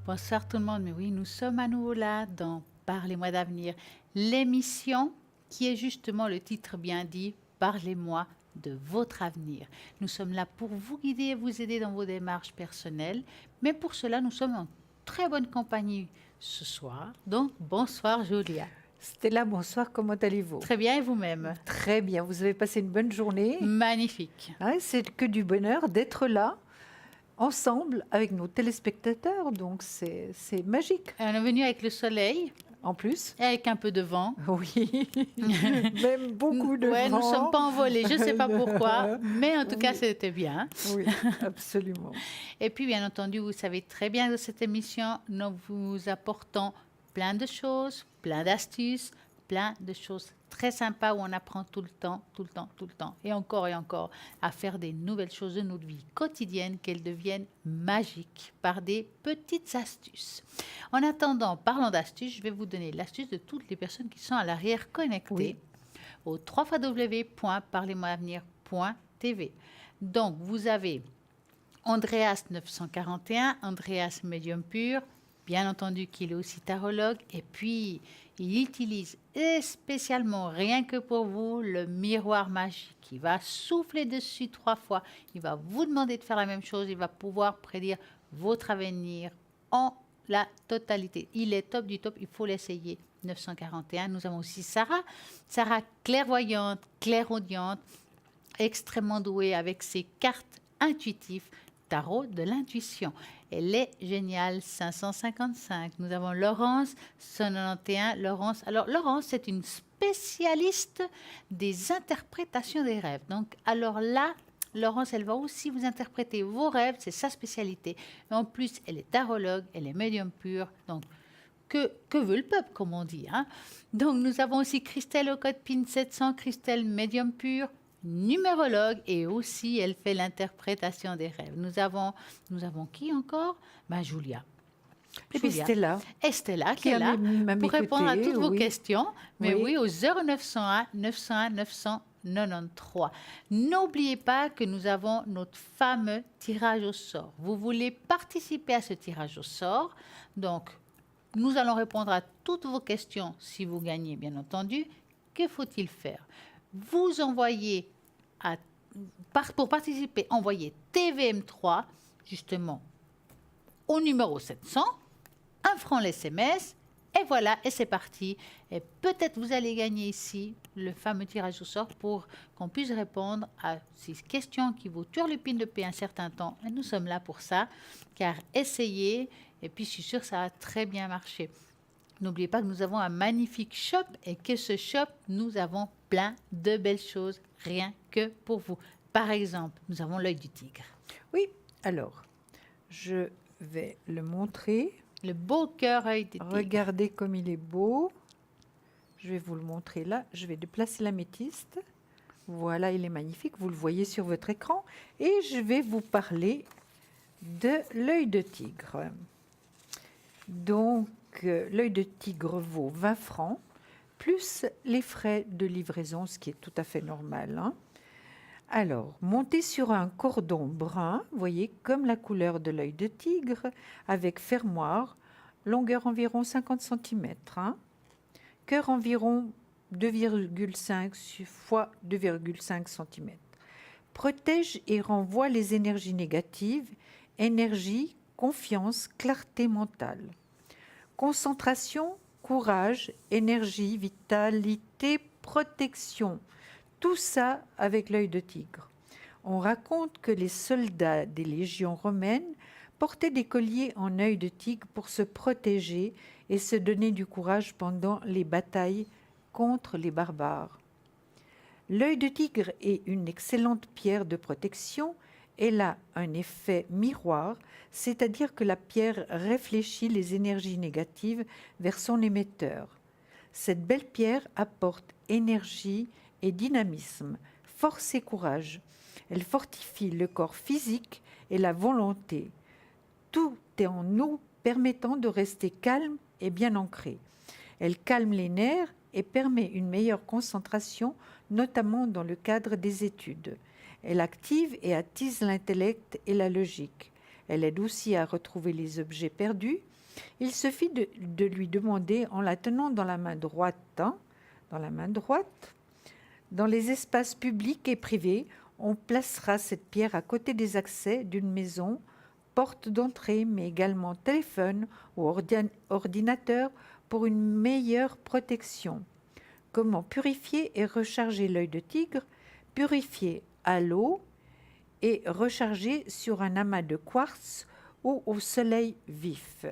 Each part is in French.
Bonsoir tout le monde, mais oui, nous sommes à nouveau là dans Parlez-moi d'avenir, l'émission qui est justement le titre bien dit, Parlez-moi de votre avenir. Nous sommes là pour vous guider et vous aider dans vos démarches personnelles, mais pour cela, nous sommes en très bonne compagnie ce soir. Donc, bonsoir Julia. Stella, bonsoir, comment allez-vous? Très bien et vous-même? Très bien, vous avez passé une bonne journée. Magnifique. Hein, c'est que du bonheur d'être là, ensemble, avec nos téléspectateurs, donc c'est magique. Et on est venu avec le soleil En plus, et avec un peu de vent. oui, même beaucoup de Ouais, vent. nous ne sommes pas envolés, je ne sais pas pourquoi, mais en tout cas, Oui. c'était bien. Oui, absolument. Et puis, bien entendu, vous savez très bien que cette émission, nous vous apportons plein de choses, plein d'astuces, plein de choses très sympas où on apprend tout le temps, et encore, à faire des nouvelles choses de notre vie quotidienne, qu'elles deviennent magiques par des petites astuces. En attendant, parlant d'astuces, je vais vous donner l'astuce de toutes les personnes qui sont à l'arrière connectées au www.parlez-moi-avenir.tv. Donc, vous avez Andreas 941, Andreas Médium Pur, bien entendu qu'il est aussi tarologue, et puis il utilise spécialement, rien que pour vous, le miroir magique. Il va souffler dessus 3 fois, il va vous demander de faire la même chose, il va pouvoir prédire votre avenir en la totalité. Il est top du top, il faut l'essayer. 941, nous avons aussi Sarah clairvoyante, clairaudiente, extrêmement douée avec ses cartes intuitives, tarot de l'intuition. Elle est géniale, 555. Nous avons Laurence, 191. Laurence, c'est une spécialiste des interprétations des rêves. Donc, alors là, Laurence, elle va aussi vous interpréter vos rêves, c'est sa spécialité. Et en plus, elle est tarologue, elle est médium pur. Donc, que veut le peuple, comme on dit, hein? Donc, nous avons aussi Christelle au code PIN 700, Christelle médium pur, numérologue, et aussi elle fait l'interprétation des rêves. Nous avons qui encore? Julia. Et puis Stella. Estella qui est là pour répondre à toutes vos questions. Mais oui, au 0901 901 993. N'oubliez pas que nous avons notre fameux tirage au sort. Vous voulez participer à ce tirage au sort, donc nous allons répondre à toutes vos questions si vous gagnez, bien entendu. Que faut-il faire? Vous envoyez, pour participer, envoyez TVM3, justement, au numéro 700, 1 franc l'SMS, et voilà, et c'est parti. Et peut-être vous allez gagner ici le fameux tirage au sort pour qu'on puisse répondre à ces questions qui vous turlupinent depuis un certain temps. Et nous sommes là pour ça, car essayez, et puis je suis sûre que ça a très bien marché. N'oubliez pas que nous avons un magnifique shop et que ce shop, nous avons plein de belles choses, rien que pour vous. Par exemple, nous avons l'œil du tigre. Oui, alors, je vais le montrer. Le beau cœur œil du tigre. Regardez comme il est beau. Je vais vous le montrer là. Je vais déplacer l'améthyste. Voilà, il est magnifique. Vous le voyez sur votre écran. Et je vais vous parler de l'œil de tigre. Donc, l'œil de tigre vaut 20 francs, plus les frais de livraison, ce qui est tout à fait normal, hein. Alors, monté sur un cordon brun, vous voyez, comme la couleur de l'œil de tigre, avec fermoir, longueur environ 50 cm, hein. Cœur environ 2,5 fois 2,5 cm. Protège et renvoie les énergies négatives, énergie, confiance, clarté mentale. Concentration, courage, énergie, vitalité, protection. Tout ça avec l'œil de tigre. On raconte que les soldats des légions romaines portaient des colliers en œil de tigre pour se protéger et se donner du courage pendant les batailles contre les barbares. L'œil de tigre est une excellente pierre de protection. Elle a un effet miroir, c'est-à-dire que la pierre réfléchit les énergies négatives vers son émetteur. Cette belle pierre apporte énergie et dynamisme, force et courage. Elle fortifie le corps physique et la volonté. Tout est en nous permettant de rester calme et bien ancré. Elle calme les nerfs et permet une meilleure concentration, notamment dans le cadre des études. Elle active et attise l'intellect et la logique. Elle aide aussi à retrouver les objets perdus. Il suffit de lui demander en la tenant dans la main droite, dans la main droite. Dans les espaces publics et privés, on placera cette pierre à côté des accès d'une maison, porte d'entrée, mais également téléphone ou ordinateur pour une meilleure protection. Comment purifier et recharger l'œil de tigre? Purifier à l'eau et recharger sur un amas de quartz ou au soleil vif.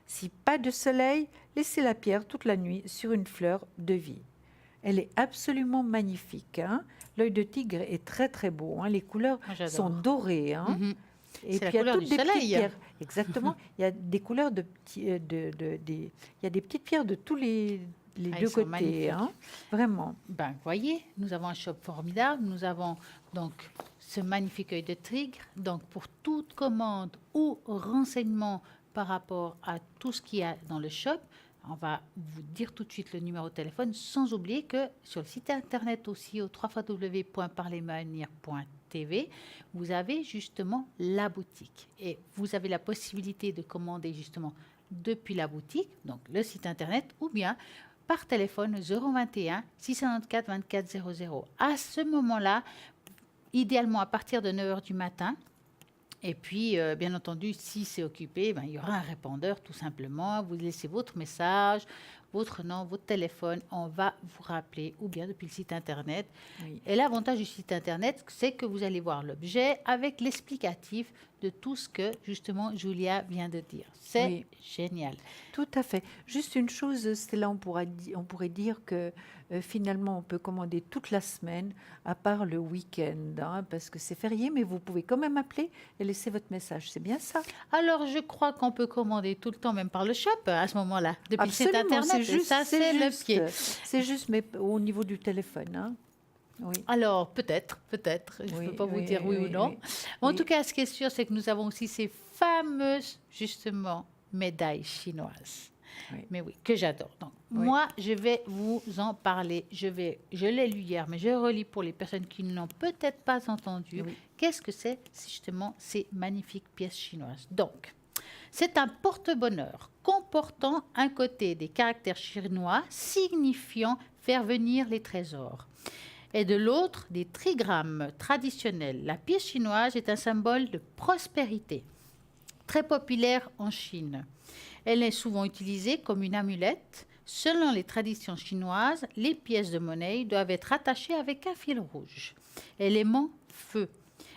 Si pas de soleil, laissez la pierre toute la nuit sur une fleur de vie. Elle est absolument magnifique. L'œil de tigre est très très beau. Les couleurs sont dorées. Et puis il y a toutes des petites pierres. Exactement. Il y a des couleurs il y a des petites pierres de tous les deux côtés. Vraiment. Vous voyez, nous avons un shop formidable. Nous avons donc ce magnifique œil de tigre. Donc pour toute commande ou renseignement par rapport à tout ce qu'il y a dans le shop, on va vous dire tout de suite le numéro de téléphone, sans oublier que sur le site internet aussi, au www.parlemanir.tv, vous avez justement la boutique. Et vous avez la possibilité de commander justement depuis la boutique, donc le site internet, ou bien par téléphone 021 694 24 00. À ce moment-là, idéalement à partir de 9h du matin. Et puis, bien entendu, si c'est occupé, il y aura un répondeur tout simplement. Vous laissez votre message, votre nom, votre téléphone. On va vous rappeler ou bien depuis le site Internet. Oui. Et l'avantage du site Internet, c'est que vous allez voir l'objet avec l'explicatif de tout ce que, justement, Julia vient de dire. C'est génial. Tout à fait. Juste une chose, Stella, on pourrait dire que finalement, on peut commander toute la semaine, à part le week-end, parce que c'est férié, mais vous pouvez quand même appeler et laisser votre message. C'est bien ça? Alors, je crois qu'on peut commander tout le temps, même par le shop, à ce moment-là, depuis le site Internet. C'est juste, ça, c'est le pied. C'est juste, mais au niveau du téléphone, Oui. Alors, peut-être. Je ne peux pas vous dire oui ou non. En tout cas, ce qui est sûr, c'est que nous avons aussi ces fameuses, justement, médailles chinoises. Mais oui, que j'adore. Donc, moi, je vais vous en parler. Je l'ai lu hier, mais je relis pour les personnes qui n'ont peut-être pas entendu. Qu'est-ce que c'est, justement, ces magnifiques pièces chinoises? Donc, c'est un porte-bonheur comportant un côté des caractères chinois signifiant faire venir les trésors et de l'autre des trigrammes traditionnels. La pièce chinoise est un symbole de prospérité, très populaire en Chine. Elle est souvent utilisée comme une amulette. Selon les traditions chinoises, les pièces de monnaie doivent être attachées avec un fil rouge, élément feu.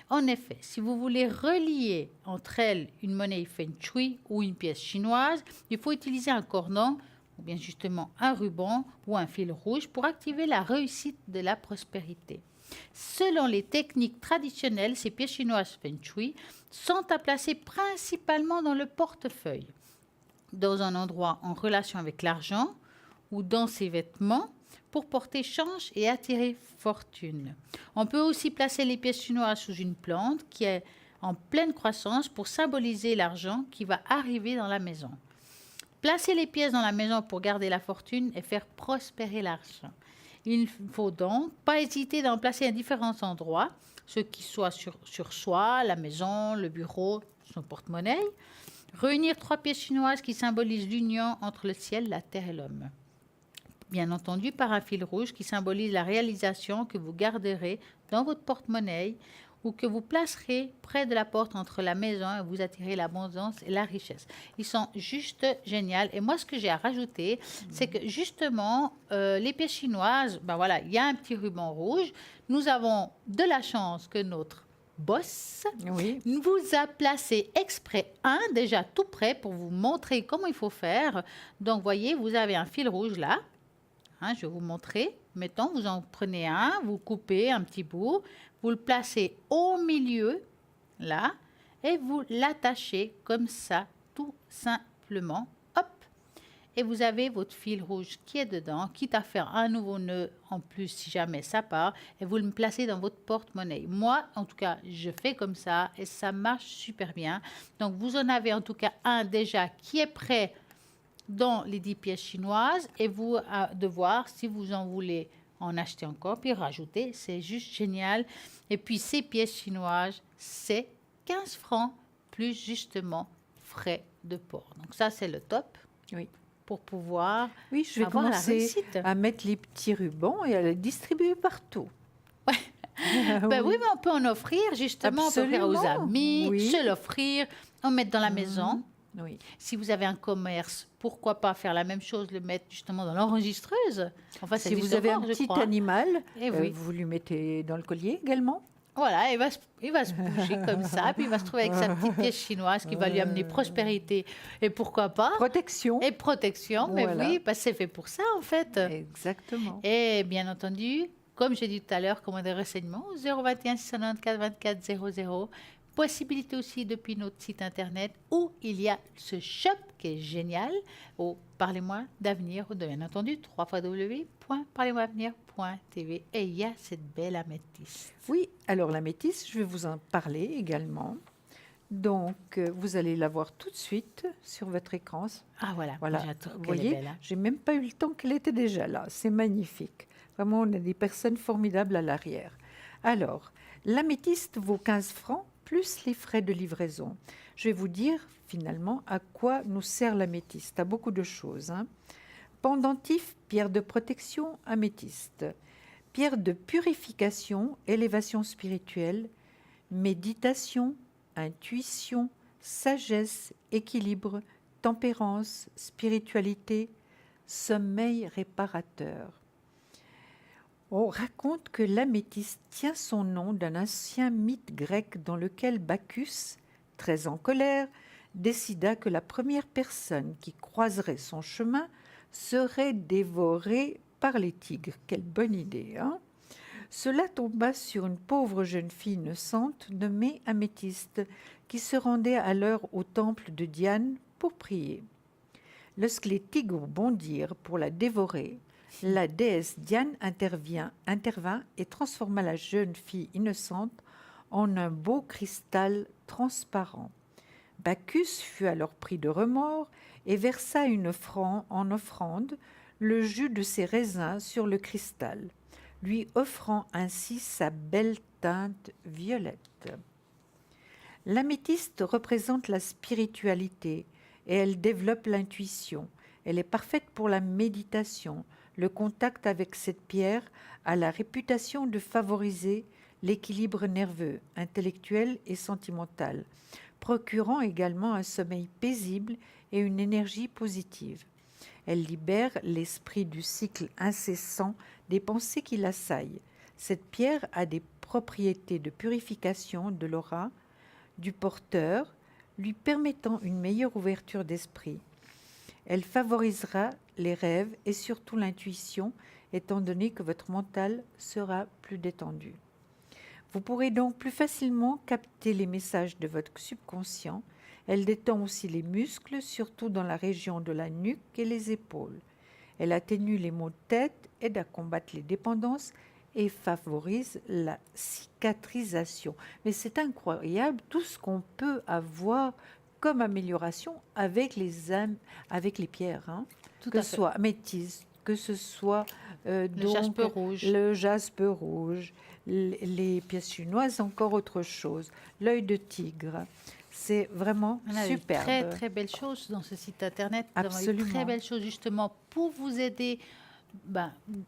En effet, si vous voulez relier entre elles une monnaie feng shui ou une pièce chinoise, il faut utiliser un cordon ou bien justement un ruban ou un fil rouge pour activer la réussite de la prospérité. Selon les techniques traditionnelles, ces pièces chinoises feng shui sont à placer principalement dans le portefeuille, dans un endroit en relation avec l'argent ou dans ses vêtements pour porter chance et attirer fortune. On peut aussi placer les pièces chinoises sous une plante qui est en pleine croissance pour symboliser l'argent qui va arriver dans la maison. Placer les pièces dans la maison pour garder la fortune et faire prospérer l'argent. Il ne faut donc pas hésiter d'en placer à différents endroits, ce qui soit sur soi, la maison, le bureau, son porte-monnaie. Réunir 3 pièces chinoises qui symbolisent l'union entre le ciel, la terre et l'homme. Bien entendu, par un fil rouge qui symbolise la réalisation que vous garderez dans votre porte-monnaie ou que vous placerez près de la porte entre la maison et vous attirez l'abondance et la richesse. Ils sont juste géniaux. Et moi, ce que j'ai à rajouter, c'est que justement, les pièces chinoises, il y a un petit ruban rouge. Nous avons de la chance que notre boss vous a placé exprès déjà tout prêt pour vous montrer comment il faut faire. Donc, voyez, vous avez un fil rouge là. Je vais vous montrer. Mettons, vous en prenez un, vous coupez un petit bout, vous le placez au milieu, là, et vous l'attachez comme ça, tout simplement. Hop! Et vous avez votre fil rouge qui est dedans, quitte à faire un nouveau nœud en plus si jamais ça part, et vous le placez dans votre porte-monnaie. Moi, en tout cas, je fais comme ça et ça marche super bien. Donc, vous en avez en tout cas un déjà qui est prêt dans les 10 pièces chinoises et vous de voir si vous en voulez en acheter encore puis rajouter. C'est juste génial. Et puis, ces pièces chinoises, c'est 15 francs plus justement frais de port. Donc ça, c'est le top Oui. pour pouvoir Oui, je vais avoir la commencer réussite. à mettre les petits rubans et à les distribuer partout. Ben oui, mais on peut en offrir, justement, on peut offrir aux Absolument, amis, oui. se l'offrir, en mettre dans la maison. Oui. Si vous avez un commerce, pourquoi pas faire la même chose, le mettre justement dans l'enregistreuse. Enfin, c'est Si du vous avez un savoir, je petit crois. animal, Eh oui. vous lui mettez dans le collier également. Voilà, il va se bouger comme ça, puis il va se trouver avec sa petite pièce chinoise qui va lui amener prospérité. Et pourquoi pas? Protection. Et protection, mais Voilà. oui, parce que c'est fait pour ça, en fait. Exactement. Et bien entendu, comme j'ai dit tout à l'heure, commandez des renseignements au 021 694 24 00. Possibilité aussi depuis notre site internet où il y a ce shop qui est génial au Parlez-moi d'avenir, ou bien entendu www.parlez-moi-avenir.tv. Et il y a cette belle améthyste. Oui, alors la métisse, je vais vous en parler également. Donc, vous allez la voir tout de suite sur votre écran. Ah voilà, Voilà, j'adore vous qu'elle est voyez, belle, hein. j'ai même pas eu le temps qu'elle était déjà là. C'est magnifique. Vraiment, on a des personnes formidables à l'arrière. Alors, l'améthyste vaut 15 francs plus les frais de livraison. Je vais vous dire finalement à quoi nous sert l'améthyste. À beaucoup de choses, hein. Pendentif, pierre de protection, améthyste. Pierre de purification, élévation spirituelle, méditation, intuition, sagesse, équilibre, tempérance, spiritualité, sommeil réparateur. On raconte que l'améthyste tient son nom d'un ancien mythe grec dans lequel Bacchus, très en colère, décida que la première personne qui croiserait son chemin serait dévorée par les tigres. Quelle bonne idée, hein? Cela tomba sur une pauvre jeune fille innocente nommée Améthyste, qui se rendait alors au temple de Diane pour prier. Lorsque les tigres bondirent pour la dévorer, la déesse Diane intervint et transforma la jeune fille innocente en un beau cristal transparent. Bacchus fut alors pris de remords et versa en offrande le jus de ses raisins sur le cristal, lui offrant ainsi sa belle teinte violette. L'améthyste représente la spiritualité et elle développe l'intuition. Elle est parfaite pour la méditation. Le contact avec cette pierre a la réputation de favoriser l'équilibre nerveux, intellectuel et sentimental, procurant également un sommeil paisible et une énergie positive. Elle libère l'esprit du cycle incessant des pensées qui l'assaillent. Cette pierre a des propriétés de purification de l'aura du porteur, lui permettant une meilleure ouverture d'esprit. Elle favorisera les rêves et surtout l'intuition, étant donné que votre mental sera plus détendu. Vous pourrez donc plus facilement capter les messages de votre subconscient. Elle détend aussi les muscles, surtout dans la région de la nuque et les épaules. Elle atténue les maux de tête, aide à combattre les dépendances et favorise la cicatrisation. Mais c'est incroyable tout ce qu'on peut avoir comme amélioration avec les pierres, hein. Tout Que à ce fait. soit améthyste, que ce soit Le jaspe rouge. le jaspe rouge, les pièces chinoises, encore autre chose, l'œil de tigre. C'est vraiment On a superbe. de très très belles choses dans ce site internet. Nous avons eu Absolument. très belles choses justement pour vous aider,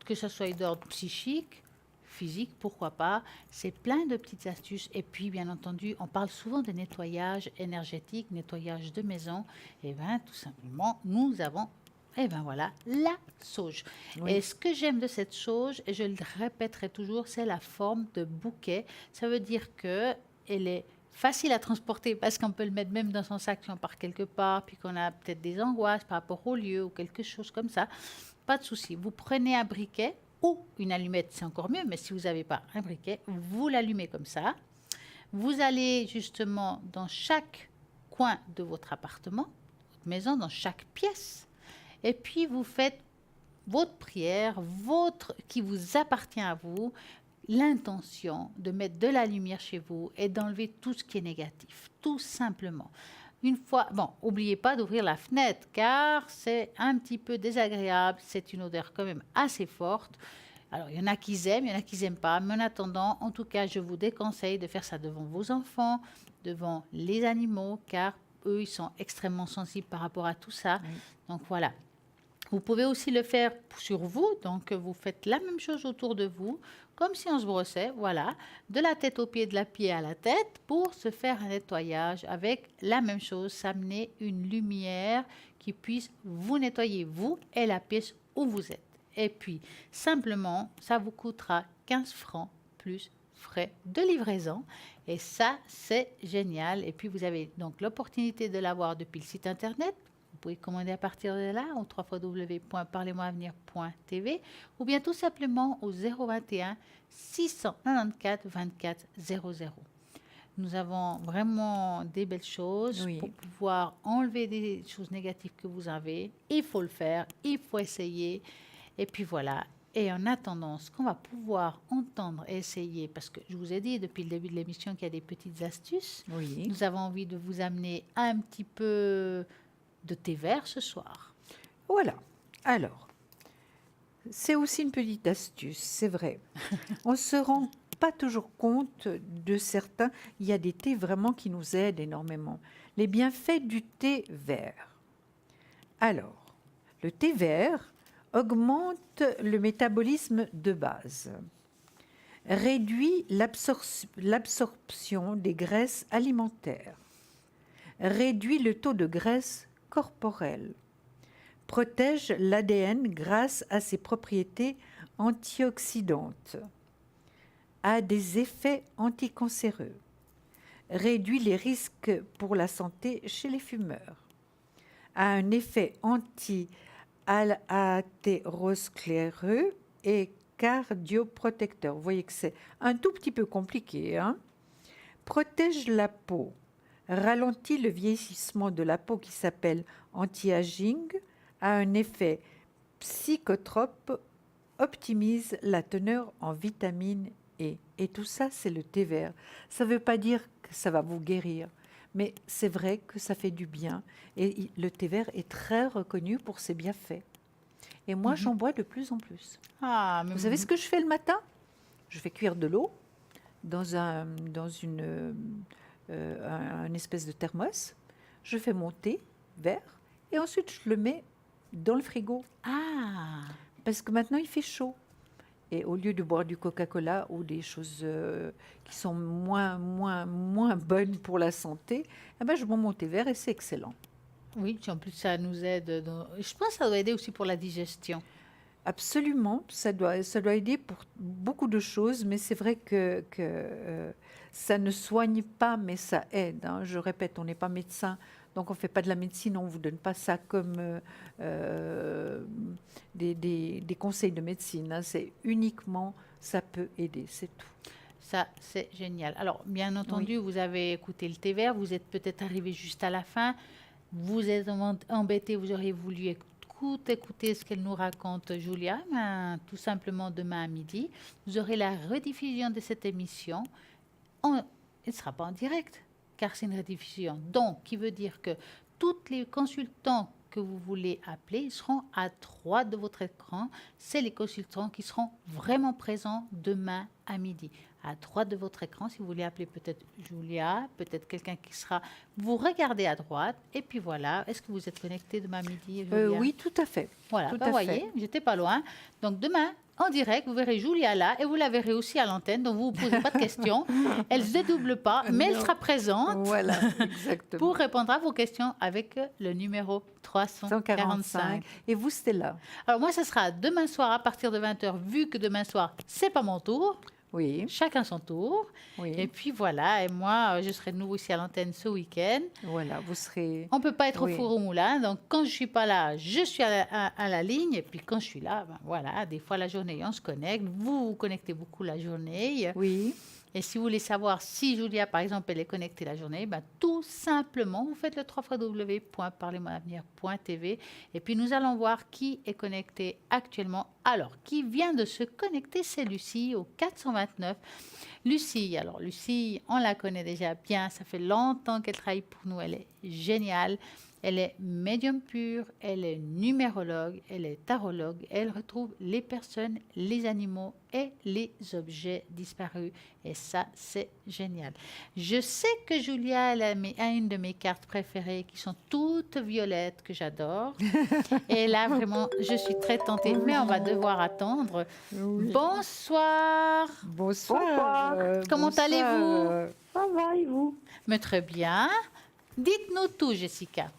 que ce soit d'ordre psychique, physique, pourquoi pas. C'est plein de petites astuces. Et puis, bien entendu, on parle souvent de nettoyage énergétique, nettoyage de maison. Et bien, tout simplement, nous avons, voilà, la sauge. Oui. Et ce que j'aime de cette sauge, et je le répéterai toujours, c'est la forme de bouquet. Ça veut dire que elle est facile à transporter parce qu'on peut le mettre même dans son sac si on part quelque part, puis qu'on a peut-être des angoisses par rapport au lieu ou quelque chose comme ça. Pas de souci. Vous prenez un briquet ou une allumette, c'est encore mieux, mais si vous n'avez pas un briquet, vous l'allumez comme ça. Vous allez justement dans chaque coin de votre appartement, votre maison, dans chaque pièce, et puis vous faites votre prière, qui vous appartient à vous, l'intention de mettre de la lumière chez vous et d'enlever tout ce qui est négatif, tout simplement. Une fois, n'oubliez pas d'ouvrir la fenêtre car c'est un petit peu désagréable, c'est une odeur quand même assez forte. Alors, il y en a qui aiment, il y en a qui n'aiment pas. Mais en attendant, en tout cas, je vous déconseille de faire ça devant vos enfants, devant les animaux, car eux, ils sont extrêmement sensibles par rapport à tout ça. Oui. Donc, voilà. Vous pouvez aussi le faire sur vous. Donc, vous faites la même chose autour de vous, comme si on se brossait, voilà, de la tête aux pieds, de la pied à la tête, pour se faire un nettoyage avec la même chose, s'amener une lumière qui puisse vous nettoyer, vous et la pièce où vous êtes. Et puis, simplement, ça vous coûtera 15 francs plus frais de livraison. Et ça, c'est génial. Et puis, vous avez donc l'opportunité de l'avoir depuis le site internet. Vous pouvez commander à partir de là au www.parlez-moi-avenir.tv ou bien tout simplement au 021 694 24 00. Nous avons vraiment des belles choses Oui. pour pouvoir enlever des choses négatives que vous avez. Il faut le faire, il faut essayer. Et puis voilà. Et en attendant, ce qu'on va pouvoir entendre et essayer, parce que je vous ai dit depuis le début de l'émission qu'il y a des petites astuces, Oui. nous avons envie de vous amener un petit peu de thé vert ce soir. Voilà. Alors, c'est aussi une petite astuce, c'est vrai. On ne se rend pas toujours compte de certains. Il y a des thés vraiment qui nous aident énormément. Les bienfaits du thé vert. Alors, le thé vert augmente le métabolisme de base, réduit l'absorption des graisses alimentaires, réduit le taux de graisse corporelle, protège l'ADN grâce à ses propriétés antioxydantes, a des effets anticancéreux, réduit les risques pour la santé chez les fumeurs, a un effet anti-athéroscléreux et cardioprotecteur. Vous voyez que c'est un tout petit peu compliqué, hein? Protège la peau, ralentit le vieillissement de la peau qui s'appelle anti-aging, a un effet psychotrope, optimise la teneur en vitamine E. Et tout ça, c'est le thé vert. Ça ne veut pas dire que ça va vous guérir, mais c'est vrai que ça fait du bien. Et le thé vert est très reconnu pour ses bienfaits. Et moi, j'en bois de plus en plus. Ah, mais Vous savez ce que je fais le matin? Je fais cuire de l'eau dans un espèce de thermos. Je fais mon thé vert et ensuite je le mets dans le frigo Ah, parce que maintenant il fait chaud. Et au lieu de boire du Coca-Cola ou des choses qui sont moins bonnes pour la santé, eh ben, je bois mon thé vert et c'est excellent. oui, en plus ça nous aide. Je pense que ça doit aider aussi pour la digestion. Absolument, ça doit aider pour beaucoup de choses, mais c'est vrai que ça ne soigne pas, mais ça aide, hein. Je répète, on n'est pas médecin, donc on ne fait pas de la médecine, on ne vous donne pas ça comme des conseils de médecine, hein. C'est uniquement, ça peut aider, c'est tout. Ça, c'est génial. Alors, bien entendu, vous avez écouté le thé vert, vous êtes peut-être arrivé juste à la fin, vous êtes embêté, vous auriez voulu écouter ce qu'elle nous raconte, Julia. Ben, tout simplement, demain à midi, vous aurez la rediffusion de cette émission. Elle ne sera pas en direct, car c'est une rediffusion. Donc, qui veut dire que tous les consultants que vous voulez appeler, ils seront à droite de votre écran. C'est les consultants qui seront vraiment présents demain à midi. À droite de votre écran, si vous voulez appeler peut-être Julia, peut-être quelqu'un qui sera... Vous regardez à droite et puis voilà. Est-ce que vous êtes connecté demain midi, Julia? Oui, tout à fait. Voilà, Tout ben à voyez, fait. j'étais pas loin. Donc demain, en direct, vous verrez Julia là et vous la verrez aussi à l'antenne. Donc vous ne vous posez pas de questions. Elle ne se dédouble pas, mais elle Non. sera présente Voilà, exactement. pour répondre à vos questions avec le numéro 345. 145. Et vous, Stella? Alors moi, ce sera demain soir à partir de 20h, vu que demain soir, c'est pas mon tour. Oui, Chacun son tour. oui. Et puis voilà, et moi, je serai de nouveau ici à l'antenne ce week-end. Voilà, vous serez... On ne peut pas être Oui. au four au moulin, donc quand je ne suis pas là, je suis à la ligne, et puis quand je suis là, ben voilà, des fois la journée, on se connecte. Vous vous connectez beaucoup la journée. Oui, Et si vous voulez savoir si Julia, par exemple, elle est connectée la journée, ben, tout simplement, vous faites le www.parlez-moi-avenir.tv et puis nous allons voir qui est connecté actuellement. Alors, qui vient de se connecter, c'est Lucie au 429. Lucie, on la connaît déjà bien, ça fait longtemps qu'elle travaille pour nous, elle est géniale. Elle est médium pure, elle est numérologue, elle est tarologue, elle retrouve les personnes, les animaux et les objets disparus. Et ça, c'est génial. Je sais que Julia a une de mes cartes préférées qui sont toutes violettes, que j'adore. Et là, vraiment, je suis très tentée, mais on va devoir attendre. Oui. Bonsoir. Bonsoir. Comment bonsoir. allez-vous? Ça va et vous? Mais très bien. Dites-nous tout, Jessica.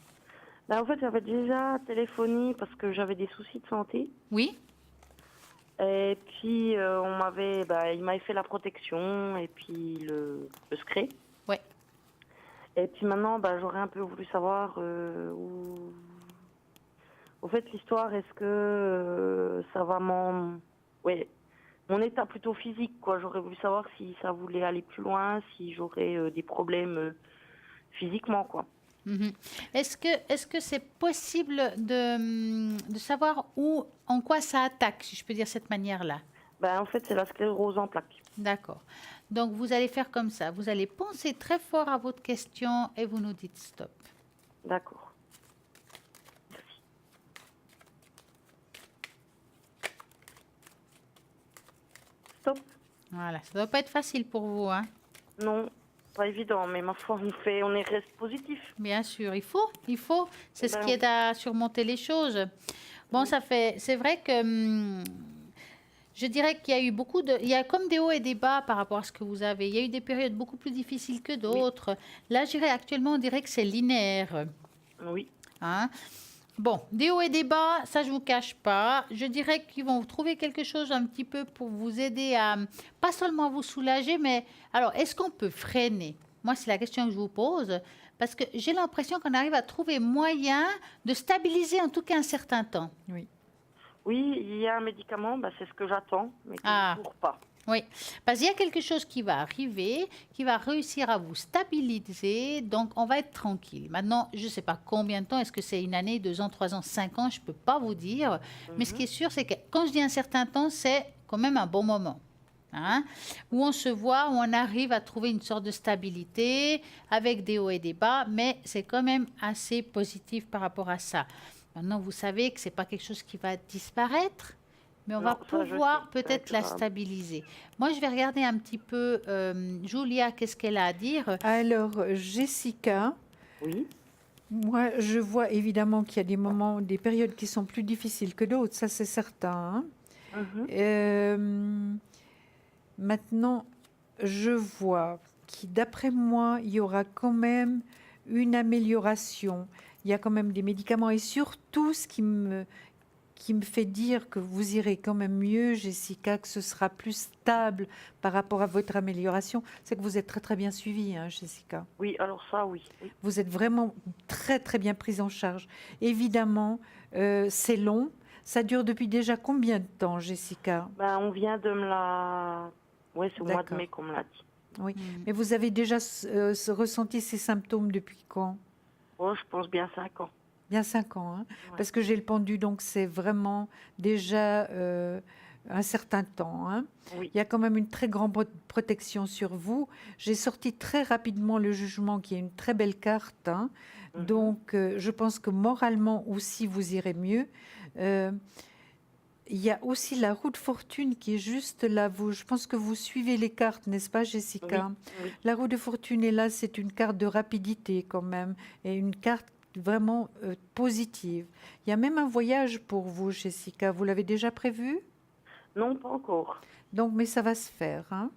En fait, j'avais déjà téléphoné parce que j'avais des soucis de santé. Oui? Et puis, il m'avait fait la protection et puis le scré. Ouais. Et puis maintenant, j'aurais un peu voulu savoir où... Au fait, l'histoire, est-ce que ça va mon état plutôt physique, quoi. J'aurais voulu savoir si ça voulait aller plus loin, si j'aurais des problèmes physiquement, quoi. Mhm. Est-ce que c'est possible de savoir en quoi ça attaque, si je peux dire cette manière-là? En fait, c'est la sclérose en plaques. D'accord. Donc, vous allez faire comme ça. Vous allez penser très fort à votre question et vous nous dites stop. D'accord. Merci. Stop. Voilà. Ça ne doit pas être facile pour vous, hein? Non, pas évident, mais ma foi, on est reste positif. Bien sûr, il faut. C'est ce Ben qui aide à surmonter les choses. Bon, c'est vrai que je dirais qu'il y a eu il y a comme des hauts et des bas par rapport à ce que vous avez. Il y a eu des périodes beaucoup plus difficiles que d'autres. Là, je dirais actuellement, on dirait que c'est linéaire. Oui. Hein? Bon, des hauts et des bas, ça je vous cache pas. Je dirais qu'ils vont trouver quelque chose un petit peu pour vous aider à, pas seulement vous soulager, mais alors, est-ce qu'on peut freiner? Moi, c'est la question que je vous pose, parce que j'ai l'impression qu'on arrive à trouver moyen de stabiliser en tout cas un certain temps. Oui. Oui, il y a un médicament, c'est ce que j'attends, mais toujours pas. Oui, parce qu'il y a quelque chose qui va arriver, qui va réussir à vous stabiliser, donc on va être tranquille. Maintenant, je ne sais pas combien de temps, est-ce que c'est une année, 2 ans, 3 ans, 5 ans, je ne peux pas vous dire, mais ce qui est sûr, c'est que quand je dis un certain temps, c'est quand même un bon moment. Hein, où on se voit, où on arrive à trouver une sorte de stabilité avec des hauts et des bas, mais c'est quand même assez positif par rapport à ça. Maintenant, vous savez que ce n'est pas quelque chose qui va disparaître, mais on va pouvoir peut-être la stabiliser. Moi, je vais regarder un petit peu, Julia, qu'est-ce qu'elle a à dire. Alors, Jessica, Oui. moi, je vois évidemment qu'il y a des moments, des périodes qui sont plus difficiles que d'autres, ça c'est certain. Maintenant, je vois que d'après moi, il y aura quand même une amélioration. Il y a quand même des médicaments et surtout ce qui me fait dire que vous irez quand même mieux, Jessica, que ce sera plus stable par rapport à votre amélioration, c'est que vous êtes très très bien suivie, hein, Jessica. Oui, alors ça, oui. Vous êtes vraiment très très bien prise en charge. Évidemment, c'est long. Ça dure depuis déjà combien de temps, Jessica? On vient de me la... Oui, c'est au mois de mai qu'on me l'a dit. Oui, mais vous avez déjà ressenti ces symptômes depuis quand? Oh, je pense bien 5 ans. Bien 5 ans, hein, Ouais. parce que j'ai le pendu, donc c'est vraiment déjà un certain temps. Hein. Oui. Il y a quand même une très grande protection sur vous. J'ai sorti très rapidement le jugement, qui est une très belle carte. Hein. Donc, je pense que moralement aussi, vous irez mieux. Il y a aussi la roue de fortune qui est juste là. Je pense que vous suivez les cartes, n'est-ce pas, Jessica? Oui. La roue de fortune est là, c'est une carte de rapidité quand même, et une carte vraiment positive. Il y a même un voyage pour vous, Jessica. Vous l'avez déjà prévu? Non, pas encore. Donc, mais ça va se faire. Hein.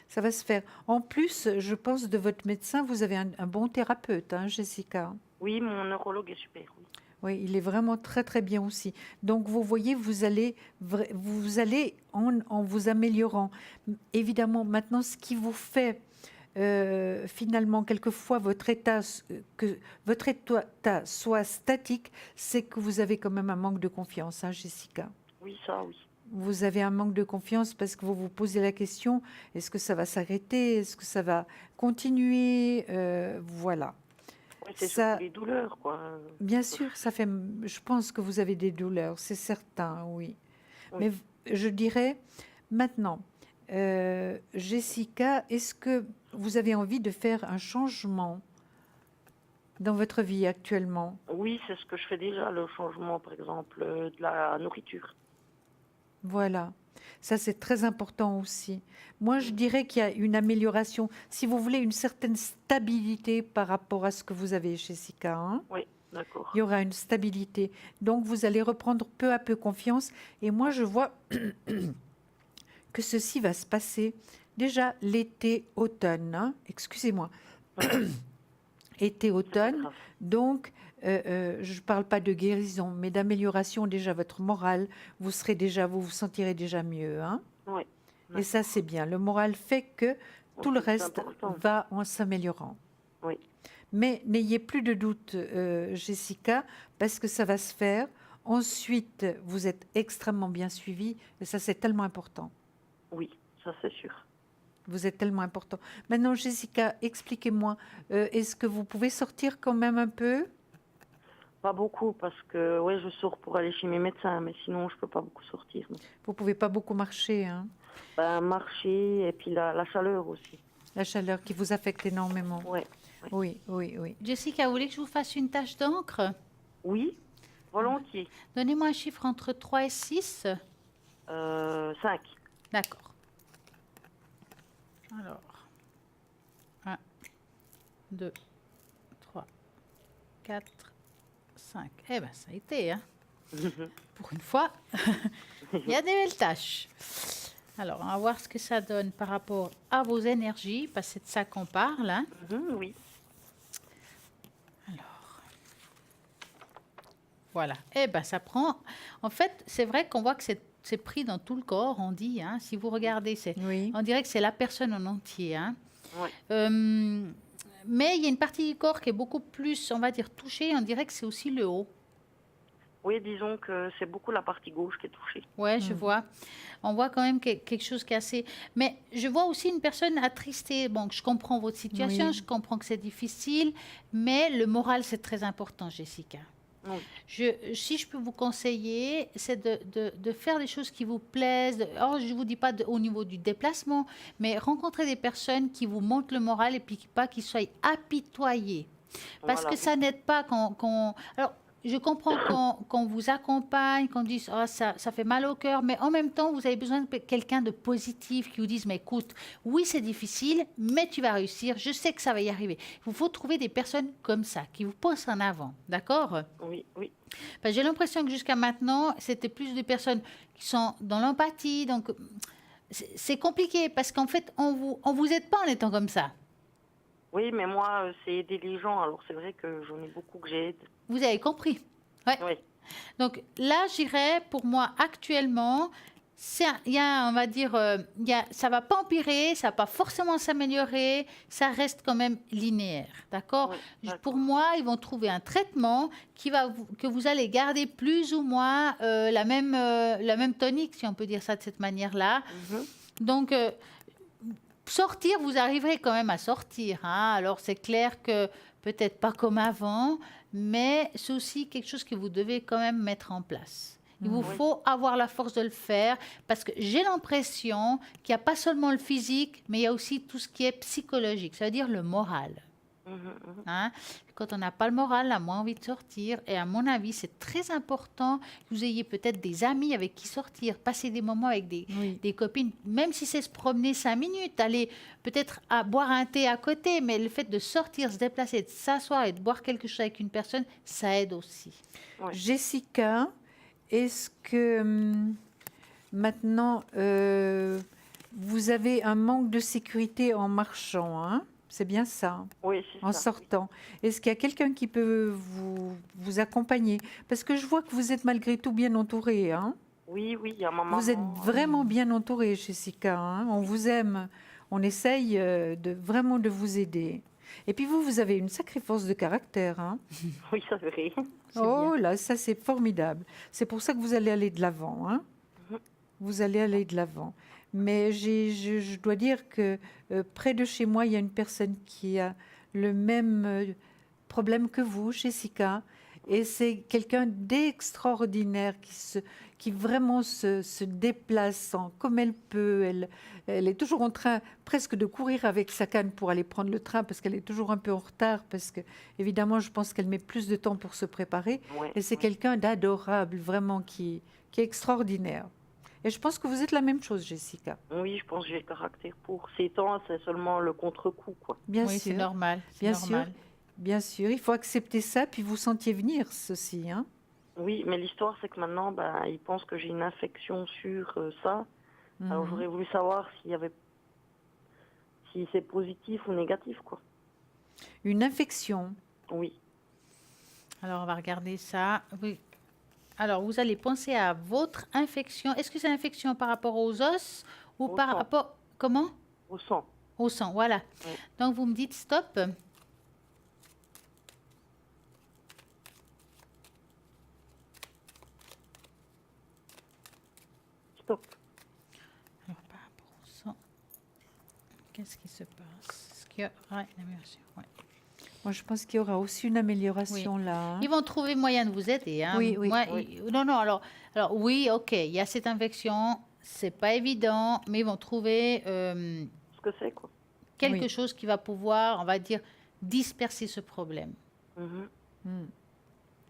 Ça va se faire. En plus, je pense de votre médecin, vous avez un bon thérapeute, hein, Jessica. Oui, mon neurologue est super. Oui. Oui, il est vraiment très très bien aussi. Donc vous voyez, vous allez en vous améliorant. Évidemment, maintenant, ce qui vous fait finalement quelquefois que votre état soit statique, c'est que vous avez quand même un manque de confiance, hein, Jessica. Oui, ça, oui. Vous avez un manque de confiance parce que vous vous posez la question, est-ce que ça va s'arrêter? Est-ce que ça va continuer? Voilà. Oui, c'est surtout les douleurs, quoi. Bien sûr, je pense que vous avez des douleurs, c'est certain, oui. Mais je dirais, maintenant, Jessica, est-ce que vous avez envie de faire un changement dans votre vie actuellement? Oui, c'est ce que je fais déjà, le changement, par exemple, de la nourriture. Voilà. Ça, c'est très important aussi. Moi, je dirais qu'il y a une amélioration, si vous voulez, une certaine stabilité par rapport à ce que vous avez, Jessica, hein. Oui, d'accord. Il y aura une stabilité. Donc, vous allez reprendre peu à peu confiance. Et moi, je vois que ceci va se passer déjà l'été-automne, hein. Excusez-moi. C'est pas Été-automne. grave. Donc, je ne parle pas de guérison, mais d'amélioration déjà votre morale. Vous vous sentirez déjà mieux, hein. Oui, Et ça, c'est bien. Le moral fait que tout le ok, c'est reste important. va en s'améliorant. Oui, Mais n'ayez plus de doute, Jessica, parce que ça va se faire. Ensuite, vous êtes extrêmement bien suivie, et ça, c'est tellement important. oui, ça c'est sûr. Vous êtes tellement important. Maintenant, Jessica, expliquez-moi, est-ce que vous pouvez sortir quand même un peu? Pas beaucoup parce que ouais, je sors pour aller chez mes médecins, mais sinon je peux pas beaucoup sortir. Non. Vous pouvez pas beaucoup marcher, hein? Ben, marcher et puis la chaleur aussi. La chaleur qui vous affecte énormément. Ouais. Oui, oui, oui. Jessica, vous voulez que je vous fasse une tâche d'encre? Oui, volontiers. Donnez-moi un chiffre entre 3 et 6. 5. D'accord. Alors, 1, 2, 3, 4, 5. Eh bien, ça a été, hein? Pour une fois, il y a des belles tâches. Alors, on va voir ce que ça donne par rapport à vos énergies, parce que c'est de ça qu'on parle, hein? Oui, Alors, voilà. Eh bien, ça prend... En fait, c'est vrai qu'on voit que c'est pris dans tout le corps, on dit, hein? Si vous regardez, Oui. on dirait que c'est la personne en entier, hein? ouais. Mais il y a une partie du corps qui est beaucoup plus, on va dire, touchée. On dirait que c'est aussi le haut. Oui, disons que c'est beaucoup la partie gauche qui est touchée. Ouais, je vois. On voit quand même quelque chose qui est assez... Mais je vois aussi une personne attristée. Bon, je comprends votre situation, Oui. je comprends que c'est difficile, mais le moral, c'est très important, Jessica. Oui, Si je peux vous conseiller, c'est de faire des choses qui vous plaisent. Alors, je ne vous dis pas au niveau du déplacement, mais rencontrer des personnes qui vous montent le moral et puis pas qu'ils soient apitoyés. Parce voilà. que ça n'aide pas Alors, je comprends qu'on vous accompagne, qu'on dise oh, ça fait mal au cœur, mais en même temps, vous avez besoin de quelqu'un de positif qui vous dise mais écoute, oui, c'est difficile, mais tu vas réussir, je sais que ça va y arriver. Il vous faut trouver des personnes comme ça, qui vous posent en avant, d'accord? Oui, oui. Parce que j'ai l'impression que jusqu'à maintenant, c'était plus des personnes qui sont dans l'empathie, donc c'est compliqué parce qu'en fait, on vous aide pas en étant comme ça. Oui, mais moi, c'est aider les gens. Alors, c'est vrai que j'en ai beaucoup que j'aide. Vous avez compris. Ouais. Oui, Donc là, j'irais pour moi actuellement, il y a, on va dire, ça va pas empirer, ça va pas forcément s'améliorer, ça reste quand même linéaire, d'accord? oui, d'accord. Pour moi, ils vont trouver un traitement que vous allez garder plus ou moins la même tonique, si on peut dire ça de cette manière-là. Donc sortir, vous arriverez quand même à sortir, hein. Alors c'est clair que peut-être pas comme avant, mais c'est aussi quelque chose que vous devez quand même mettre en place. Il vous faut avoir la force de le faire parce que j'ai l'impression qu'il n'y a pas seulement le physique, mais il y a aussi tout ce qui est psychologique, ça veut dire le moral. Hein? Quand on n'a pas le moral, on a moins envie de sortir. Et à mon avis, c'est très important que vous ayez peut-être des amis avec qui sortir, passer des moments avec des copines, même si c'est se promener 5 minutes, aller peut-être à boire un thé à côté, mais le fait de sortir, se déplacer, de s'asseoir et de boire quelque chose avec une personne, ça aide aussi. Ouais. Jessica, est-ce que maintenant vous avez un manque de sécurité en marchant, hein? C'est bien ça, Oui, c'est en ça. sortant. Est-ce qu'il y a quelqu'un qui peut vous accompagner? Parce que je vois que vous êtes malgré tout bien entourée, hein? Oui, oui, il y a ma maman. Vous êtes vraiment bien entourée, Jessica, hein? On vous aime. On essaye vraiment de vous aider. Et puis vous avez une sacrée force de caractère, hein? Oui, c'est vrai. Oh là, ça c'est formidable. C'est pour ça que vous allez aller de l'avant, hein? Vous allez aller de l'avant. Mais je dois dire que près de chez moi, il y a une personne qui a le même problème que vous, Jessica. Et c'est quelqu'un d'extraordinaire qui vraiment se déplace comme elle peut. Elle est toujours en train presque de courir avec sa canne pour aller prendre le train parce qu'elle est toujours un peu en retard parce que, évidemment, je pense qu'elle met plus de temps pour se préparer. Ouais, Et c'est ouais. quelqu'un d'adorable, vraiment, qui est extraordinaire. Et je pense que vous êtes la même chose, Jessica. Oui, je pense que j'ai le caractère pour. Ces temps, c'est seulement le contre-coup, quoi. Bien Oui, c'est sûr. normal. C'est Bien sûr. normal. Bien sûr, il faut accepter ça, puis vous sentiez venir ceci, hein. Oui, mais l'histoire, c'est que maintenant, ben, ils pensent que j'ai une infection sur ça. Alors, Mhm. j'aurais voulu savoir si c'est positif ou négatif, quoi. Une infection. Oui. Alors, on va regarder ça. Oui. Alors, vous allez penser à votre infection. Est-ce que c'est une infection par rapport aux os ou Au par sang. rapport... Comment? Au sang. Au sang, voilà. Oui. Donc, vous me dites stop. Stop. Alors, par rapport au sang, qu'est-ce qui se passe? Est-ce qu'il y aura une amélioration? Ouais. Moi, je pense qu'il y aura aussi une amélioration là, hein. Ils vont trouver moyen de vous aider, hein. Oui, oui. Moi, Oui. non, non, alors oui, ok, il y a cette infection, c'est pas évident, mais ils vont trouver Ce que c'est, quoi. quelque Oui. chose qui va pouvoir, on va dire, disperser ce problème. Mhm. Mm.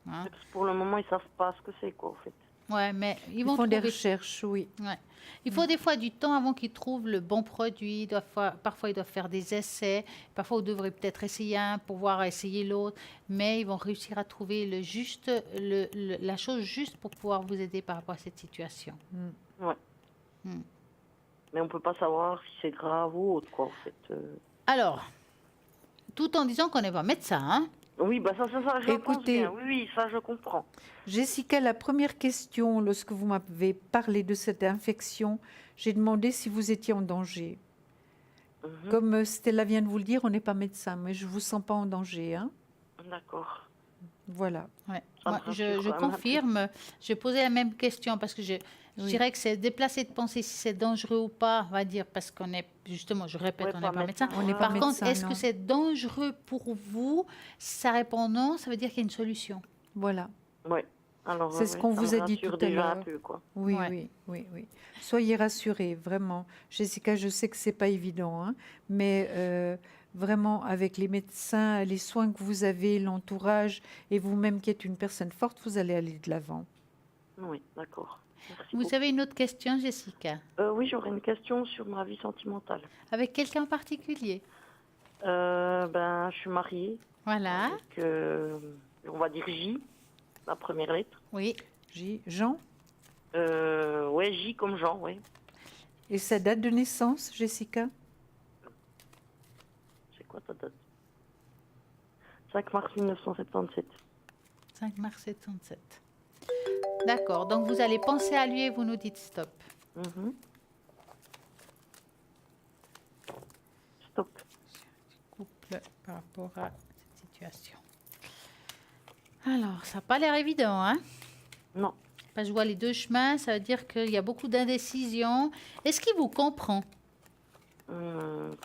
Hein. Parce que pour le moment, ils savent pas ce que c'est, quoi, en fait. Ouais, mais ils Ils vont font des trouver. recherches, oui. Ouais. Il faut des fois du temps avant qu'ils trouvent le bon produit. Parfois, ils doivent faire des essais. Parfois, vous devrez peut-être essayer un pour pouvoir essayer l'autre. Mais ils vont réussir à trouver la chose juste pour pouvoir vous aider par rapport à cette situation. Ouais. Hmm. Mais on peut pas savoir si c'est grave ou autre, quoi, en fait. Alors, tout en disant qu'on n'est pas médecin, hein. Oui, bah ça, je pense Écoutez- bien. Oui, oui, ça, je comprends. Jessica, la première question, lorsque vous m'avez parlé de cette infection, j'ai demandé si vous étiez en danger. Mhm. Comme Stella vient de vous le dire, on n'est pas médecin, mais je ne vous sens pas en danger, hein. D'accord. Voilà. Ouais. Ça me Moi, je rassure quand même un peu. confirme. Je posais la même question parce que je Oui. dirais que c'est déplacé de penser si c'est dangereux ou pas, on va dire, parce qu'on est, justement, je répète, Ouais, on pas n'est pas médecin. médecin. On n'est Ouais. pas Par contre, médecin, est-ce non. que c'est dangereux pour vous? Si ça répond non, ça veut dire qu'il y a une solution. Voilà. Ouais. Alors, C'est ce qu'on ça vous me a dit rassure tout à déjà un l'heure. peu, quoi. Oui, Ouais. oui, oui, oui. Soyez rassurés, vraiment. Jessica, je sais que c'est pas évident, hein, mais vraiment, avec les médecins, les soins que vous avez, l'entourage, et vous-même qui êtes une personne forte, vous allez aller de l'avant. Oui, d'accord. Merci Vous beaucoup. avez une autre question, Jessica? Oui, j'aurais une question sur ma vie sentimentale. Avec quelqu'un en particulier? Ben, je suis mariée Voilà. avec, on va dire J, la première lettre. Oui. Jean, Ouais, J comme Jean, ouais. et sa date de naissance, Jessica? C'est quoi ta date? 5 mars 1977. 5 mars 77. D'accord. Donc, vous allez penser à lui et vous nous dites stop. Mhm. Stop. Couple par rapport à cette situation. Alors, ça n'a pas l'air évident, hein? Non. Parce que je vois les deux chemins, ça veut dire qu'il y a beaucoup d'indécision. Est-ce qu'il vous comprend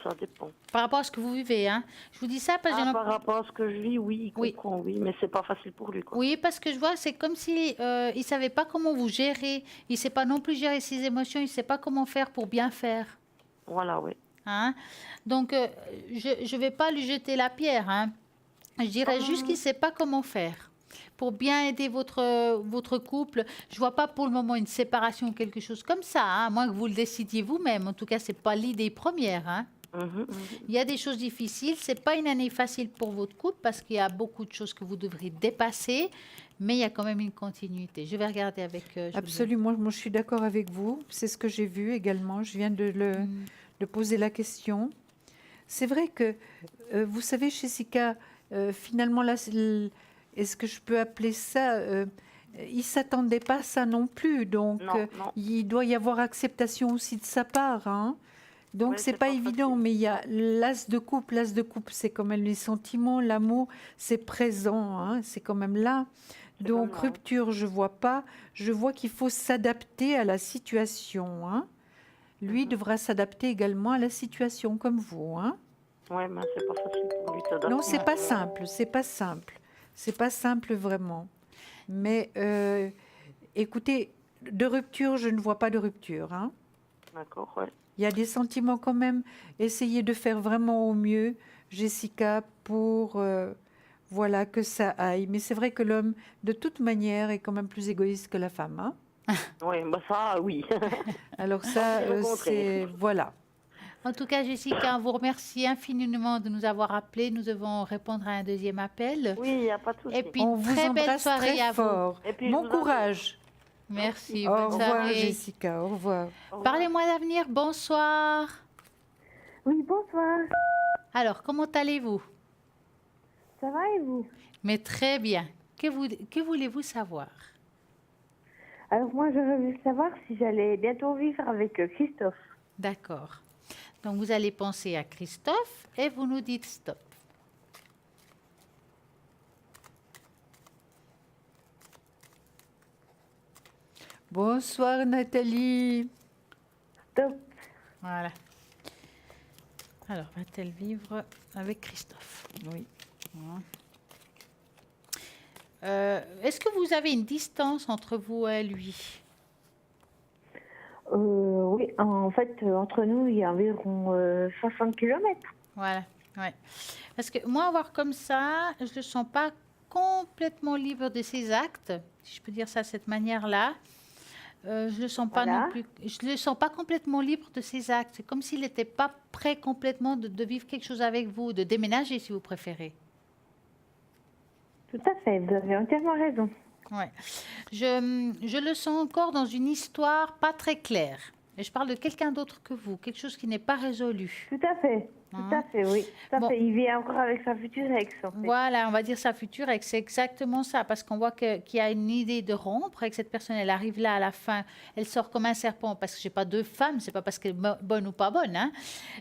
Ça dépend. par rapport à ce que vous vivez, hein? Je vous dis ça parce que j'en ai- Par rapport à ce que je vis, oui, il Oui. comprend, oui, mais c'est pas facile pour lui, quoi. Oui, parce que je vois, c'est comme si il savait pas comment vous gérer. Il sait pas non plus gérer ses émotions. Il sait pas comment faire pour bien faire. Voilà, ouais. Hein? Donc, je ne vais pas lui jeter la pierre. Hein? Je dirais juste qu'il ne sait pas comment faire. Pour bien aider votre couple, je ne vois pas pour le moment une séparation ou quelque chose comme ça, hein, à moins que vous le décidiez vous-même. En tout cas, ce n'est pas l'idée première. Hein? Mhm, mhm. Il y a des choses difficiles. Ce n'est pas une année facile pour votre couple parce qu'il y a beaucoup de choses que vous devrez dépasser, mais il y a quand même une continuité. Je vais regarder avec Julien. Absolument, moi je suis d'accord avec vous. C'est ce que j'ai vu également. Je viens de poser la question. C'est vrai que, vous savez, Jessica, finalement, là, est-ce que je peux appeler ça il ne s'attendait pas à ça non plus. Donc, Non, non. il doit y avoir acceptation aussi de sa part, hein. Donc, Ouais, c'est c'est pas pas évident, facile. mais il y a l'as de coupe. L'as de coupe, c'est quand même les sentiments, l'amour, c'est présent, hein, c'est quand même là. C'est Donc, comme là, ouais. rupture, je vois pas. Je vois qu'il faut s'adapter à la situation, hein. Lui devra s'adapter également à la situation, comme vous, hein. Ouais, mais c'est pas facile pour lui de s'adapter. Non, c'est pas simple, c'est pas simple. C'est pas simple vraiment. Mais écoutez, de rupture, je ne vois pas de rupture. Hein. D'accord, ouais. Il y a des sentiments quand même. Essayez de faire vraiment au mieux, Jessica, pour voilà que ça aille. Mais c'est vrai que l'homme, de toute manière, est quand même plus égoïste que la femme. Hein. Oui, bah ça, oui. Alors ça, On dirait le c'est contraire. voilà. En tout cas, Jessica, on vous remercie infiniment de nous avoir appelés. Nous devons répondre à un deuxième appel. Oui, il n'y a pas de Et souci. puis, On vous très belle embrasse soirée très à vous. fort. Et puis, je Bon vous adore. courage. Merci, Merci. Au bonne revoir, soirée. Jessica. Au revoir. Au revoir. Parlez-moi d'avenir, bonsoir. Oui, bonsoir. Alors, comment allez-vous? Ça va et vous? Mais très bien. Que voulez-vous savoir? Alors moi, j'aurais voulu savoir si j'allais bientôt vivre avec Christophe. D'accord. Donc, vous allez penser à Christophe et vous nous dites stop. Bonsoir, Nathalie. Stop. Voilà. Alors, va-t-elle vivre avec Christophe? Oui. Voilà. Est-ce que vous avez une distance entre vous et lui? Oui, en fait, entre nous, il y a environ 60 kilomètres. Voilà, ouais. Parce que moi, voir comme ça, je ne le sens pas complètement libre de ses actes, si je peux dire ça de cette manière-là. Je le sens pas Voilà. non plus. Je le sens pas complètement libre de ses actes. C'est comme s'il n'était pas prêt complètement de vivre quelque chose avec vous, de déménager si vous préférez. Tout à fait, vous avez entièrement raison. Ouais. Je le sens encore dans une histoire pas très claire. Et je parle de quelqu'un d'autre que vous, quelque chose qui n'est pas résolu. Tout à fait, oui. Tout à Bon. fait. Il vit encore avec sa future ex, en fait. Voilà, on va dire sa future ex, c'est exactement ça, parce qu'on voit qu'il y a une idée de rompre et que cette personne, elle arrive là à la fin, elle sort comme un serpent, parce que j'ai pas deux femmes, c'est pas parce qu'elle est bonne ou pas bonne, hein.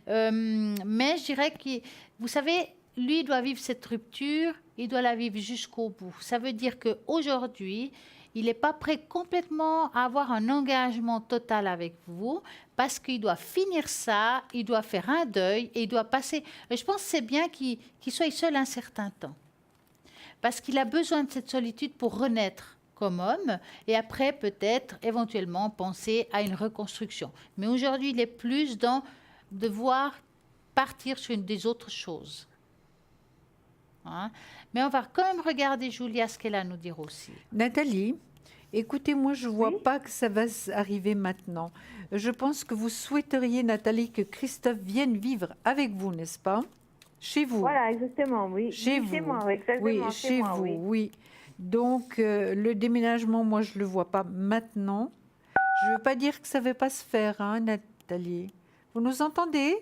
Mais je dirais que, vous savez, lui doit vivre cette rupture, il doit la vivre jusqu'au bout. Ça veut dire qu'aujourd'hui, il n'est pas prêt complètement à avoir un engagement total avec vous parce qu'il doit finir ça, il doit faire un deuil et il doit passer. Je pense que c'est bien qu'il soit seul un certain temps parce qu'il a besoin de cette solitude pour renaître comme homme et après peut-être éventuellement penser à une reconstruction. Mais aujourd'hui, il est plus dans devoir partir sur une des autres choses. Hein? Mais on va quand même regarder, Julia, ce qu'elle a à nous dire aussi. Nathalie, écoutez, moi, je ne vois Oui. pas que ça va arriver maintenant. Je pense que vous souhaiteriez, Nathalie, que Christophe vienne vivre avec vous, n'est-ce pas? Chez vous. Voilà, exactement, oui. Chez Oui, vous. Chez moi, oui, exactement. Oui, chez moi, vous, oui. oui. Donc, le déménagement, moi, je ne le vois pas maintenant. Je ne veux pas dire que ça ne va pas se faire, hein, Nathalie. Vous nous entendez?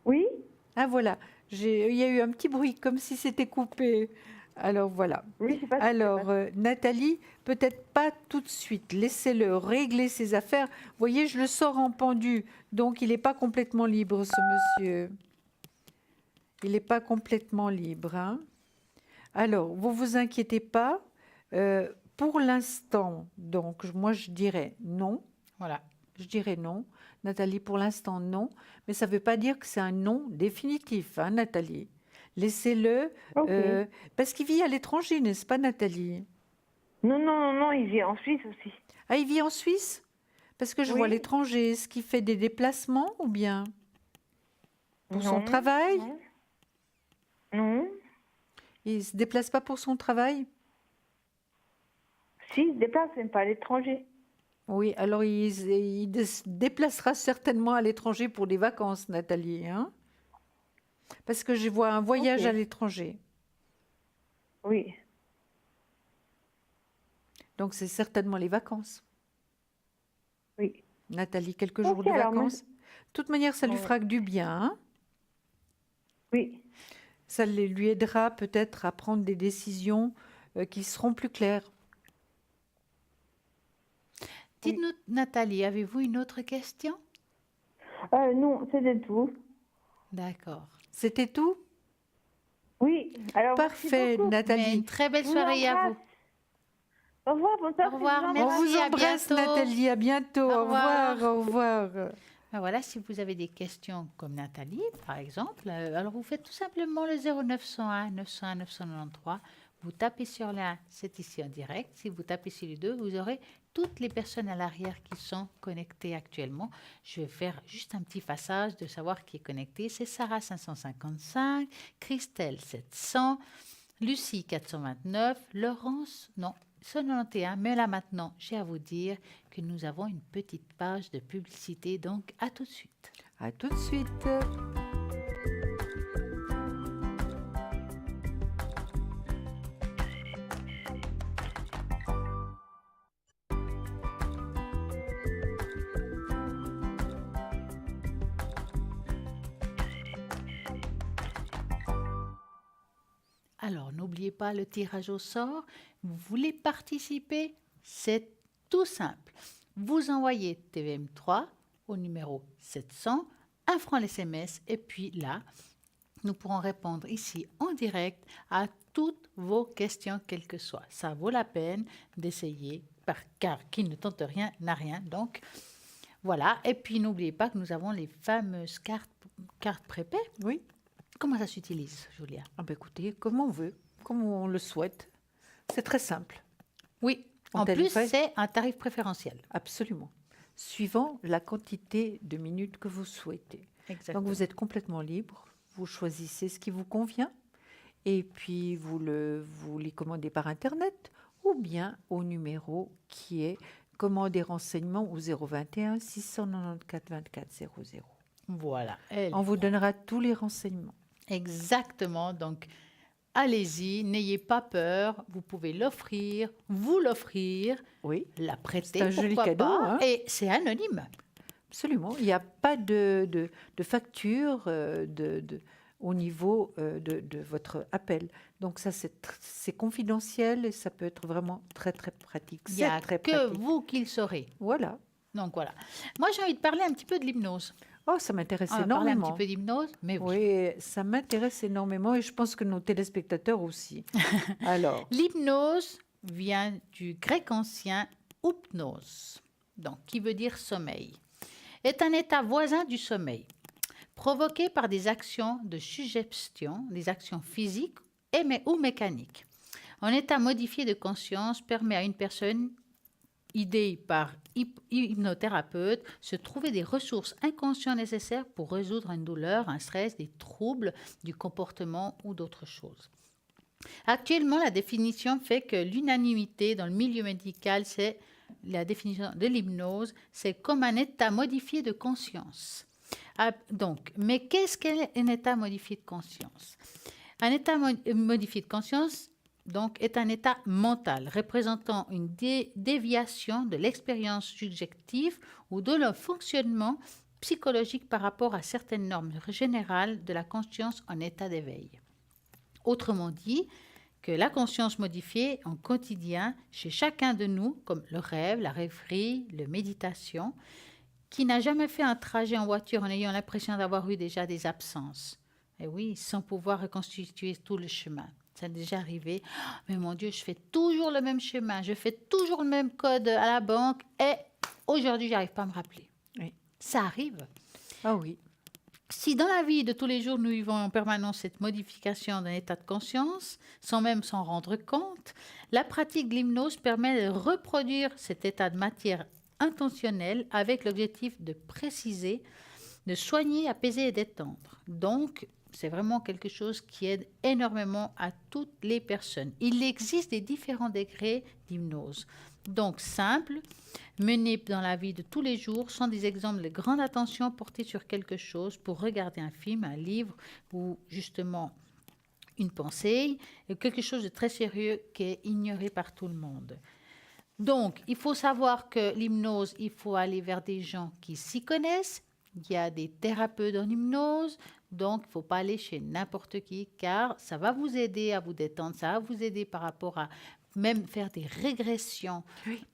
Oui, Ah, voilà. Il y a eu un petit bruit, comme si c'était coupé. Alors, voilà. oui, je sais pas. Alors, Nathalie, peut-être pas tout de suite. Laissez-le régler ses affaires. Vous voyez, je le sors en pendu. Donc, il n'est pas complètement libre, ce monsieur. Il n'est pas complètement libre. Hein. Alors, vous vous inquiétez pas. Pour l'instant, donc, moi, je dirais non. Voilà. Je dirais non. Nathalie, pour l'instant, non. Mais ça ne veut pas dire que c'est un non définitif, hein, Nathalie. Laissez-le. Ok. Parce qu'il vit à l'étranger, n'est-ce pas, Nathalie? Non, il vit en Suisse aussi. Ah, il vit en Suisse? Parce que je vois Oui. l'étranger. Est-ce qu'il fait des déplacements ou bien pour son Non, travail? non. Non. Il ne se déplace pas pour son travail? Si, il se déplace, mais pas à l'étranger. Oui, alors il se déplacera certainement à l'étranger pour des vacances, Nathalie. Hein? Parce que je vois un voyage Ok. à l'étranger. Oui. Donc c'est certainement les vacances. Oui. Nathalie, quelques Ok, jours de alors, moi, vacances. De toute manière, ça lui Ouais. fera que du bien. Hein. Oui. Ça lui aidera peut-être à prendre des décisions qui seront plus claires. Dites-nous, Nathalie, avez-vous une autre question? Non, c'était tout. D'accord. C'était tout? Oui. Alors, Parfait, merci beaucoup. Mais Nathalie. une très belle Je vous soirée à vous. embrasse. Au revoir, bonsoir. Au revoir, je vous merci. On vous à embrasse, bientôt. Nathalie. À bientôt. Au Au revoir. revoir. Au revoir. Ben voilà, si vous avez des questions comme Nathalie, par exemple, alors vous faites tout simplement le 0901 901 993. Vous tapez sur l'un, c'est ici en direct. Si vous tapez sur les deux, vous aurez toutes les personnes à l'arrière qui sont connectées actuellement. Je vais faire juste un petit passage de savoir qui est connecté. C'est Sarah 555, Christelle 700, Lucie 429, Laurence, non, 191. Mais là maintenant, j'ai à vous dire que nous avons une petite page de publicité. Donc, à tout de suite. À tout de suite. Alors, n'oubliez pas le tirage au sort. Vous voulez participer? C'est tout simple. Vous envoyez TVM3 au numéro 700, 1 franc l'SMS, et puis là, nous pourrons répondre ici en direct à toutes vos questions, quelles que soient. Ça vaut la peine d'essayer, car qui ne tente rien n'a rien. Donc, voilà. Et puis, n'oubliez pas que nous avons les fameuses cartes prépay. Oui. Comment ça s'utilise, Julia? Ah ben écoutez, comme on veut, comme on le souhaite. C'est très simple. Oui, On en plus, tarifait? c'est un tarif préférentiel. Absolument. Suivant la quantité de minutes que vous souhaitez. Exactement. Donc vous êtes complètement libre. Vous choisissez ce qui vous convient. Et puis vous les commandez par Internet ou bien au numéro qui est commandez renseignements au 021 694 24 00. Voilà. On vous donnera tous les renseignements. Exactement. Donc, allez-y, n'ayez pas peur. Vous pouvez l'offrir, vous l'offrir, Oui, la prêter, C'est un joli pourquoi cadeau, pas. hein. Et c'est anonyme. absolument. Il n'y a pas de facture au niveau de votre appel. Donc ça, c'est confidentiel et ça peut être vraiment très, très pratique. Il n'y a C'est très que pratique. vous qui le saurez. Voilà. Donc, voilà. Moi, j'ai envie de parler un petit peu de l'hypnose. Oh, ça m'intéresse On va parler un énormément. petit peu d'hypnose, mais oui. Oui, ça m'intéresse énormément et je pense que nos téléspectateurs aussi. Alors, L'hypnose vient du grec ancien hypnos, donc qui veut dire sommeil, est un état voisin du sommeil, provoqué par des actions de suggestion, des actions physiques ou mécaniques. Un état modifié de conscience permet à une personne aidée par hypnothérapeute se trouver des ressources inconscientes nécessaires pour résoudre une douleur, un stress, des troubles du comportement ou d'autres choses. Actuellement, la définition fait que l'unanimité dans le milieu médical, c'est la définition de l'hypnose, c'est comme un état modifié de conscience. Donc, mais qu'est-ce qu'est un état modifié de conscience? Un état modifié de conscience donc, est un état mental représentant une déviation de l'expérience subjective ou de leur fonctionnement psychologique par rapport à certaines normes générales de la conscience en état d'éveil. Autrement dit, que la conscience modifiée en quotidien chez chacun de nous, comme le rêve, la rêverie, la méditation, qui n'a jamais fait un trajet en voiture en ayant l'impression d'avoir eu déjà des absences. Et oui, sans pouvoir reconstituer tout le chemin. Ça est déjà arrivé. Oh, mais mon Dieu, je fais toujours le même chemin, je fais toujours le même code à la banque et aujourd'hui, j'arrive pas à me rappeler. Oui. Ça arrive. ah oui, Si dans la vie de tous les jours, nous vivons en permanence cette modification d'un état de conscience, sans même s'en rendre compte, la pratique de l'hypnose permet de reproduire cet état de matière intentionnelle avec l'objectif de préciser, de soigner, apaiser et détendre. Donc, c'est vraiment quelque chose qui aide énormément à toutes les personnes. Il existe des différents degrés d'hypnose. Donc, simple, menés dans la vie de tous les jours, sont des exemples de grande attention portée sur quelque chose pour regarder un film, un livre ou justement une pensée, et quelque chose de très sérieux qui est ignoré par tout le monde. Donc, il faut savoir que l'hypnose, il faut aller vers des gens qui s'y connaissent. Il y a des thérapeutes en hypnose, donc il ne faut pas aller chez n'importe qui, car ça va vous aider à vous détendre, ça va vous aider par rapport à même faire des régressions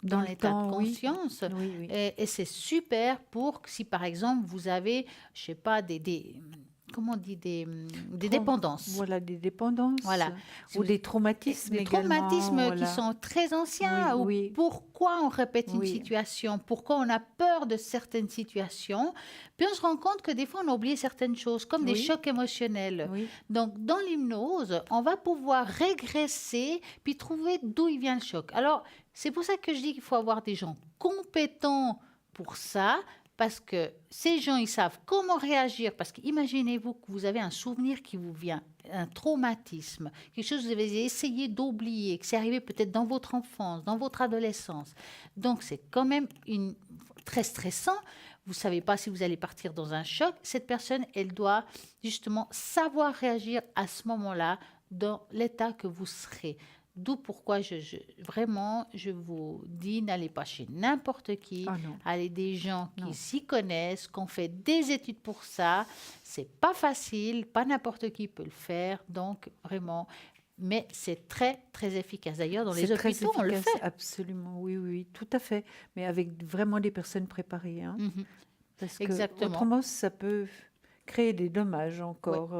dans le l'état de temps, oui. conscience. Oui, oui. Et c'est super pour si, par exemple, vous avez, je sais pas, comment on dit, des dépendances. Voilà, des dépendances. Voilà. Si Ou vous- des traumatismes Des également. traumatismes qui Voilà. sont très anciens. Oui, Ou oui. pourquoi on répète une Oui. situation, pourquoi on a peur de certaines situations. Puis on se rend compte que des fois, on a oublié certaines choses, comme des Oui. chocs émotionnels. Oui. Donc, dans l'hypnose, on va pouvoir régresser puis trouver d'où il vient le choc. Alors, c'est pour ça que je dis qu'il faut avoir des gens compétents pour ça, parce que ces gens, ils savent comment réagir. Parce qu'imaginez-vous que vous avez un souvenir qui vous vient, un traumatisme, quelque chose que vous avez essayé d'oublier, que c'est arrivé peut-être dans votre enfance, dans votre adolescence. Donc, c'est quand même très stressant. Vous ne savez pas si vous allez partir dans un choc. Cette personne, elle doit justement savoir réagir à ce moment-là dans l'état que vous serez. D'où pourquoi vraiment, je vous dis, n'allez pas chez n'importe qui. Ah non. Allez des gens qui Non. s'y connaissent, qui ont fait des études pour ça. C'est pas facile, pas n'importe qui peut le faire. Donc, vraiment, mais c'est très, très efficace. D'ailleurs, dans les C'est très hôpitaux, on le efficace, fait. absolument, oui, oui, tout à fait. Mais avec vraiment des personnes préparées. Hein, Mhm. parce que Exactement. autrement, ça peut créer des dommages encore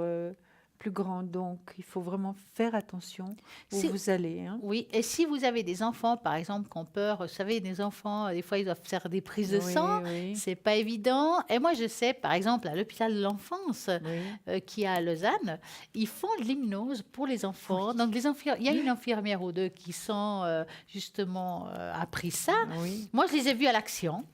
plus grands. Donc, il faut vraiment faire attention où Si- vous allez. Hein. Oui, et si vous avez des enfants, par exemple, qui ont peur, vous savez, des enfants, des fois, ils doivent faire des prises de Oui, sang, oui, c'est pas évident. Et moi, je sais, par exemple, à l'hôpital de l'enfance, oui. qui est à Lausanne, ils font de l'hypnose pour les enfants. Donc, il y a une infirmière ou deux qui sont justement appris ça. Oui. Moi, je les ai vus à l'action,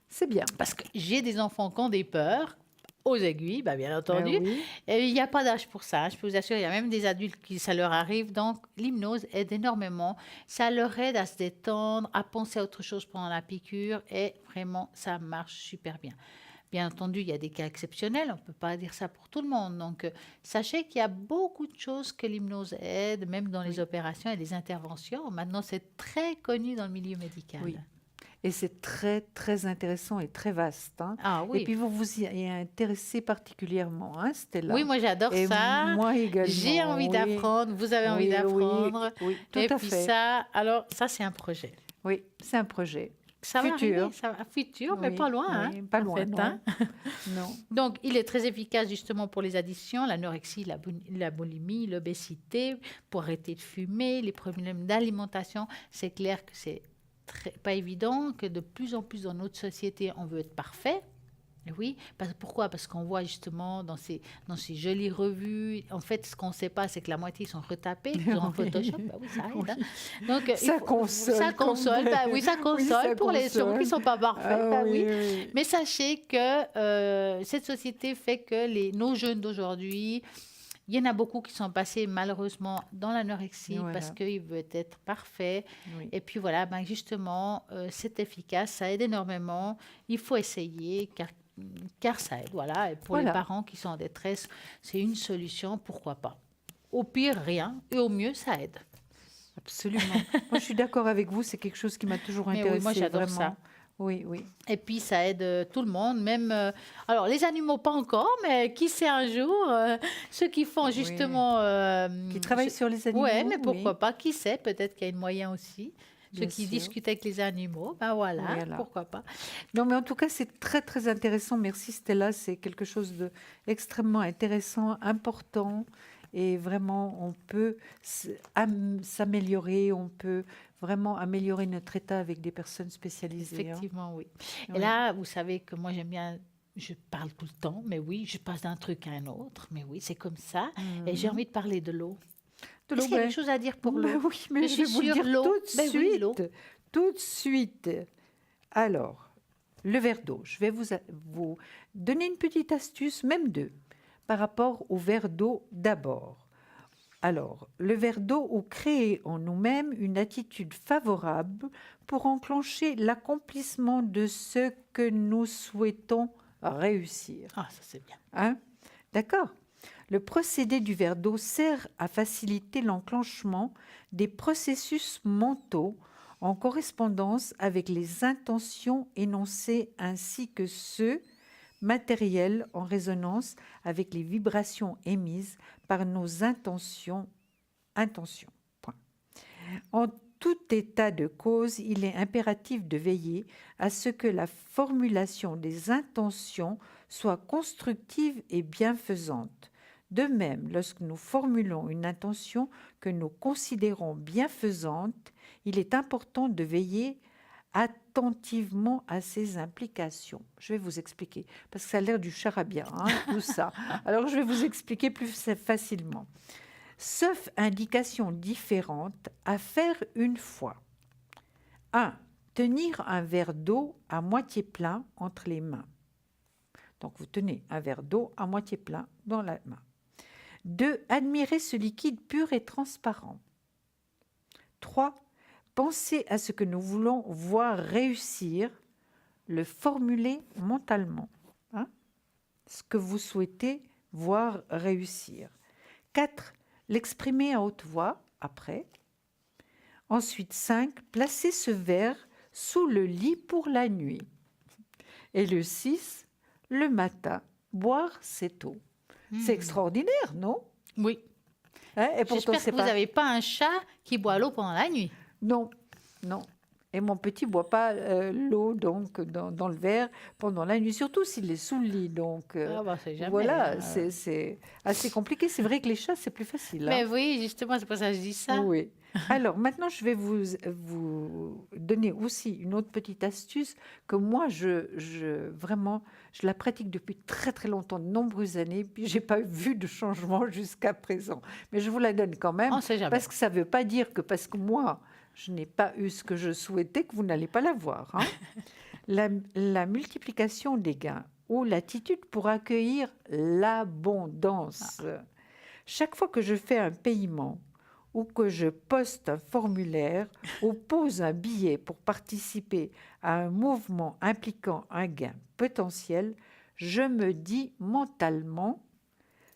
C'est bien. parce que j'ai des enfants qui ont des peurs, aux aiguilles, bah, bien entendu. Oui. Et il n'y a pas d'âge pour ça, je peux vous assurer. Il y a même des adultes qui ça leur arrive. Donc, l'hypnose aide énormément. Ça leur aide à se détendre, à penser à autre chose pendant la piqûre. Et vraiment, ça marche super bien. Bien entendu, il y a des cas exceptionnels. On ne peut pas dire ça pour tout le monde. Donc, sachez qu'il y a beaucoup de choses que l'hypnose aide, même dans les opérations et les interventions. Maintenant, c'est très connu dans le milieu médical. Oui. Et c'est très, très intéressant et très vaste. Hein. Ah oui. Et puis, vous vous y intéressez particulièrement, hein, Stella. Oui, moi j'adore Et ça. moi également. J'ai envie oui. d'apprendre, vous avez envie Oui, d'apprendre. Oui, oui, tout Et à puis fait. ça, alors ça c'est un projet. Oui, c'est un projet. Ça va Futur. arriver, ça va, futur, mais Oui, pas loin. oui, Hein, pas en loin, fait, non. hein. Non. Donc, il est très efficace justement pour les addictions, l'anorexie, la boulimie, l'obésité, pour arrêter de fumer, les problèmes d'alimentation. C'est clair que c'est pas évident, que de plus en plus dans notre société, on veut être parfait. Oui, pourquoi? Parce qu'on voit justement dans ces jolies revues, en fait, ce qu'on ne sait pas, c'est que la moitié sont retapés, ils ont en Photoshop. Bah oui, ça aide. Hein. Donc, Ça console. Ça console, bah oui, ça console ça pour les gens console. qui ne sont pas parfaits. Ah, bah oui, oui. oui. Mais sachez que cette société fait que nos jeunes d'aujourd'hui, il y en a beaucoup qui sont passés malheureusement dans l'anorexie Voilà. parce qu'ils veulent être parfaits. Oui. Et puis voilà, ben justement, c'est efficace, ça aide énormément. Il faut essayer car ça aide. Voilà. Et pour les Voilà. parents qui sont en détresse, c'est une solution, pourquoi pas. Au pire, rien. Et au mieux, ça aide. Absolument. Moi, je suis d'accord avec vous. C'est quelque chose qui m'a toujours Mais oui, intéressée. moi, j'adore vraiment. ça. Oui, oui. Et puis, ça aide tout le monde, même... alors, les animaux, pas encore, mais qui sait un jour, ceux qui font justement... Qui travaillent sur les animaux. Oui, mais oui. pourquoi pas, qui sait, peut-être qu'il y a une moyen aussi. Bien Ceux qui sûr. discutent avec les animaux, ben voilà, Voilà. pourquoi pas. Non, mais en tout cas, c'est très, très intéressant. Merci, Stella. C'est quelque chose d'extrêmement intéressant, important. Et vraiment, on peut s'améliorer, on peut vraiment améliorer notre état avec des personnes spécialisées. hein. Effectivement, oui. Et Oui. là, vous savez que moi, j'aime bien... Je parle tout le temps, mais oui, je passe d'un truc à un autre. Mais oui, c'est comme ça. Et j'ai envie de parler de l'eau. De Est-ce qu'il y a ben, quelque chose à dire pour ben l'eau? oui, mais Je je vais suis vous le sur dire l'eau. tout de Ben oui, l'eau. suite. Tout de suite. Alors, le verre d'eau. Je vais vous donner une petite astuce, même deux, par rapport au verre d'eau d'abord. Alors, le verre d'eau ou créer en nous-mêmes une attitude favorable pour enclencher l'accomplissement de ce que nous souhaitons réussir. Ah, ça c'est bien. Hein? D'accord. Le procédé du verre d'eau sert à faciliter l'enclenchement des processus mentaux en correspondance avec les intentions énoncées ainsi que ceux matériels en résonance avec les vibrations émises par nos intentions. Point. En tout état de cause, il est impératif de veiller à ce que la formulation des intentions soit constructive et bienfaisante. De même, lorsque nous formulons une intention que nous considérons bienfaisante, il est important de veiller attentivement à ses implications. Je vais vous expliquer, parce que ça a l'air du charabia, hein, tout ça. Alors, je vais vous expliquer plus facilement. Sauf indication différente, à faire une fois. 1. Tenir un verre d'eau à moitié plein entre les mains. Donc, vous tenez un verre d'eau à moitié plein dans la main. 2. Admirer ce liquide pur et transparent. 3. Penser à ce que nous voulons voir réussir, le formuler mentalement. Hein? Ce que vous souhaitez voir réussir. 4. L'exprimer à haute voix après. Ensuite, 5. Placer ce verre sous le lit pour la nuit. Et le 6. Le matin, boire cette eau. C'est extraordinaire, non? Oui. Hein? Et pourtant, J'espère que vous n'avez pas un chat qui boit l'eau pendant la nuit. Non, non. Et mon petit ne boit pas l'eau donc dans le verre pendant la nuit, surtout s'il est sous le lit. Donc C'est jamais, voilà, hein. c'est assez compliqué. C'est vrai que les chats, c'est plus facile. Mais Hein. oui, justement, c'est pour ça que je dis ça. Oui. Alors maintenant, je vais vous donner aussi une autre petite astuce que moi, vraiment, je la pratique depuis très très longtemps, de nombreuses années, puis j'ai pas vu de changement jusqu'à présent. Mais je vous la donne quand même, On ne sait jamais. parce que ça veut pas dire que parce que moi, je n'ai pas eu ce que je souhaitais que vous n'allez pas l'avoir. Hein. La multiplication des gains ou l'attitude pour accueillir l'abondance. Chaque fois que je fais un paiement ou que je poste un formulaire ou pose un billet pour participer à un mouvement impliquant un gain potentiel, je me dis mentalement,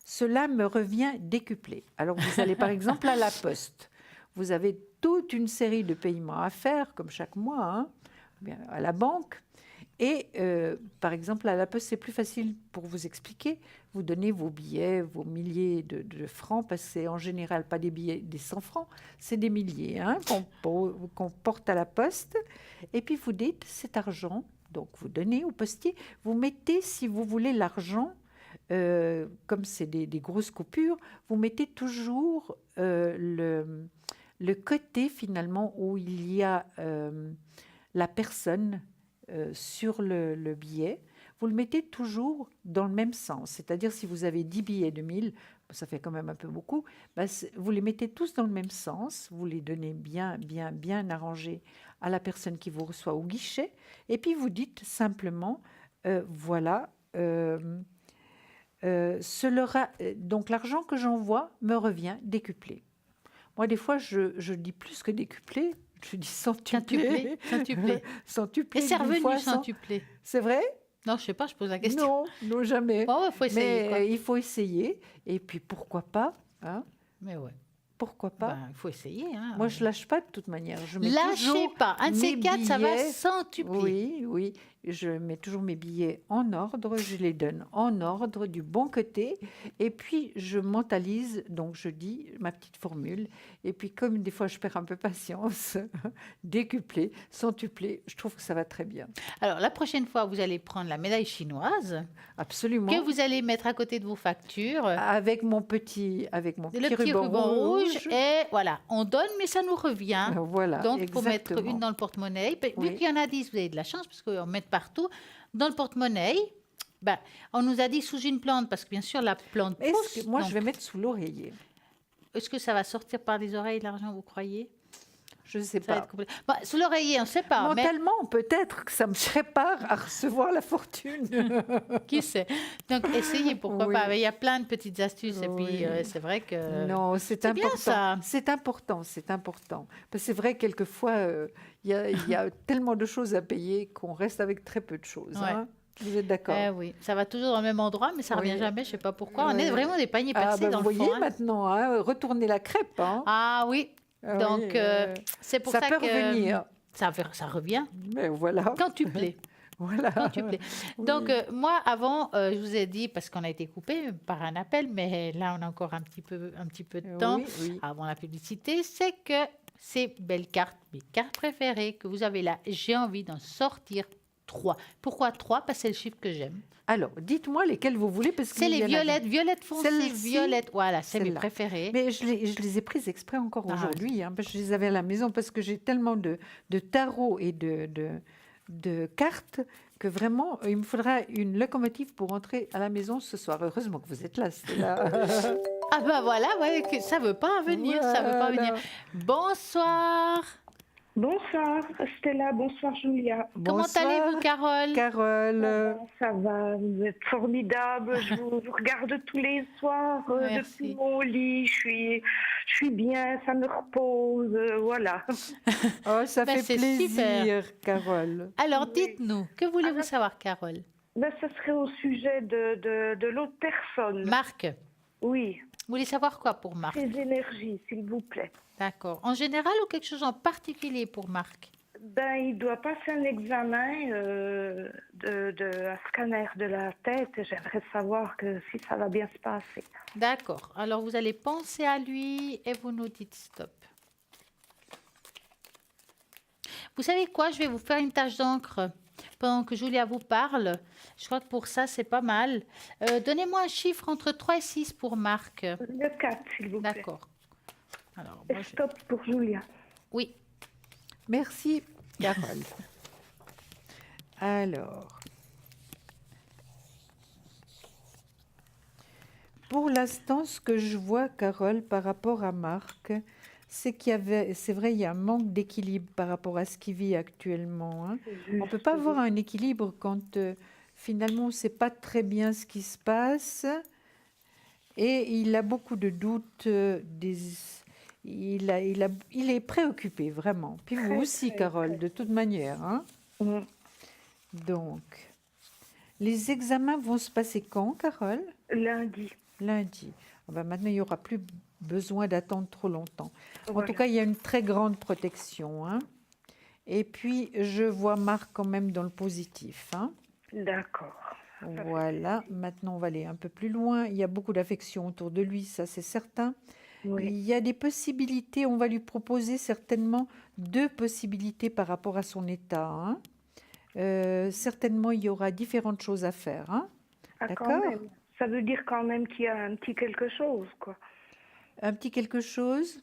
cela me revient décuplé. Alors vous allez par exemple à la poste. Vous avez toute une série de paiements à faire, comme chaque mois, hein, bien, à la banque. Et par exemple, à la poste, c'est plus facile pour vous expliquer. Vous donnez vos billets, vos milliers de francs, parce que c'est en général pas des billets des 100 francs, c'est des milliers hein, qu'on porte à la poste. Et puis vous dites, cet argent, donc vous donnez au postier, vous mettez, si vous voulez, l'argent, comme c'est des grosses coupures, vous mettez toujours le côté finalement où il y a la personne sur le billet, vous le mettez toujours dans le même sens. C'est-à-dire si vous avez 10 billets de 1000, ça fait quand même un peu beaucoup, vous les mettez tous dans le même sens, vous les donnez bien arrangés à la personne qui vous reçoit au guichet, et puis vous dites simplement, voilà, donc l'argent que j'envoie me revient décuplé. Moi, des fois, je dis plus que décuplé, je dis centuplé. Centuplé. Centuplé. Et c'est d'une fois, revenu centuplé. C'est vrai? Non, je sais pas, je pose la question. Non, jamais. Oh, faut essayer, quoi. Mais il faut essayer. Et puis, pourquoi pas hein? Mais ouais. Pourquoi pas? Ben, il faut essayer. Hein. Moi, je lâche pas de toute manière. Je mets Lâchez toujours pas. Un de ces mes quatre, ça va billets. centuplier. Oui. Je mets toujours mes billets en ordre. Je les donne en ordre, du bon côté. Et puis, je mentalise. Donc, je dis ma petite formule. Et puis, comme des fois, je perds un peu patience, décuplé, centuplé, je trouve que ça va très bien. Alors, la prochaine fois, vous allez prendre la médaille chinoise Absolument. que vous allez mettre à côté de vos factures. Avec mon petit Le petit ruban rouge. Et voilà, on donne, mais ça nous revient. Voilà, Donc, il faut mettre exactement. une dans le porte-monnaie. Vu Oui. qu'il y en a 10, vous avez de la chance, parce qu'on met partout. Dans le porte-monnaie, on nous a dit sous une plante, parce que bien sûr, la plante pousse. Moi, donc, je vais mettre sous l'oreiller. Est-ce que ça va sortir par les oreilles, l'argent, vous croyez? Je ne sais Ça va pas. être compliqué. Sous l'oreiller, on ne sait pas. Mais Mentalement, peut-être que ça me prépare à recevoir la fortune. qui sait? Donc, essayez, pourquoi Oui. pas. Mais il y a plein de petites astuces. Et Oui. puis, c'est vrai que... Non, c'est c'est bien, important. ça. C'est important. Parce que c'est vrai, quelquefois, il y a tellement de choses à payer qu'on reste avec très peu de choses. Ouais. Hein. Vous êtes d'accord? Oui, ça va toujours dans le même endroit, mais ça ne Oui. revient jamais, je ne sais pas pourquoi. On Oui. est vraiment des paniers percés dans vous le voyez fond. Hein. maintenant, hein, retourner la crêpe. Hein. Ah oui, Ah donc oui, c'est pour ça ça peut que revenir. ça revient Mais voilà. quand tu plais. Voilà. Quand tu plais. Oui. Donc moi avant, je vous ai dit parce qu'on a été coupé par un appel, mais là on a encore un petit peu de temps Oui. avant la publicité, c'est que ces belles cartes, mes cartes préférées que vous avez là, j'ai envie d'en sortir 3. Pourquoi 3? Parce que c'est le chiffre que j'aime. Alors, dites-moi lesquelles vous voulez. Parce C'est qu'il les y en a violettes, violettes foncées, Celle-ci, violettes. Voilà, c'est mes celle-là. préférées. Mais je les ai prises exprès encore Ah, aujourd'hui, hein, parce que je les avais à la maison, parce que j'ai tellement de tarots et de cartes que vraiment, il me faudra une locomotive pour rentrer à la maison ce soir. Heureusement que vous êtes là, Stella. Ah ben voilà, ouais, que ça veut pas venir, ça veut pas venir. Voilà. Bonsoir. Bonsoir Stella, bonsoir Julia. Comment Bonsoir, allez-vous, Carole? Carole. Ça va, vous êtes formidable. Je vous regarde tous les soirs Merci. depuis mon lit. Je suis bien, ça me repose. Voilà. Oh, ça Ben, fait c'est plaisir, Carole. Alors, Oui. dites-nous, que voulez-vous savoir, Carole? Ben, ce serait au sujet de l'autre personne. Marc, Oui, vous voulez savoir quoi pour Marc? ses énergies, s'il vous plaît. D'accord. En général ou quelque chose en particulier pour Marc? Ben, il doit passer un examen un scanner de la tête. J'aimerais savoir si ça va bien se passer. D'accord. Alors, vous allez penser à lui et vous nous dites stop. Vous savez quoi? Je vais vous faire une tache d'encre pendant que Julia vous parle. Je crois que pour ça, c'est pas mal. Donnez-moi un chiffre entre 3 et 6 pour Marc. Le 4, s'il vous plaît. D'accord. Alors, Et moi, stop pour Julia. oui. Merci, Carole. Alors, pour l'instant, ce que je vois, Carole, par rapport à Marc, c'est c'est vrai, il y a un manque d'équilibre par rapport à ce qu'il vit actuellement, hein. On ne peut pas avoir un équilibre quand finalement on ne sait pas très bien ce qui se passe et il a beaucoup de doutes. Il est préoccupé, vraiment. Puis vous Très, aussi, très, Carole, très. de toute manière, hein. Mm. Donc, les examens vont se passer quand, Carole? Lundi. Lundi. Ah ben maintenant, il n'y aura plus besoin d'attendre trop longtemps. En Voilà. tout cas, il y a une très grande protection, hein. Et puis, je vois Marc quand même dans le positif, hein. D'accord. Voilà, maintenant on va aller un peu plus loin. Il y a beaucoup d'affection autour de lui, ça c'est certain. Oui. Il y a des possibilités, on va lui proposer certainement 2 possibilités par rapport à son état, hein. Certainement, il y aura différentes choses à faire, hein. Ah, quand D'accord. même. Ça veut dire quand même qu'il y a un petit quelque chose, quoi. Un petit quelque chose?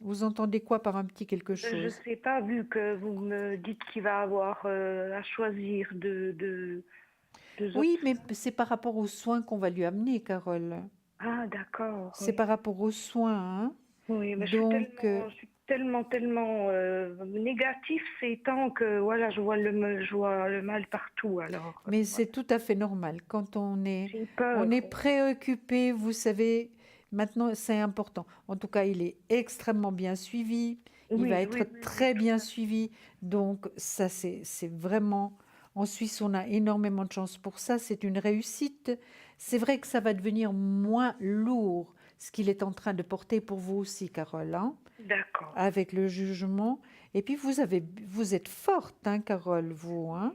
Vous entendez quoi par un petit quelque Je chose? sais pas, vu que vous me dites qu'il va avoir à choisir deux Oui, options. mais c'est par rapport aux soins qu'on va lui amener, Carole. Ah, d'accord. C'est Oui. par rapport aux soins, hein. Oui, mais Donc, je suis tellement négatif ces temps que voilà, je vois le mal partout. Alors, mais c'est tout à fait normal. Quand j'ai peur. on est préoccupé, vous savez, maintenant c'est important. En tout cas, il est extrêmement bien suivi. Il Oui, va être oui, oui, très bien suivi. Donc, ça, c'est vraiment. En Suisse, on a énormément de chance pour ça. C'est une réussite. C'est vrai que ça va devenir moins lourd, ce qu'il est en train de porter pour vous aussi, Carole, hein, d'accord. avec le jugement. Et puis, vous êtes forte, hein, Carole, vous, hein.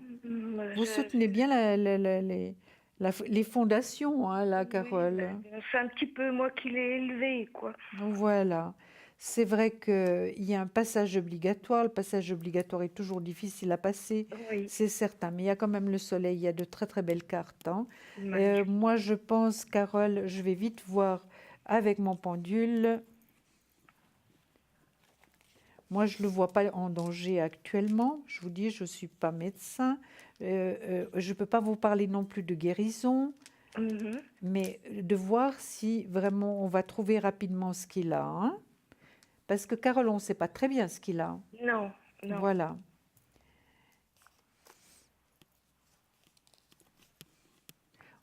Vous soutenez bien les fondations, hein, là, Carole. Oui, ben, c'est un petit peu moi qui l'ai élevé, quoi. Voilà. C'est vrai qu'il y a un passage obligatoire. Le passage obligatoire est toujours difficile à passer, Oui, c'est certain. Mais il y a quand même le soleil, il y a de très très belles cartes, hein. magnifique. Moi, je pense, Carole, je vais vite voir avec mon pendule. Moi, je ne le vois pas en danger actuellement. Je vous dis, je ne suis pas médecin. Je ne peux pas vous parler non plus de guérison, Mhm. mais de voir si vraiment on va trouver rapidement ce qu'il a, hein. Parce que Carole, on ne sait pas très bien ce qu'il a. Non, non. Voilà.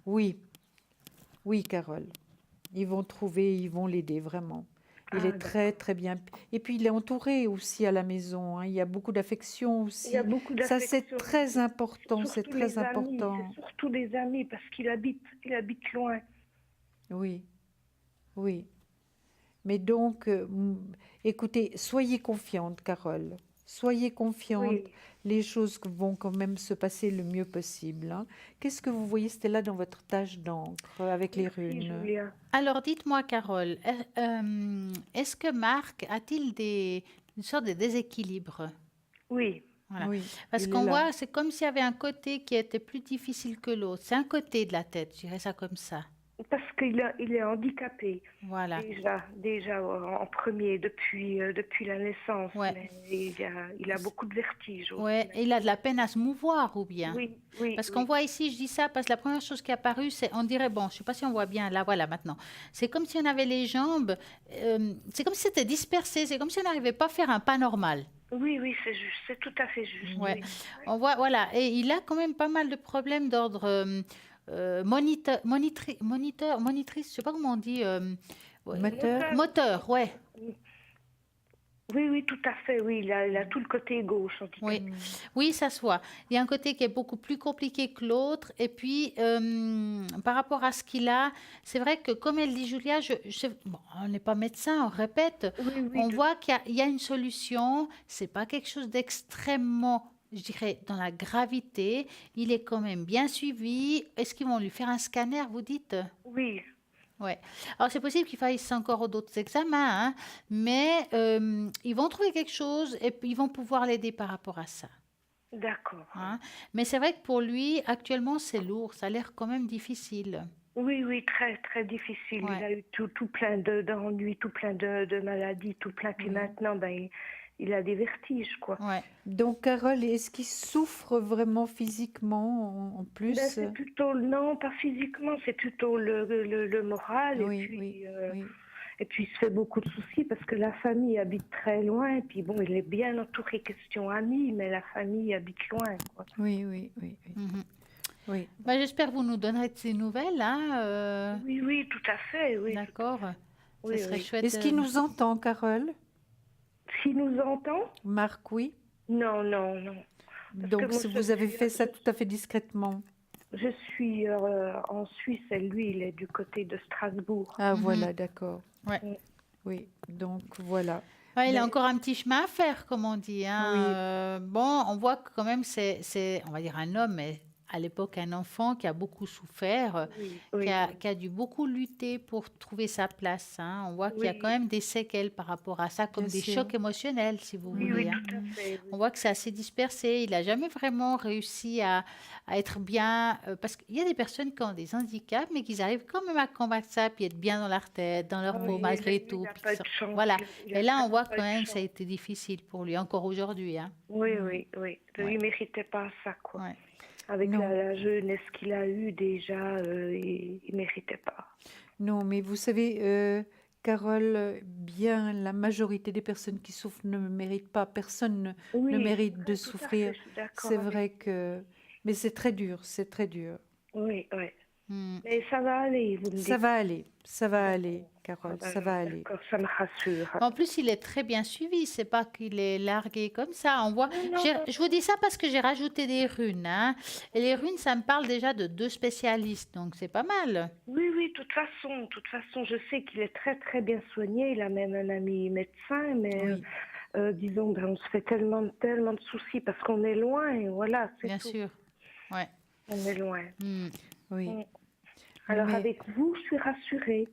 Oui, oui, Carole. Ils vont trouver, ils vont l'aider, vraiment. Il Ah, est très, très bien. Et puis, il est entouré aussi à la maison, hein. Il y a beaucoup d'affection aussi. Il y a beaucoup Ça, c'est d'affection. très important, c'est Surtout très les amis, important. c'est surtout des amis parce qu'il habite loin. Oui, oui. Mais donc, écoutez, soyez confiante, Carole. Soyez confiante. Oui. Les choses vont quand même se passer le mieux possible, hein. Qu'est-ce que vous voyez, Stella, dans votre tâche d'encre avec les Merci, runes? Julia. Alors, dites-moi, Carole, est-ce que Marc a-t-il une sorte de déséquilibre? Oui. Voilà. Oui, Parce il est qu'on là. voit, c'est comme s'il y avait un côté qui était plus difficile que l'autre. C'est un côté de la tête, je dirais ça comme ça. Parce il est handicapé. Voilà. Déjà en premier depuis la naissance, Ouais. mais il a beaucoup de vertiges aussi Ouais, et il a de la peine à se mouvoir ou bien. Oui, oui, Parce qu'on oui. voit ici, je dis ça parce que la première chose qui est apparue, c'est, on dirait, bon, je sais pas si on voit bien, là, voilà, maintenant. C'est comme si on avait les jambes, c'est comme si c'était dispersé, c'est comme si on n'arrivait pas à faire un pas normal. Oui, oui, c'est juste, c'est tout à fait juste. Ouais. Oui. On voit, voilà, et il a quand même pas mal de problèmes d'ordre monitrice, je sais pas comment on dit. Ouais. Moteur. Moteur, ouais. Oui, oui, tout à fait, oui, il a tout le côté gauche, handicapé. Oui, oui, ça se voit. Il y a un côté qui est beaucoup plus compliqué que l'autre. Et puis, par rapport à ce qu'il a, c'est vrai que, comme elle dit Julia, bon, on n'est pas médecin, on répète, Oui, oui, on voit il y a une solution. C'est pas quelque chose d'extrêmement, je dirais, dans la gravité. Il est quand même bien suivi. Est-ce qu'ils vont lui faire un scanner, vous dites? oui, Ouais. Alors, c'est possible qu'il fasse encore d'autres examens, hein, mais ils vont trouver quelque chose et puis ils vont pouvoir l'aider par rapport à ça. d'accord. Hein. Mais c'est vrai que pour lui, actuellement, c'est lourd. Ça a l'air quand même difficile. Oui, oui, très, très difficile. Ouais. Il a eu tout plein d'ennuis, tout plein de maladies, tout plein. Puis maintenant, ben, il a des vertiges, quoi. Ouais. Donc, Carole, est-ce qu'il souffre vraiment physiquement en Ben, plus? c'est plutôt, non, pas physiquement, c'est plutôt le moral. Oui, Et puis, oui, oui. et puis, il se fait beaucoup de soucis parce que la famille habite très loin. Et puis, bon, il est bien entouré question amis, mais la famille habite loin, quoi. Oui, oui, oui, oui. Mhm. Oui. Bah, j'espère que vous nous donnerez de ces nouvelles. Hein, Oui, oui, tout à fait, oui. d'accord. Oui, Ce serait oui. chouette. Est-ce qu'il nous entend, Carole? S'il nous entend? Marc, oui. Non, non, non. Parce que Donc, moi, vous avez fait ça tout à fait discrètement. Je suis en Suisse et lui, il est du côté de Strasbourg. Ah, Mhm. voilà, d'accord. Ouais. Oui, donc voilà. Ouais, il a Mais- encore un petit chemin à faire, comme on dit. Hein. Oui. Bon, on voit que quand même, c'est, on va dire un homme, mais à l'époque un enfant qui a beaucoup souffert, Oui, oui, qui a dû beaucoup lutter pour trouver sa place. Hein. On voit qu'il y a oui. quand même des séquelles par rapport à ça, comme Bien des sûr. chocs émotionnels, si vous Oui, voulez. oui, Hein. tout à fait. On Oui. voit que c'est assez dispersé. Il n'a jamais vraiment réussi à être bien. Parce qu'il y a des personnes qui ont des handicaps, mais qui arrivent quand même à combattre ça, puis être bien dans leur tête, dans leur Ah peau, oui, malgré lui, tout. il n'a puis pas qui de sont- chance. Voilà. Il a Et là, on vraiment voit pas quand de même que ça a chance. été difficile pour lui, encore aujourd'hui. Hein. Oui, oui, oui. Ouais. Il ne méritait pas ça, quoi. Ouais. Avec Non. la jeunesse qu'il a eue déjà, il ne méritait pas. Non, mais vous savez, Carole, bien la majorité des personnes qui souffrent ne méritent pas. Personne Oui, ne mérite c'est de vrai, tout à souffrir. fait, je suis d'accord C'est avec vrai que... Mais c'est très dur, c'est très dur. Oui, oui. Hmm. Mais ça va aller, vous me Ça dites. va aller, ça va aller, Ah Carole, ben, ça va aller. d'accord, ça me rassure. En plus, il est très bien suivi. C'est pas qu'il est largué comme ça. On voit. Non, non, Je vous dis ça parce que j'ai rajouté des runes. Hein. Et les runes, ça me parle déjà de 2 spécialistes, donc c'est pas mal. oui, oui, de toute façon, je sais qu'il est très, très bien soigné. Il a même un ami médecin, mais Oui, disons, ben, on se fait tellement de soucis parce qu'on est loin, et voilà, c'est Bien tout. sûr. Ouais. On est loin. Hmm. oui. Mm. Alors, Mais- avec vous, je suis rassurée.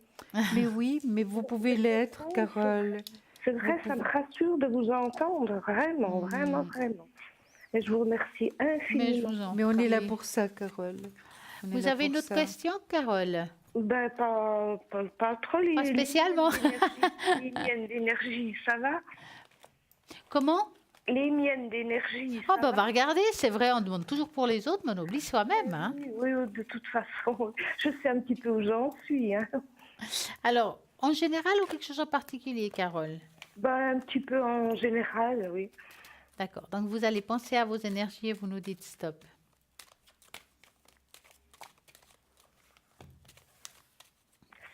Mais oui, mais vous pouvez l'être, Carole. C'est vrai, ça me rassure de vous entendre, vraiment, vraiment, vraiment. Et je vous remercie Mais je infiniment. vous en Mais on est là prie. pour ça, Carole. On est Vous là avez une pour autre ça. question, Carole? Ben, pas trop Pas spécialement. les miennes d'énergie, ça va? Comment? Les miennes d'énergie, Oh, ça bah, va? va regarder, c'est vrai, on demande toujours pour les autres, mais on oublie soi-même. Hein. Oui, oui, oui, de toute façon, je sais un petit peu où j'en suis. Hein. Alors, en général ou quelque chose en particulier, Carole? Ben, un petit peu en général, oui. D'accord. Donc, vous allez penser à vos énergies et vous nous dites stop.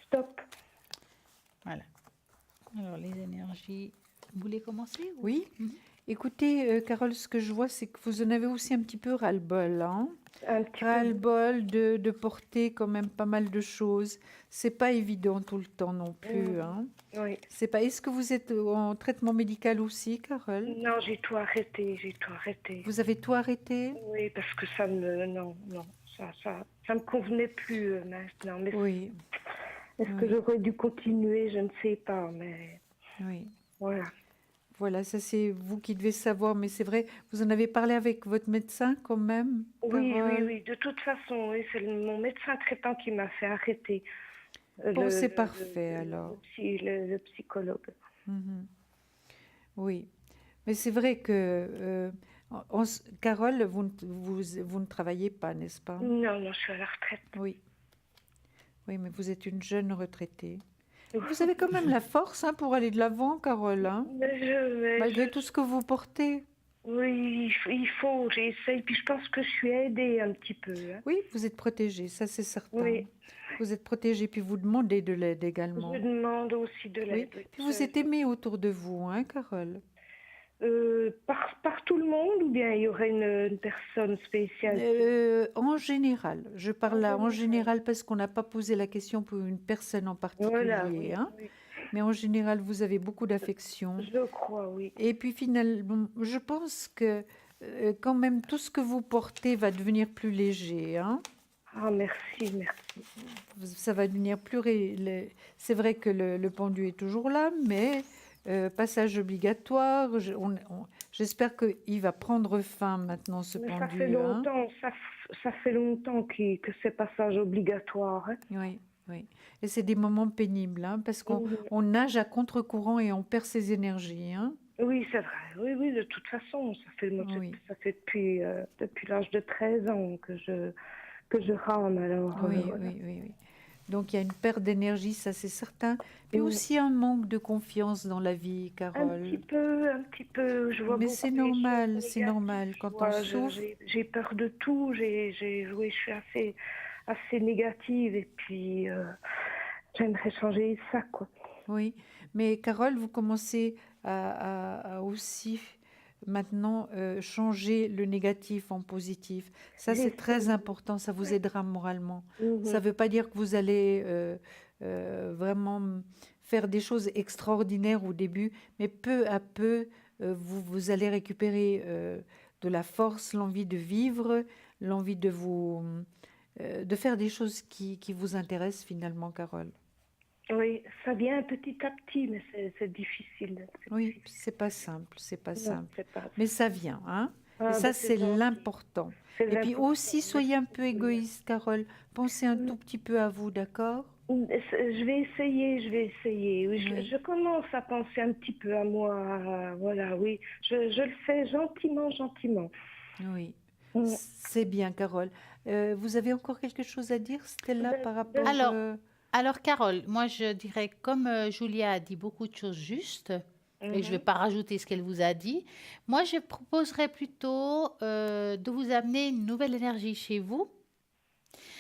Stop. Voilà. Alors, les énergies. Vous voulez commencer ou- Oui. Écoutez, Carole, ce que je vois, c'est que vous en avez aussi un petit peu ras-le-bol, hein? Un petit peu. Ras-le-bol de porter quand même pas mal de choses. C'est pas évident tout le temps non plus, hein? Oui. C'est pas. Est-ce que vous êtes en traitement médical aussi, Carole? Non, j'ai tout arrêté, j'ai tout arrêté. Vous avez tout arrêté? Oui, parce que ça me... Non, non, ça me convenait plus maintenant. Mais Oui, est-ce que j'aurais dû continuer? Je ne sais pas, mais oui. voilà. Voilà, ça c'est vous qui devez savoir, mais c'est vrai, vous en avez parlé avec votre médecin quand même, Oui, oui, Carole? oui. De toute façon, oui, c'est mon médecin traitant qui m'a fait arrêter Bon, c'est parfait alors. le psychologue. Mhm. Oui, mais c'est vrai que, Carole, vous ne travaillez pas, n'est-ce pas? Non, non, je suis à la retraite. Oui, oui, mais vous êtes une jeune retraitée. Vous avez quand même la force hein, pour aller de l'avant, Carole, hein, Mais malgré tout ce que vous portez. oui, il faut, j'essaye. Puis je pense que je suis aidée un petit peu, hein. Oui, vous êtes protégée, ça c'est certain. Oui, Vous êtes protégée, puis vous demandez de l'aide je également. demande aussi de Oui, l'aide. Oui. puis vous êtes aimée autour de vous, hein, Carole? Par tout le monde ou bien il y aurait une personne spéciale En général, je parle en là en général. général parce qu'on n'a pas posé la question pour une personne en Voilà, particulier, oui, hein. oui. Mais en général, vous avez beaucoup d'affection. Je crois, oui. Et puis finalement, je pense que quand même tout ce que vous portez va devenir plus léger, hein. Ah, merci, merci. Ça va devenir plus... C'est vrai que le pendu est toujours là, mais passage obligatoire. J'espère qu'il va prendre fin maintenant, ce Mais ça fait pendu, hein. longtemps, ça fait longtemps que c'est passage obligatoire, hein. Oui, oui. Et c'est des moments pénibles, hein, parce qu'on Mhm. on nage à contre-courant et on perd ses énergies, hein. Oui, c'est vrai. Oui, oui, de toute façon, Oui, ça fait depuis l'âge de 13 ans que je rame, alors oui, voilà. oui, oui, oui. Donc il y a une perte d'énergie, ça c'est certain. Puis Mm. aussi un manque de confiance dans la vie, Carole. Un petit peu, je vois Mais beaucoup les choses c'est négatives. normal. Je Quand on vois, souffre, j'ai peur de tout, oui, je suis assez négative et puis j'aimerais changer ça, quoi. oui. Mais Carole, vous commencez à aussi maintenant changer le négatif en positif. Ça, c'est très J'essaie. important, ça vous aidera moralement. Ça Mhm. ne veut pas dire que vous allez vraiment faire des choses extraordinaires au début, mais peu à peu, vous allez récupérer de la force, l'envie de vivre, l'envie de faire des choses qui vous intéressent finalement, Carole. Oui, ça vient petit à petit, mais c'est difficile. C'est Oui, difficile. c'est pas simple, c'est pas Non, simple. c'est pas. Mais ça vient, hein? Et Ah, ça, ben c'est c'est gentil. l'important. C'est Et puis l'important. aussi, soyez un peu Merci. égoïste, Carole. Pensez un tout petit peu à vous, d'accord? Je vais essayer, je vais essayer. Oui, Oui, je commence à penser un petit peu à moi. Voilà, oui. Je le fais gentiment, gentiment. oui. Mm. C'est bien, Carole. Vous avez encore quelque chose à dire, Stella, Ben, par ben, rapport... Alors, Carole, moi je dirais, comme Julia a dit beaucoup de choses justes, et je ne vais mhm. pas rajouter ce qu'elle vous a dit, moi je proposerais plutôt de vous amener une nouvelle énergie chez vous.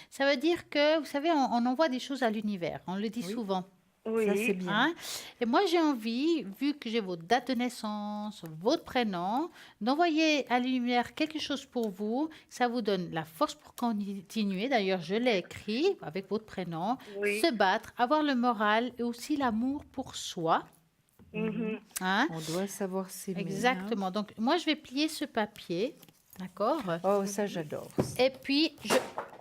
Ça veut dire que, vous savez, on envoie des choses à l'univers, on le dit Oui, souvent. ça c'est Oui. bien. Hein. Et moi, j'ai envie, vu que j'ai votre date de naissance, votre prénom, d'envoyer à l'univers quelque chose pour vous. Ça vous donne la force pour continuer. D'ailleurs, je l'ai écrit avec votre prénom. Oui. Se battre, avoir le moral et aussi l'amour pour soi. Mhm. Mhm. Hein. On doit savoir s'aimer, hein. Exactement. Donc, moi, je vais plier ce papier. D'accord. Oh, ça j'adore. Et puis,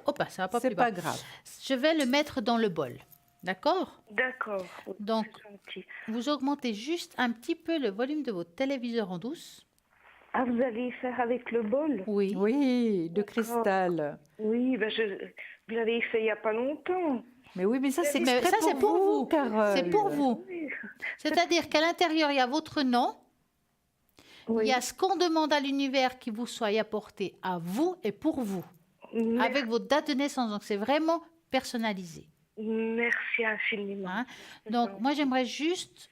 hop, ça va pas C'est plus bas. pas grave. Je vais le mettre dans le bol. D'accord. D'accord. Oui, Donc, c'est gentil. vous augmentez juste un petit peu le volume de votre téléviseur en douce. Ah, vous allez faire avec le bol? Oui. Oui, de D'accord. cristal. Oui, ben vous l'avez fait il n'y a pas longtemps. Mais oui, mais ça c'est Mais exprès ça, c'est pour vous. Carole. C'est pour vous. Oui. C'est-à-dire qu'à l'intérieur, il y a votre nom. Il Oui. y a ce qu'on demande à l'univers qui vous soit apporté à vous et pour vous. Avec votre date de naissance. Donc, c'est vraiment personnalisé. Merci infiniment. Hein. C'est Donc, gentil. moi, j'aimerais juste...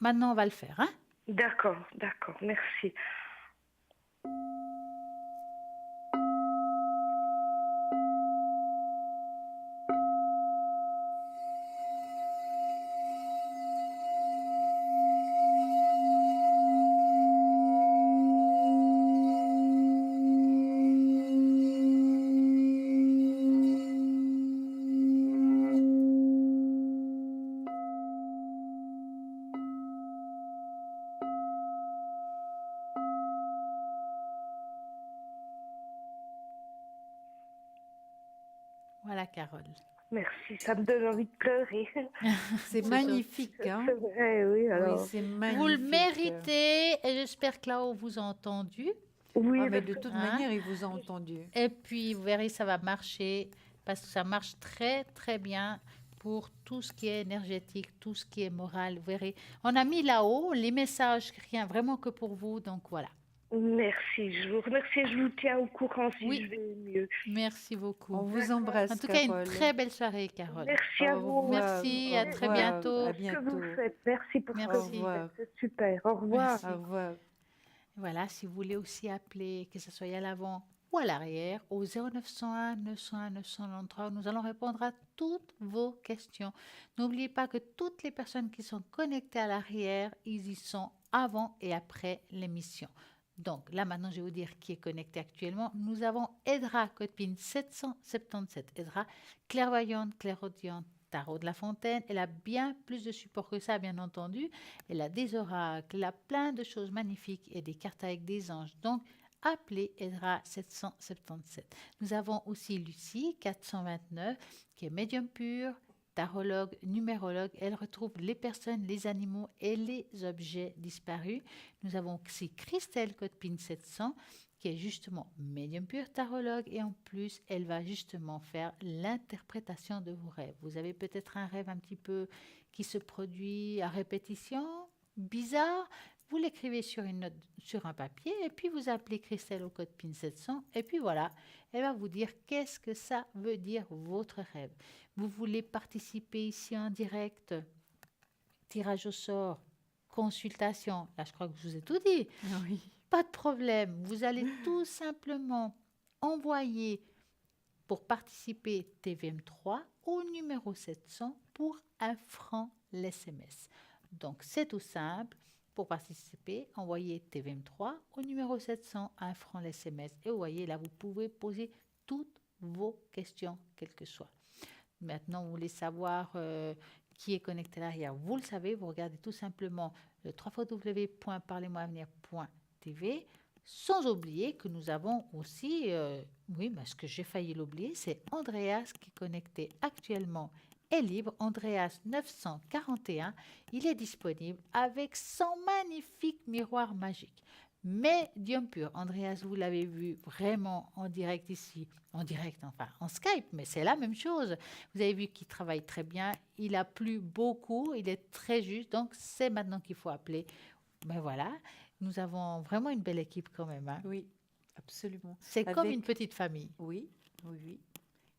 Maintenant, on va le faire. Hein. D'accord, d'accord, merci. Voilà, Carole. Merci, ça me donne envie de pleurer. C'est magnifique, hein? C'est vrai, oui, Oui, alors. c'est magnifique. Vous le méritez et j'espère que là-haut vous a entendu. Oui, Ah, mais de parce que- toute Hein? manière, il vous a entendu. Et puis, vous verrez, ça va marcher parce que ça marche très, très bien pour tout ce qui est énergétique, tout ce qui est moral. Vous verrez, on a mis là-haut les messages, rien, vraiment que pour vous. Donc, voilà. Merci, je vous remercie, je vous tiens au courant si Oui. je vais mieux. Merci beaucoup. On vous embrasse, En tout cas, une Carole. très belle soirée, Carole. Merci à Au vous. revoir. Merci, Au à très revoir. bientôt. À Ce que vous bientôt. faites. Merci pour ce que Merci. vous Au revoir. faites. C'est super. Au revoir. Merci. Au revoir. Voilà, si vous voulez aussi appeler, que ce soit à l'avant ou à l'arrière, au 0901 901 993, nous allons répondre à toutes vos questions. N'oubliez pas que toutes les personnes qui sont connectées à l'arrière, ils y sont avant et après l'émission. Donc là, maintenant, je vais vous dire qui est connecté actuellement. Nous avons Edra, code PIN 777. Edra, clairvoyante, clairaudiente, tarot de la fontaine. Elle a bien plus de support que ça, bien entendu. Elle a des oracles, elle a plein de choses magnifiques et des cartes avec des anges. Donc, appelez Edra 777. Nous avons aussi Lucie 429, qui est médium pur, tarologue, numérologue. Elle retrouve les personnes, les animaux et les objets disparus. Nous avons aussi Christelle, code PIN 700, qui est justement médium pur, tarologue, et en plus, elle va justement faire l'interprétation de vos rêves. Vous avez peut-être un rêve un petit peu qui se produit à répétition, bizarre. Vous l'écrivez sur une note, sur un papier, et puis vous appelez Christelle au code PIN 700, et puis voilà, elle va vous dire qu'est-ce que ça veut dire votre rêve. Vous voulez participer ici en direct, tirage au sort, consultation, là je crois que je vous ai tout dit. Oui. Pas de problème, vous allez tout simplement envoyer pour participer TVM3 au numéro 700 pour 1 franc l'SMS. Donc c'est tout simple. Pour participer, envoyez TVM3 au numéro 700 1 franc l'SMS. Et vous voyez là, vous pouvez poser toutes vos questions, quelles que soient. Maintenant, vous voulez savoir qui est connecté à l'arrière. Vous le savez, vous regardez tout simplement le www.parlez-moi-avenir.tv. Sans oublier que nous avons aussi, oui, parce que j'ai failli l'oublier, c'est Andreas qui est connecté actuellement est libre, Andreas 941. Il est disponible avec son magnifique miroir magique. Médium pur. Andreas, vous l'avez vu vraiment en direct ici, en direct, enfin en Skype, mais c'est la même chose. Vous avez vu qu'il travaille très bien, il a plu beaucoup, il est très juste, donc c'est maintenant qu'il faut appeler. Ben voilà, nous avons vraiment une belle équipe quand même. Hein. Oui, absolument. C'est comme Avec- une petite famille. Oui, oui, oui.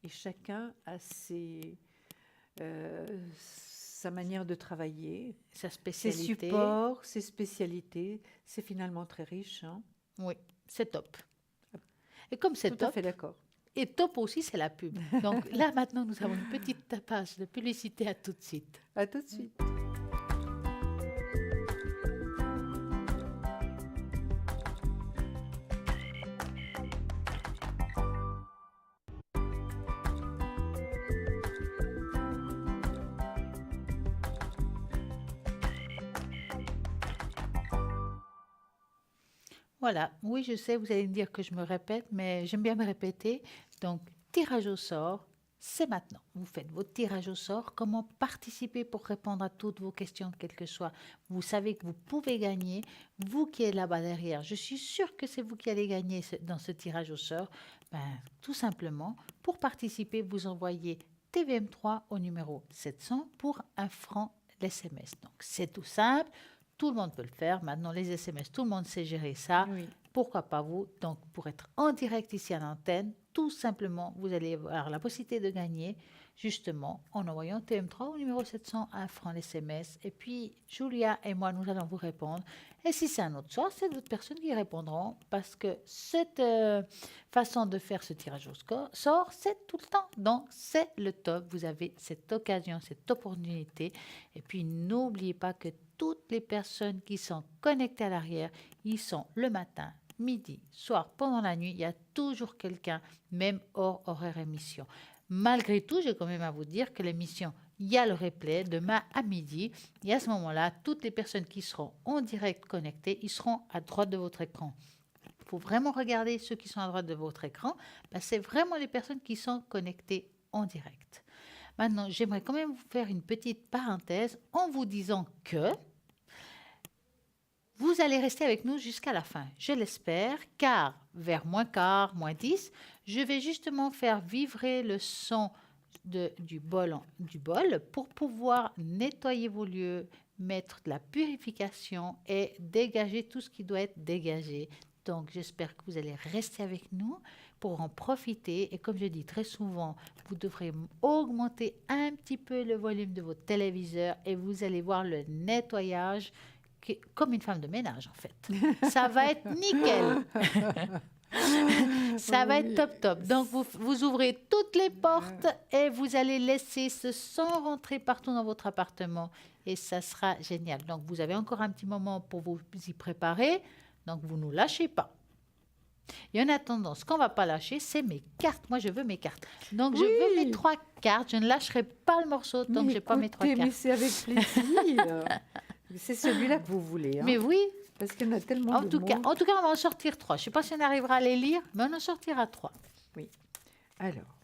Et chacun a sa manière de travailler, Sa ses spécialité. supports, ses spécialités. C'est finalement très riche. Hein. Oui, c'est top. Et comme c'est Tout à top, fait d'accord. et top aussi, c'est la pub. Donc là, maintenant, nous avons une petite tapage de publicité. À tout de suite. À tout de suite. Voilà, oui, je sais, vous allez me dire que je me répète, mais j'aime bien me répéter. Donc, tirage au sort, c'est maintenant. Vous faites votre tirage au sort. Comment participer pour répondre à toutes vos questions, quelles que soient. Vous savez que vous pouvez gagner. Vous qui êtes là-bas derrière, je suis sûre que c'est vous qui allez gagner dans ce tirage au sort. Ben, tout simplement, pour participer, vous envoyez TVM3 au numéro 700 pour 1 franc l'SMS. Donc, c'est tout simple. Tout le monde peut le faire. Maintenant, les SMS, tout le monde sait gérer ça. Oui. Pourquoi pas vous? Donc, pour être en direct ici à l'antenne, tout simplement, vous allez avoir la possibilité de gagner, justement, en envoyant TM3 au numéro 700 1 franc l'SMS. Et puis, Julia et moi, nous allons vous répondre. Et si c'est un autre soir, c'est d'autres personnes qui répondront, parce que cette façon de faire ce tirage au sort, c'est tout le temps. Donc, c'est le top. Vous avez cette occasion, cette opportunité. Et puis, n'oubliez pas que toutes les personnes qui sont connectées à l'arrière, ils sont le matin, midi, soir, pendant la nuit. Il y a toujours quelqu'un, même hors horaire émission. Malgré tout, j'ai quand même à vous dire que l'émission, il y a le replay demain à midi. Et à ce moment-là, toutes les personnes qui seront en direct connectées, ils seront à droite de votre écran. Il faut vraiment regarder ceux qui sont à droite de votre écran. Ben, c'est vraiment les personnes qui sont connectées en direct. Maintenant, j'aimerais quand même vous faire une petite parenthèse en vous disant que vous allez rester avec nous jusqu'à la fin, je l'espère, car vers moins quart, moins 10, je vais justement faire vibrer le son du bol pour pouvoir nettoyer vos lieux, mettre de la purification et dégager tout ce qui doit être dégagé. Donc, j'espère que vous allez rester avec nous pour en profiter. Et comme je dis très souvent, vous devrez augmenter un petit peu le volume de votre téléviseur et vous allez voir le nettoyage comme une femme de ménage, en fait. Ça va être nickel. Ça va être top, top. Donc, vous ouvrez toutes les portes et vous allez laisser ce son rentrer partout dans votre appartement. Et ça sera génial. Donc, vous avez encore un petit moment pour vous y préparer. Donc, vous ne nous lâchez pas. Et en attendant, ce qu'on ne va pas lâcher, c'est mes cartes. Moi, je veux mes cartes. Donc, je veux mes 3 cartes. Je ne lâcherai pas le morceau tant que je n'ai pas mes 3 cartes. Mais c'est avec plaisir. C'est celui-là que vous voulez. Hein. Mais oui. Parce qu'il y en a tellement en tout cas, on va en sortir 3. Je ne sais pas si on arrivera à les lire, mais on en sortira 3. Oui. Alors,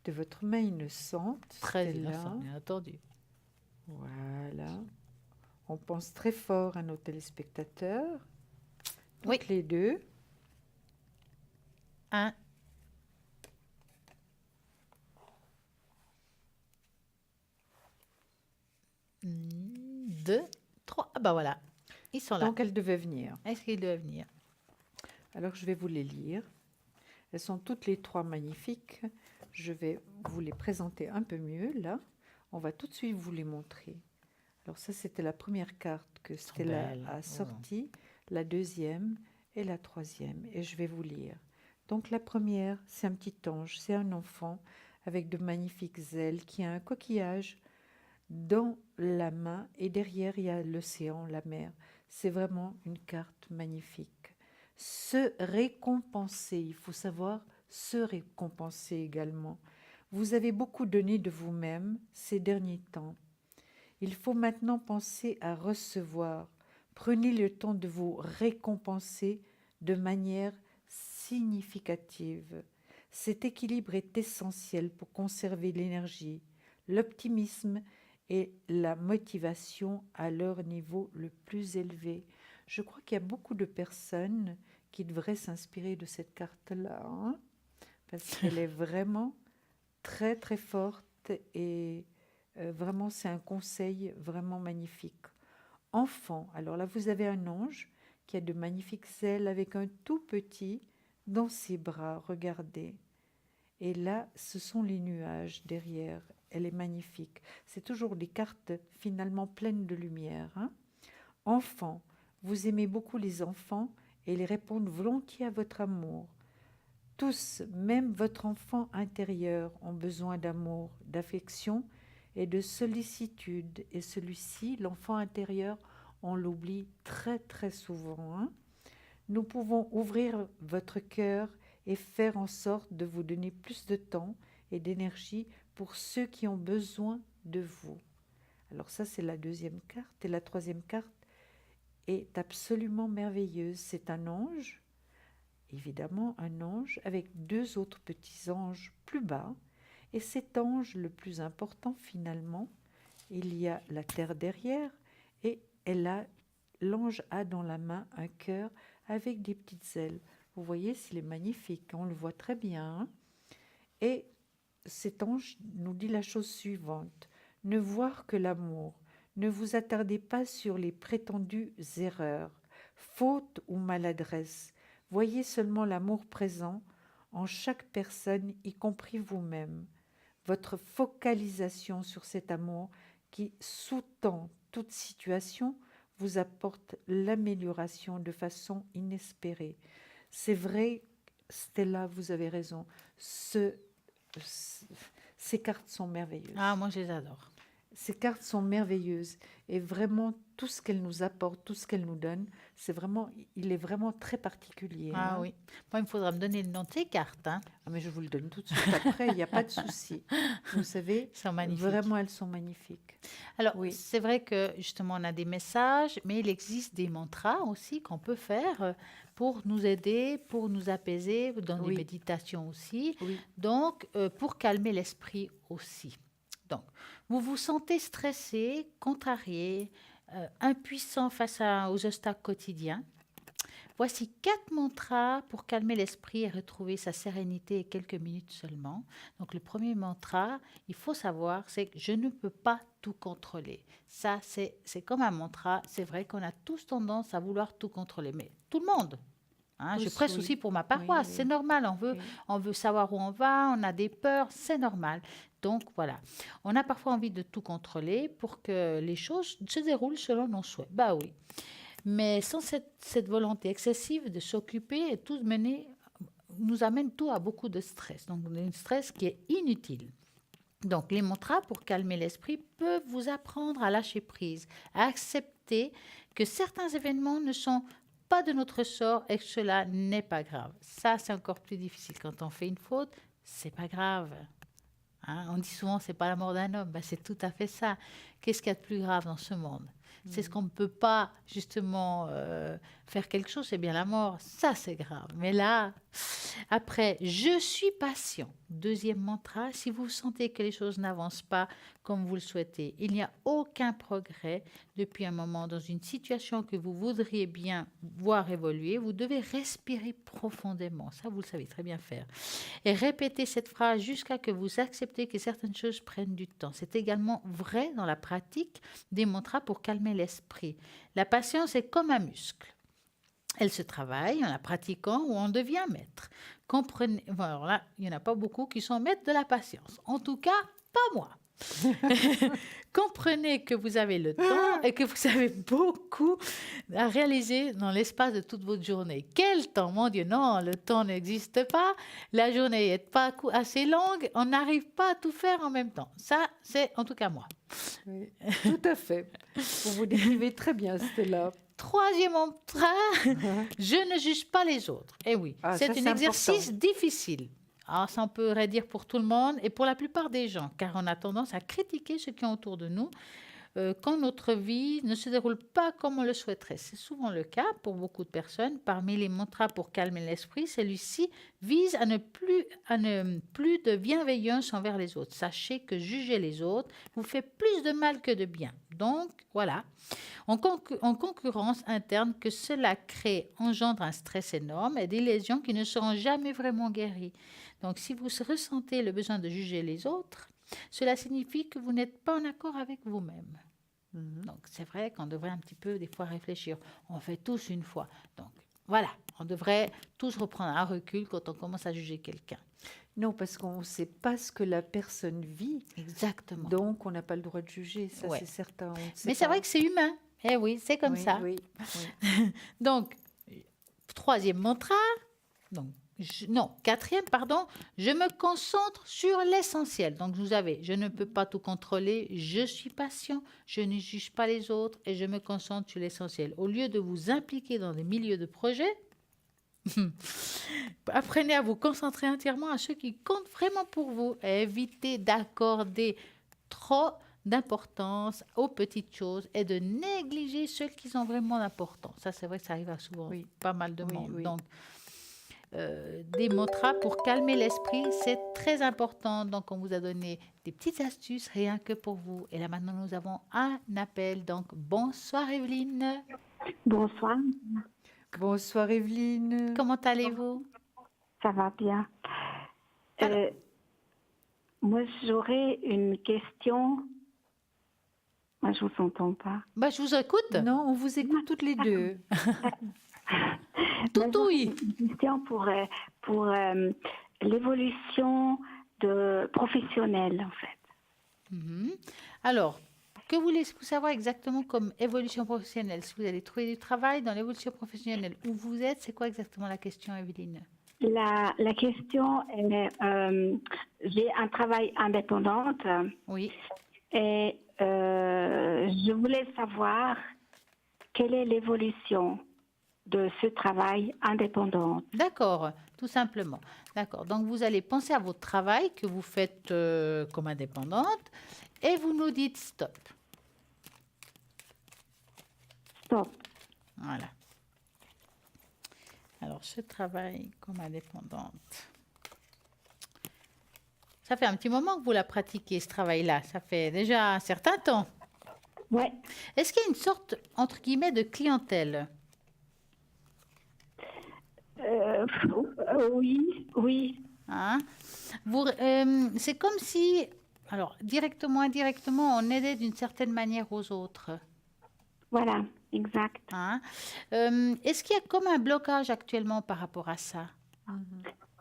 de votre main innocente. Très innocente, bien entendu. Voilà. On pense très fort à nos téléspectateurs. Oui. Toutes les deux. 1, 2, 3. Ah ben voilà, ils sont là. Donc, elles devaient venir. Est-ce qu'ils doivent venir? Alors, je vais vous les lire. Elles sont toutes les 3 magnifiques. Je vais vous les présenter un peu mieux, là. On va tout de suite vous les montrer. Alors, ça, c'était la première carte que Stella a sortie, la deuxième et la troisième. Et je vais vous lire. Donc, la première, c'est un petit ange, c'est un enfant avec de magnifiques ailes qui a un coquillage dans la main et derrière, il y a l'océan, la mer. C'est vraiment une carte magnifique. Se récompenser, il faut savoir se récompenser également. Vous avez beaucoup donné de vous-même ces derniers temps. Il faut maintenant penser à recevoir. Prenez le temps de vous récompenser de manière significative. Cet équilibre est essentiel pour conserver l'énergie, l'optimisme et la motivation à leur niveau le plus élevé. Je crois qu'il y a beaucoup de personnes qui devraient s'inspirer de cette carte-là, hein, parce qu'elle est vraiment très très forte et vraiment c'est un conseil vraiment magnifique. Enfant, alors là vous avez un ange qui a de magnifiques ailes avec un tout petit dans ses bras, regardez. Et là, ce sont les nuages derrière. Elle est magnifique. C'est toujours des cartes finalement pleines de lumière. Hein. Enfant, vous aimez beaucoup les enfants et ils répondent volontiers à votre amour. Tous, même votre enfant intérieur, ont besoin d'amour, d'affection et de sollicitude. Et celui-ci, l'enfant intérieur, on l'oublie très très souvent. Hein. Nous pouvons ouvrir votre cœur et faire en sorte de vous donner plus de temps et d'énergie pour ceux qui ont besoin de vous. Alors ça, c'est la deuxième carte. Et la troisième carte est absolument merveilleuse. C'est un ange, évidemment un ange, avec 2 autres petits anges plus bas. Et cet ange, le plus important finalement, il y a la terre derrière et l'ange a dans la main un cœur avec des petites ailes. Vous voyez, s'il est magnifique, on le voit très bien. Et cet ange nous dit la chose suivante. Ne voir que l'amour. Ne vous attardez pas sur les prétendues erreurs, fautes ou maladresses. Voyez seulement l'amour présent en chaque personne, y compris vous-même. Votre focalisation sur cet amour qui sous-tend toute situation vous apporte l'amélioration de façon inespérée. C'est vrai, Stella, vous avez raison. Ces cartes sont merveilleuses. Ah, moi, je les adore. Ces cartes sont merveilleuses et vraiment tout ce qu'elles nous apportent, tout ce qu'elles nous donnent, il est vraiment très particulier. Ah hein. oui. Moi, il me faudra me donner le nom de ces cartes. Hein. Ah, mais je vous le donne tout de suite après, il n'y a pas de souci. Vous savez, Ils sont magnifiques. vraiment, elles sont magnifiques. Alors, Oui. c'est vrai que justement, on a des messages, mais il existe des mantras aussi qu'on peut faire pour nous aider, pour nous apaiser, dans des Oui. méditations aussi. Oui. Donc, pour calmer l'esprit aussi. Donc, vous vous sentez stressé, contrarié, impuissant face aux obstacles quotidiens. Voici 4 mantras pour calmer l'esprit et retrouver sa sérénité et quelques minutes seulement. Donc, le premier mantra, il faut savoir, c'est que je ne peux pas tout contrôler. Ça, c'est comme un mantra. C'est vrai qu'on a tous tendance à vouloir tout contrôler, mais tout le monde. Hein, je Tous, presse oui. aussi pour ma paroisse, Oui, c'est oui. normal, Oui. on veut savoir où on va, on a des peurs, c'est normal. Donc voilà, on a parfois envie de tout contrôler pour que les choses se déroulent selon nos souhaits. Bah oui, mais sans cette volonté excessive de s'occuper et tout mener, nous amène tout à beaucoup de stress. Donc un stress qui est inutile. Donc les mantras pour calmer l'esprit peuvent vous apprendre à lâcher prise, à accepter que certains événements ne sont pas de notre sort et que cela n'est pas grave. Ça, c'est encore plus difficile. Quand on fait une faute, c'est pas grave. Hein, on dit souvent, c'est pas la mort d'un homme. Ben, c'est tout à fait ça. Qu'est-ce qu'il y a de plus grave dans ce monde? C'est ce qu'on ne peut pas, justement, faire quelque chose, c'est bien la mort. Ça, c'est grave. Mais là, après, je suis patient. Deuxième mantra, si vous sentez que les choses n'avancent pas comme vous le souhaitez, il n'y a aucun progrès depuis un moment dans une situation que vous voudriez bien voir évoluer, vous devez respirer profondément. Ça, vous le savez très bien faire. Et répétez cette phrase jusqu'à ce que vous acceptez que certaines choses prennent du temps. C'est également vrai dans la pratique des mantras pour calmer l'esprit. La patience est comme un muscle. Elle se travaille en la pratiquant ou on devient maître. Comprenez, bon, alors là, il n'y en a pas beaucoup qui sont maîtres de la patience. En tout cas, pas moi. Comprenez que vous avez le temps et que vous avez beaucoup à réaliser dans l'espace de toute votre journée. Quel temps? Mon Dieu, non, le temps n'existe pas. La journée n'est pas assez longue. On n'arrive pas à tout faire en même temps. Ça, c'est en tout cas moi. Oui, tout à fait. Vous vous décrivez très bien, Stella. Troisième mantra, je ne juge pas les autres. Eh oui, Ah, c'est ça, un c'est exercice important. difficile. Alors, ça, on pourrait dire pour tout le monde et pour la plupart des gens, car on a tendance à critiquer ceux qui sont autour de nous quand notre vie ne se déroule pas comme on le souhaiterait. C'est souvent le cas pour beaucoup de personnes. Parmi les mantras pour calmer l'esprit, celui-ci vise à ne plus de bienveillance envers les autres. Sachez que juger les autres vous fait plus de mal que de bien. Donc, voilà. En concurrence interne que cela engendre un stress énorme et des lésions qui ne seront jamais vraiment guéries. Donc, si vous ressentez le besoin de juger les autres, cela signifie que vous n'êtes pas en accord avec vous-même. Donc, c'est vrai qu'on devrait un petit peu, des fois, réfléchir. On fait tous une fois. Donc, voilà, on devrait tous reprendre un recul quand on commence à juger quelqu'un. Non, parce qu'on ne sait pas ce que la personne vit. Exactement. Donc, on n'a pas le droit de juger, ça Ouais. c'est certain. Mais c'est vrai que c'est humain. Eh oui, c'est comme ça. Oui. Donc, troisième mantra, quatrième, pardon, je me concentre sur l'essentiel. Donc, vous avez, je ne peux pas tout contrôler, je suis patient, je ne juge pas les autres et je me concentre sur l'essentiel. Au lieu de vous impliquer dans des milieux de projets, apprenez à vous concentrer entièrement à ce qui compte vraiment pour vous et évitez d'accorder trop d'importance aux petites choses et de négliger celles qui sont vraiment importantes. Ça, c'est vrai que ça arrive à souvent pas mal de monde. Oui. Donc, des mantras pour calmer l'esprit, c'est très important. Donc, on vous a donné des petites astuces rien que pour vous. Et là, maintenant, nous avons un appel. Donc, bonsoir Evelyne. Bonsoir, Bonsoir Evelyne. Comment allez-vous? ça va bien. Moi, j'aurais une question. Moi, je vous entends pas. Bah, je vous écoute. Non, on vous écoute toutes les deux. Tout oui. Une question pour l'évolution professionnelle, en fait. Alors, que voulez-vous savoir exactement comme évolution professionnelle? Si vous allez trouver du travail dans l'évolution professionnelle, où vous êtes, c'est quoi exactement la question, Evelyne? La question est, j'ai un travail indépendant. Oui. Et je voulais savoir quelle est l'évolution de ce travail indépendant. D'accord, tout simplement. D'accord. Donc, vous allez penser à votre travail que vous faites comme indépendante et vous nous dites stop. Stop. Voilà. Alors, ce travail comme indépendante. Ça fait un petit moment que vous la pratiquez, ce travail-là. Ça fait déjà un certain temps. Ouais. Est-ce qu'il y a une sorte, entre guillemets, de clientèle? Oui, oui. Hein? C'est comme si, alors, directement, indirectement, on aidait d'une certaine manière aux autres. Voilà, exact. Hein? Est-ce qu'il y a comme un blocage actuellement par rapport à ça?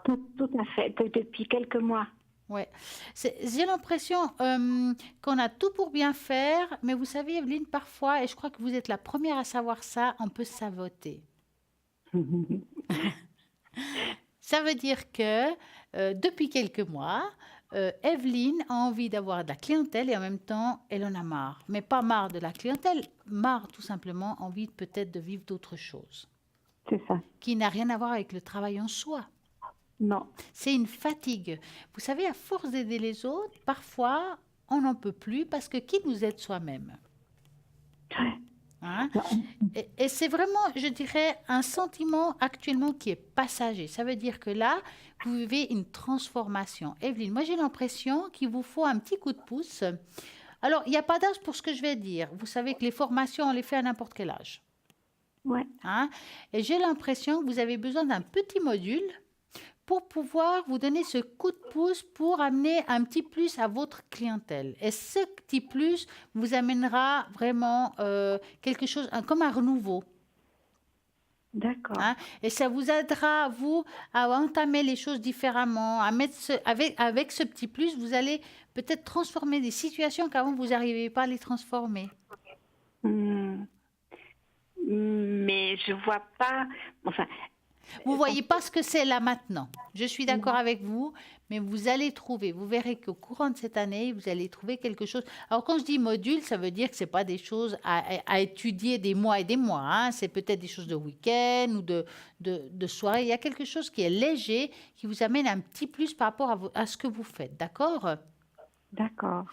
Tout à fait, depuis quelques mois. Ouais. J'ai l'impression qu'on a tout pour bien faire, mais vous savez, Evelyne, parfois, et je crois que vous êtes la première à savoir ça, on peut saboter. Ça veut dire que depuis quelques mois, Evelyne a envie d'avoir de la clientèle et en même temps, elle en a marre. Mais pas marre de la clientèle, marre tout simplement, envie peut-être de vivre d'autres choses, C'est ça. qui n'a rien à voir avec le travail en soi. Non. C'est une fatigue. Vous savez, à force d'aider les autres, parfois, on n'en peut plus parce que qui nous aide soi-même? Hein? Et c'est vraiment, je dirais, un sentiment actuellement qui est passager. Ça veut dire que là, vous vivez une transformation. Evelyne, moi j'ai l'impression qu'il vous faut un petit coup de pouce. Alors, il n'y a pas d'âge pour ce que je vais dire. Vous savez que les formations, on les fait à n'importe quel âge. Ouais. Hein? Et j'ai l'impression que vous avez besoin d'un petit module pour pouvoir vous donner ce coup de pouce pour amener un petit plus à votre clientèle. Et ce petit plus vous amènera vraiment quelque chose, comme un renouveau. D'accord. Hein? Et ça vous aidera, vous, à entamer les choses différemment, à mettre avec ce petit plus, vous allez peut-être transformer des situations qu'avant vous n'arriviez pas à les transformer. Mais je vois pas. Enfin. Vous ne voyez pas ce que c'est là maintenant. Je suis d'accord avec vous, mais vous allez trouver, vous verrez qu'au courant de cette année, vous allez trouver quelque chose. Alors quand je dis module, ça veut dire que ce n'est pas des choses à étudier des mois et des mois. Hein. C'est peut-être des choses de week-end ou de soirée. Il y a quelque chose qui est léger, qui vous amène un petit plus par rapport à ce que vous faites. D'accord? D'accord.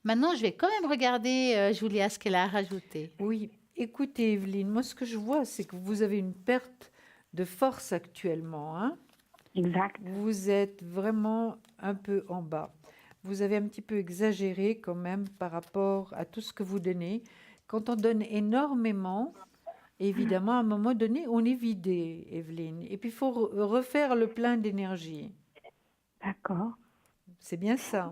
Maintenant, je vais quand même regarder, Julia, ce qu'elle a rajouté. Oui, écoutez, Evelyne, moi ce que je vois, c'est que vous avez une perte de force actuellement. Hein? Exact. Vous êtes vraiment un peu en bas. Vous avez un petit peu exagéré quand même par rapport à tout ce que vous donnez. Quand on donne énormément, évidemment, à un moment donné, on est vidé, Evelyne. Et puis, il faut refaire le plein d'énergie. D'accord. C'est bien ça.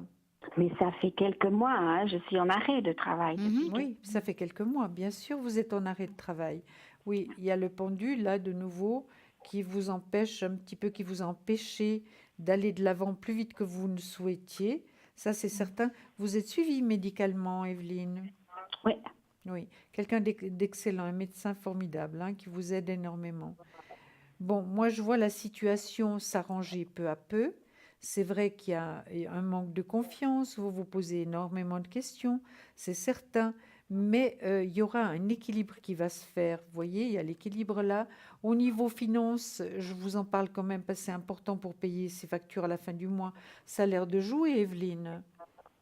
Mais ça fait quelques mois, hein, je suis en arrêt de travail. Oui, ça fait quelques mois. Bien sûr, vous êtes en arrêt de travail. Oui, il y a le pendule, là, de nouveau, qui vous empêche un petit peu, qui vous a empêché d'aller de l'avant plus vite que vous ne souhaitiez. Ça, c'est certain. Vous êtes suivie médicalement, Evelyne? Oui. Oui, quelqu'un d'excellent, un médecin formidable, hein, qui vous aide énormément. Bon, moi, je vois la situation s'arranger peu à peu. C'est vrai qu'il y a un manque de confiance, vous vous posez énormément de questions, c'est certain, mais il y aura un équilibre qui va se faire. Vous voyez, il y a l'équilibre là. Au niveau finance, je vous en parle quand même parce que c'est important pour payer ses factures à la fin du mois. Ça a l'air de jouer, Evelyne.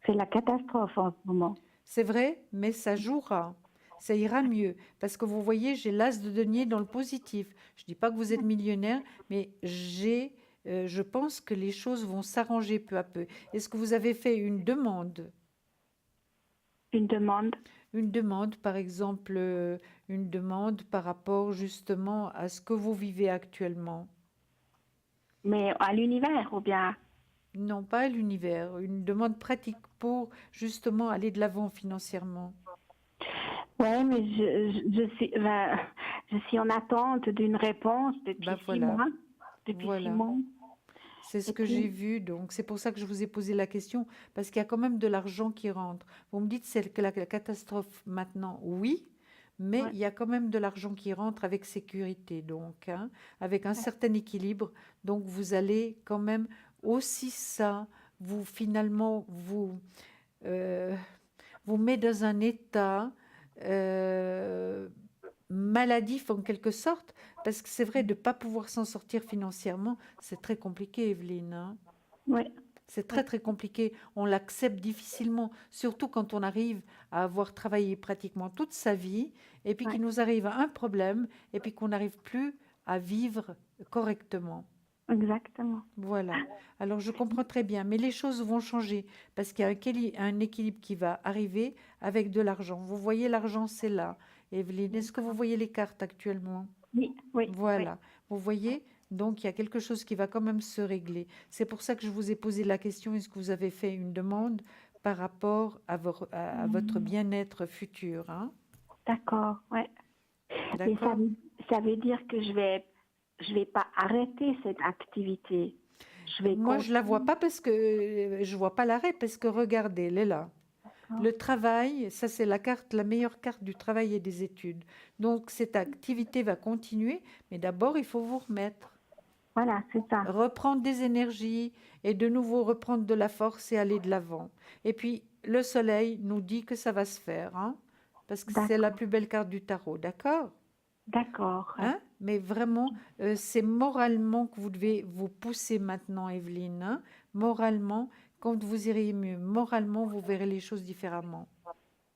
C'est la catastrophe en ce moment. C'est vrai, mais ça jouera. Ça ira mieux. Parce que vous voyez, j'ai l'as de denier dans le positif. Je ne dis pas que vous êtes millionnaire, mais je pense que les choses vont s'arranger peu à peu. Est-ce que vous avez fait une demande? Une demande? Une demande, par exemple, une demande par rapport justement à ce que vous vivez actuellement? Mais à l'univers ou bien? Non, pas à l'univers. Une demande pratique pour justement aller de l'avant financièrement. Oui, mais je suis en attente d'une réponse depuis 6 mois. Depuis 6 mois. C'est ce que j'ai vu, donc c'est pour ça que je vous ai posé la question, parce qu'il y a quand même de l'argent qui rentre. Vous me dites c'est que la catastrophe maintenant, oui, mais il y a quand même de l'argent qui rentre avec sécurité, donc, hein, avec un certain équilibre. Donc vous allez quand même aussi ça, vous finalement, vous met dans un état maladif en quelque sorte, parce que c'est vrai, de ne pas pouvoir s'en sortir financièrement, c'est très compliqué, Evelyne. Hein. Oui. C'est très, très compliqué. On l'accepte difficilement, surtout quand on arrive à avoir travaillé pratiquement toute sa vie, et puis qu'il nous arrive un problème, et puis qu'on n'arrive plus à vivre correctement. Exactement. Voilà. Alors, je comprends très bien, mais les choses vont changer parce qu'il y a un équilibre qui va arriver avec de l'argent. Vous voyez, l'argent, c'est là. Evelyne, est-ce que vous voyez les cartes actuellement? Oui, oui. Voilà. Oui. Vous voyez, donc il y a quelque chose qui va quand même se régler. C'est pour ça que je vous ai posé la question, est-ce que vous avez fait une demande par rapport à votre bien-être futur, hein? D'accord, ouais. Et D'accord. ça veut dire que je vais pas arrêter cette activité. Moi, je la vois pas parce que je vois pas l'arrêt parce que regardez, elle est là. Le travail, ça c'est la meilleure carte du travail et des études. Donc cette activité va continuer, mais d'abord il faut vous remettre. Voilà, c'est ça. Reprendre des énergies et de nouveau reprendre de la force et aller de l'avant. Et puis le soleil nous dit que ça va se faire, hein, parce que c'est la plus belle carte du tarot, d'accord? D'accord. Hein? Mais vraiment, c'est moralement que vous devez vous pousser maintenant, Evelyne. Hein? Moralement, quand vous irez mieux, moralement, vous verrez les choses différemment.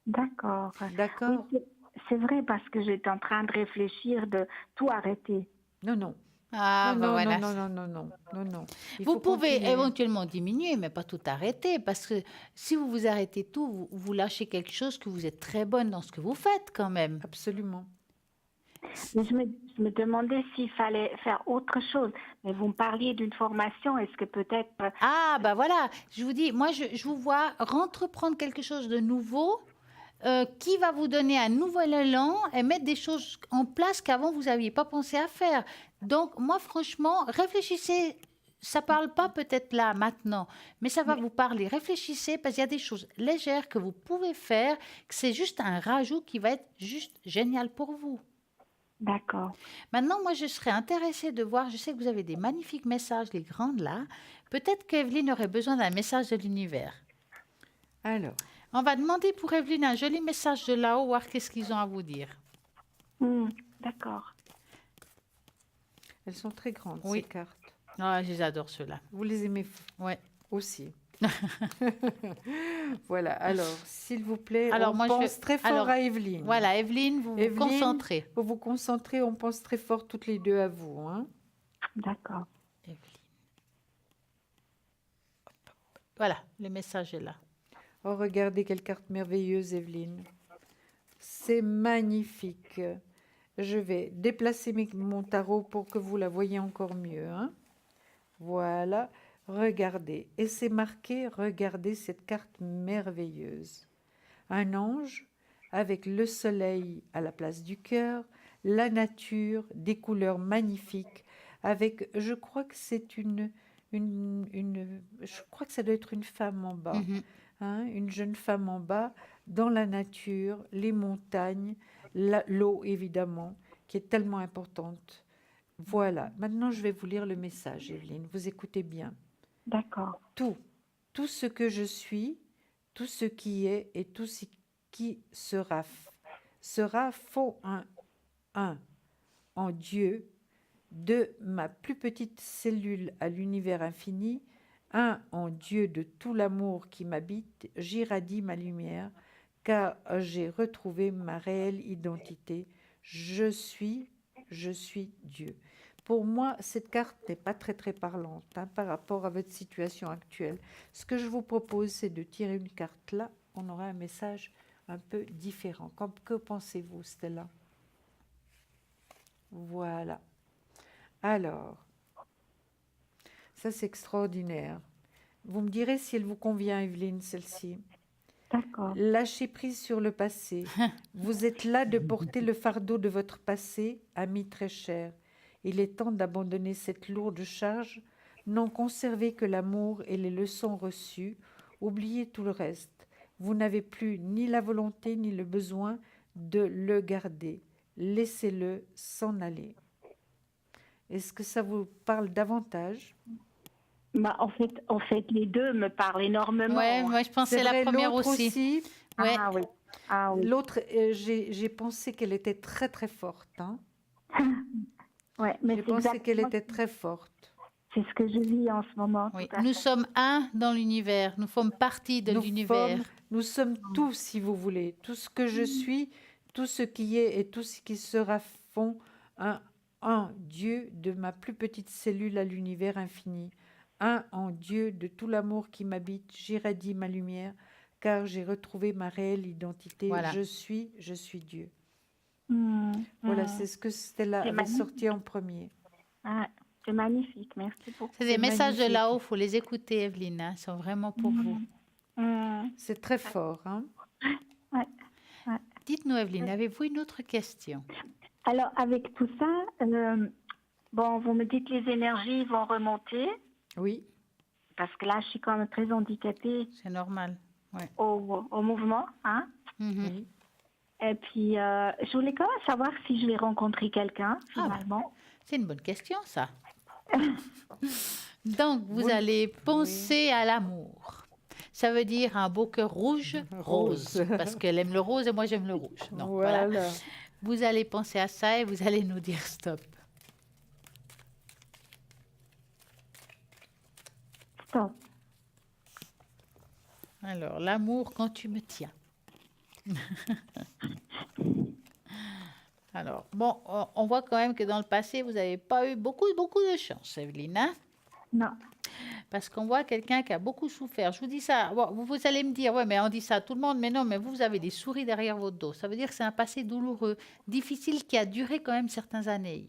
D'accord. D'accord? Oui, c'est vrai parce que j'étais en train de réfléchir de tout arrêter. Non, non. Ah, non, ben non, voilà. non, non, non, non, non, non. Vous pouvez éventuellement diminuer, mais pas tout arrêter, parce que si vous vous arrêtez tout, vous lâchez quelque chose que vous êtes très bonne dans ce que vous faites quand même. Absolument. Mais je me demandais s'il fallait faire autre chose. Mais vous me parliez d'une formation, est-ce que peut-être... Ah, ben voilà, je vous dis, moi je vous vois entreprendre quelque chose de nouveau qui va vous donner un nouvel élan et mettre des choses en place qu'avant vous n'aviez pas pensé à faire. Donc moi franchement, réfléchissez, ça parle pas peut-être là maintenant, mais ça va vous parler. Réfléchissez parce qu'il y a des choses légères que vous pouvez faire, que c'est juste un rajout qui va être juste génial pour vous. D'accord. Maintenant, moi, je serais intéressée de voir, je sais que vous avez des magnifiques messages, les grandes là. Peut-être qu'Evelyne aurait besoin d'un message de l'univers. Alors, on va demander pour Evelyne un joli message de là-haut, voir qu'est-ce qu'ils ont à vous dire. D'accord. Elles sont très grandes, oui. ces cartes. Ah, je les adore, ceux-là. Vous les aimez aussi. Voilà, alors, s'il vous plaît, alors, on moi, pense très fort à Evelyne. Voilà, Evelyne, vous vous concentrez. Vous vous concentrez, on pense très fort toutes les deux à vous. Hein? D'accord. Evelyne. Voilà, le message est là. Oh, regardez quelle carte merveilleuse, Evelyne. C'est magnifique. Je vais déplacer mon tarot pour que vous la voyez encore mieux. Hein? Voilà. Regardez, et c'est marqué, regardez cette carte merveilleuse. Un ange avec le soleil à la place du cœur, la nature, des couleurs magnifiques, avec, je crois que c'est je crois que ça doit être une femme en bas, hein, une jeune femme en bas, dans la nature, les montagnes, l'eau évidemment, qui est tellement importante. Voilà, maintenant je vais vous lire le message, Evelyne, vous écoutez bien. D'accord. Tout ce que je suis, tout ce qui est et tout ce qui sera faux un en Dieu, de ma plus petite cellule à l'univers infini, un en Dieu de tout l'amour qui m'habite, j'irradie ma lumière, car j'ai retrouvé ma réelle identité. Je suis Dieu. Pour moi, cette carte n'est pas très très parlante hein, par rapport à votre situation actuelle. Ce que je vous propose, c'est de tirer une carte là. On aura un message un peu différent. Que pensez-vous, Stella? Voilà. Alors, ça c'est extraordinaire. Vous me direz si elle vous convient, Evelyne, celle-ci. D'accord. Lâchez prise sur le passé. Vous êtes là de porter le fardeau de votre passé, ami très cher. Il est temps d'abandonner cette lourde charge, n'en conserver que l'amour et les leçons reçues, oubliez tout le reste. Vous n'avez plus ni la volonté ni le besoin de le garder. Laissez-le s'en aller. Est-ce que ça vous parle davantage? En fait, les deux me parlent énormément. Ouais, moi je pensais la première aussi. Ouais. Ah oui. Ah oui. L'autre, j'ai pensé qu'elle était très très forte. Hein. Ouais, mais J'ai c'est pensé qu'elle exactement était très forte. c'est ce que je vis en ce moment. Oui, Tout à nous fait. sommes un dans l'univers, nous sommes partie de l'univers. Nous sommes tous, si vous voulez, tout ce que je suis, tout ce qui est et tout ce qui sera font un Dieu de ma plus petite cellule à l'univers infini. Un en Dieu de tout l'amour qui m'habite, j'irradie ma lumière, car j'ai retrouvé ma réelle identité. Voilà. Je suis Dieu. Hmm, Voilà, hmm. c'est ce que Stella C'est avait magnifique. sorti en premier. Ah, c'est magnifique. Merci beaucoup. C'est des C'est messages de magnifique. là-haut, il faut les écouter, Evelyne, hein, ils sont vraiment pour vous. Hmm. C'est très fort. Hein. Ouais, ouais. Dites-nous, Evelyne, avez-vous une autre question? Alors, avec tout ça, bon, vous me dites que les énergies vont remonter, Oui, parce que là, je suis quand même très handicapée C'est normal. au mouvement. Hein. Mhm. oui. Et puis, je voulais quand même savoir si je vais rencontrer quelqu'un, Ah, finalement. C'est une bonne question, ça. Donc, vous Vous- allez penser à l'amour. Ça veut dire un beau cœur rouge, rose, Rose. parce qu'elle aime le rose et moi j'aime le rouge. Donc, voilà. Voilà. Vous allez penser à ça et vous allez nous dire stop. Stop. Alors, l'amour quand tu me tiens. Alors, bon, on voit quand même que dans le passé, vous n'avez pas eu beaucoup de chance, Evelyne, hein? Non. Parce qu'on voit quelqu'un qui a beaucoup souffert. Je vous dis ça, bon, vous allez me dire, ouais, mais on dit ça à tout le monde, mais non, mais vous avez des souris derrière votre dos. Ça veut dire que c'est un passé douloureux, difficile, qui a duré quand même certaines années.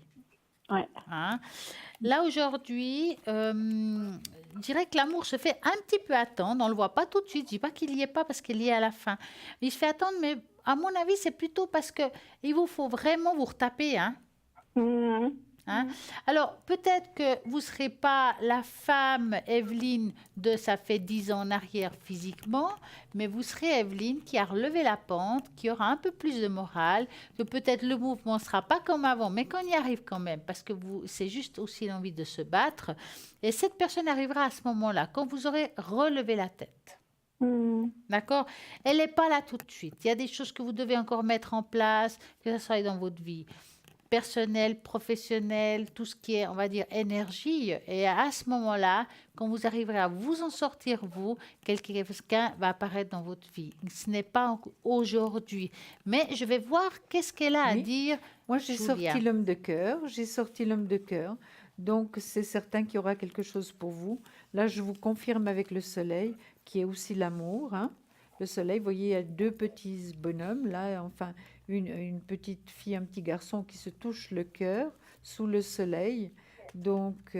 Ouais. Hein? Là, aujourd'hui, je dirais que l'amour se fait un petit peu attendre. On ne le voit pas tout de suite. Je ne dis pas qu'il n'y est pas parce qu'il y est à la fin. Il se fait attendre, mais à mon avis, c'est plutôt parce qu'il vous faut vraiment vous retaper. Hein? Hmm. Hein? Alors, peut-être que vous ne serez pas la femme Evelyne de ça fait 10 ans en arrière physiquement, mais vous serez Evelyne qui a relevé la pente, qui aura un peu plus de morale, que peut-être le mouvement ne sera pas comme avant, mais qu'on y arrive quand même, parce que c'est juste aussi l'envie de se battre. Et cette personne arrivera à ce moment-là, quand vous aurez relevé la tête. Hmm. D'accord? Elle n'est pas là tout de suite. Il y a des choses que vous devez encore mettre en place, que ce soit dans votre vie personnel, professionnel, tout ce qui est, on va dire, énergie. Et à ce moment-là, quand vous arriverez à vous en sortir, vous, quelqu'un va apparaître dans votre vie. Ce n'est pas aujourd'hui. Mais je vais voir qu'est-ce qu'elle a à Oui. dire. Moi, j'ai Julia. sorti l'homme de cœur. J'ai sorti l'homme de cœur. Donc, c'est certain qu'il y aura quelque chose pour vous. Là, je vous confirme avec le soleil, qui est aussi l'amour. Hein. Le soleil, vous voyez, il y a deux petits bonhommes, là, enfin, une petite fille, un petit garçon qui se touche le cœur sous le soleil. Donc,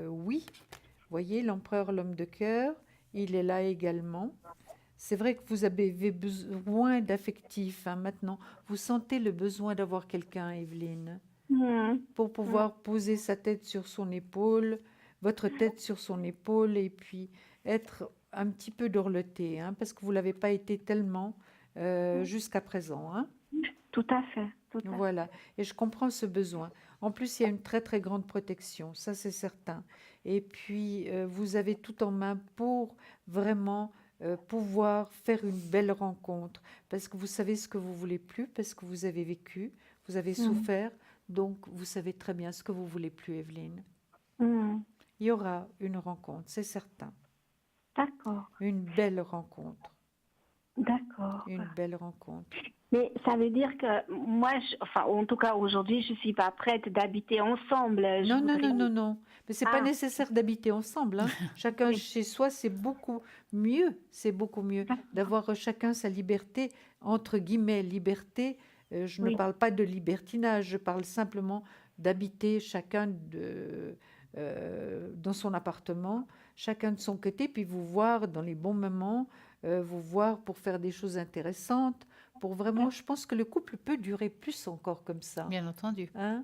oui, vous voyez, l'empereur, l'homme de cœur, il est là également. C'est vrai que vous avez besoin d'affectif hein, maintenant. Vous sentez le besoin d'avoir quelqu'un, Evelyne, Hmm. pour pouvoir poser sa tête sur son épaule, votre tête sur son épaule, et puis être un petit peu dorloté, hein, parce que vous ne l'avez pas été tellement jusqu'à présent. Hein. Tout à fait. Tout à fait. Voilà, et je comprends ce besoin. En plus, il y a une très très grande protection, ça c'est certain. Et puis, vous avez tout en main pour vraiment pouvoir faire une belle rencontre, parce que vous savez ce que vous voulez plus, parce que vous avez vécu, vous avez souffert, donc vous savez très bien ce que vous voulez plus, Evelyne. Hmm. Il y aura une rencontre, c'est certain. D'accord. Une belle rencontre, D'accord. une belle rencontre. Mais ça veut dire que moi, enfin, en tout cas aujourd'hui, je suis pas prête d'habiter ensemble. Je Non, non, voudrais- non, non, non. Mais c'est pas Ah. nécessaire d'habiter ensemble. Hein. Chacun chez soi, c'est beaucoup mieux. C'est beaucoup mieux d'avoir chacun sa liberté, entre guillemets, liberté. Je ne Oui. parle pas de libertinage, je parle simplement d'habiter chacun dans son appartement, chacun de son côté, puis vous voir dans les bons moments, vous voir pour faire des choses intéressantes. Pour vraiment, je pense que le couple peut durer plus encore comme ça. Bien entendu. Hein.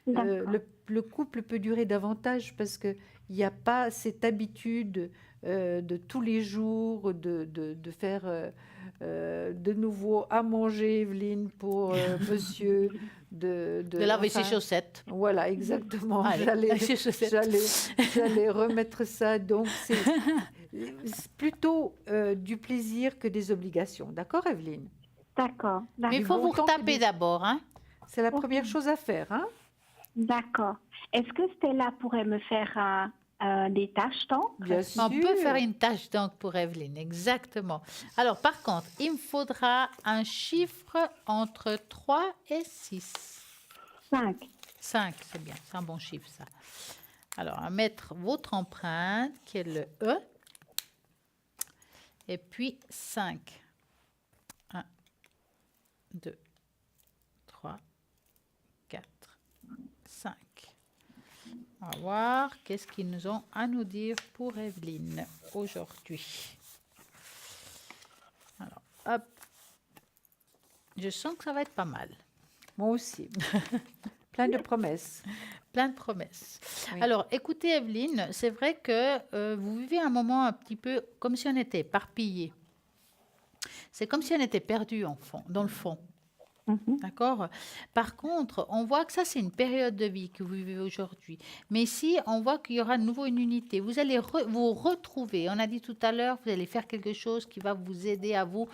D'accord. Le couple peut durer davantage parce qu'il n'y a pas cette habitude de tous les jours de faire de nouveau à manger, Evelyne, pour monsieur, De laver ses enfin, chaussettes. Voilà, exactement. Allez, ses chaussettes. J'allais remettre ça. Donc, c'est plutôt du plaisir que des obligations. D'accord, Evelyne? D'accord, Mais il Du faut bon vous temps que retaper des- d'abord, hein. C'est la Ok. première chose à faire. Hein? d'accord. Est-ce que Stella pourrait me faire des tâches d'encre? Bien On peut faire sûr. une tâche d'encre pour Evelyne, exactement. Alors, par contre, il me faudra un chiffre entre 3 et 6. 5. 5, c'est bien, c'est un bon chiffre, ça. Alors, à mettre votre empreinte, qui est le E, et puis 5. 1, 2, 3, 4, 5. On va voir qu'est-ce qu'ils nous ont à nous dire pour Evelyne aujourd'hui. Alors, hop. Je sens que ça va être pas mal. Moi aussi. Plein de promesses. Plein de promesses. Oui. Alors, écoutez, Evelyne, c'est vrai que vous vivez un moment un petit peu comme si on était éparpillé. C'est comme si on était perdu en fond, dans le fond. D'accord? Par contre, on voit que ça, c'est une période de vie que vous vivez aujourd'hui. Mais ici, on voit qu'il y aura de nouveau une unité. Vous allez vous retrouver. On a dit tout à l'heure, vous allez faire quelque chose qui va vous aider à vous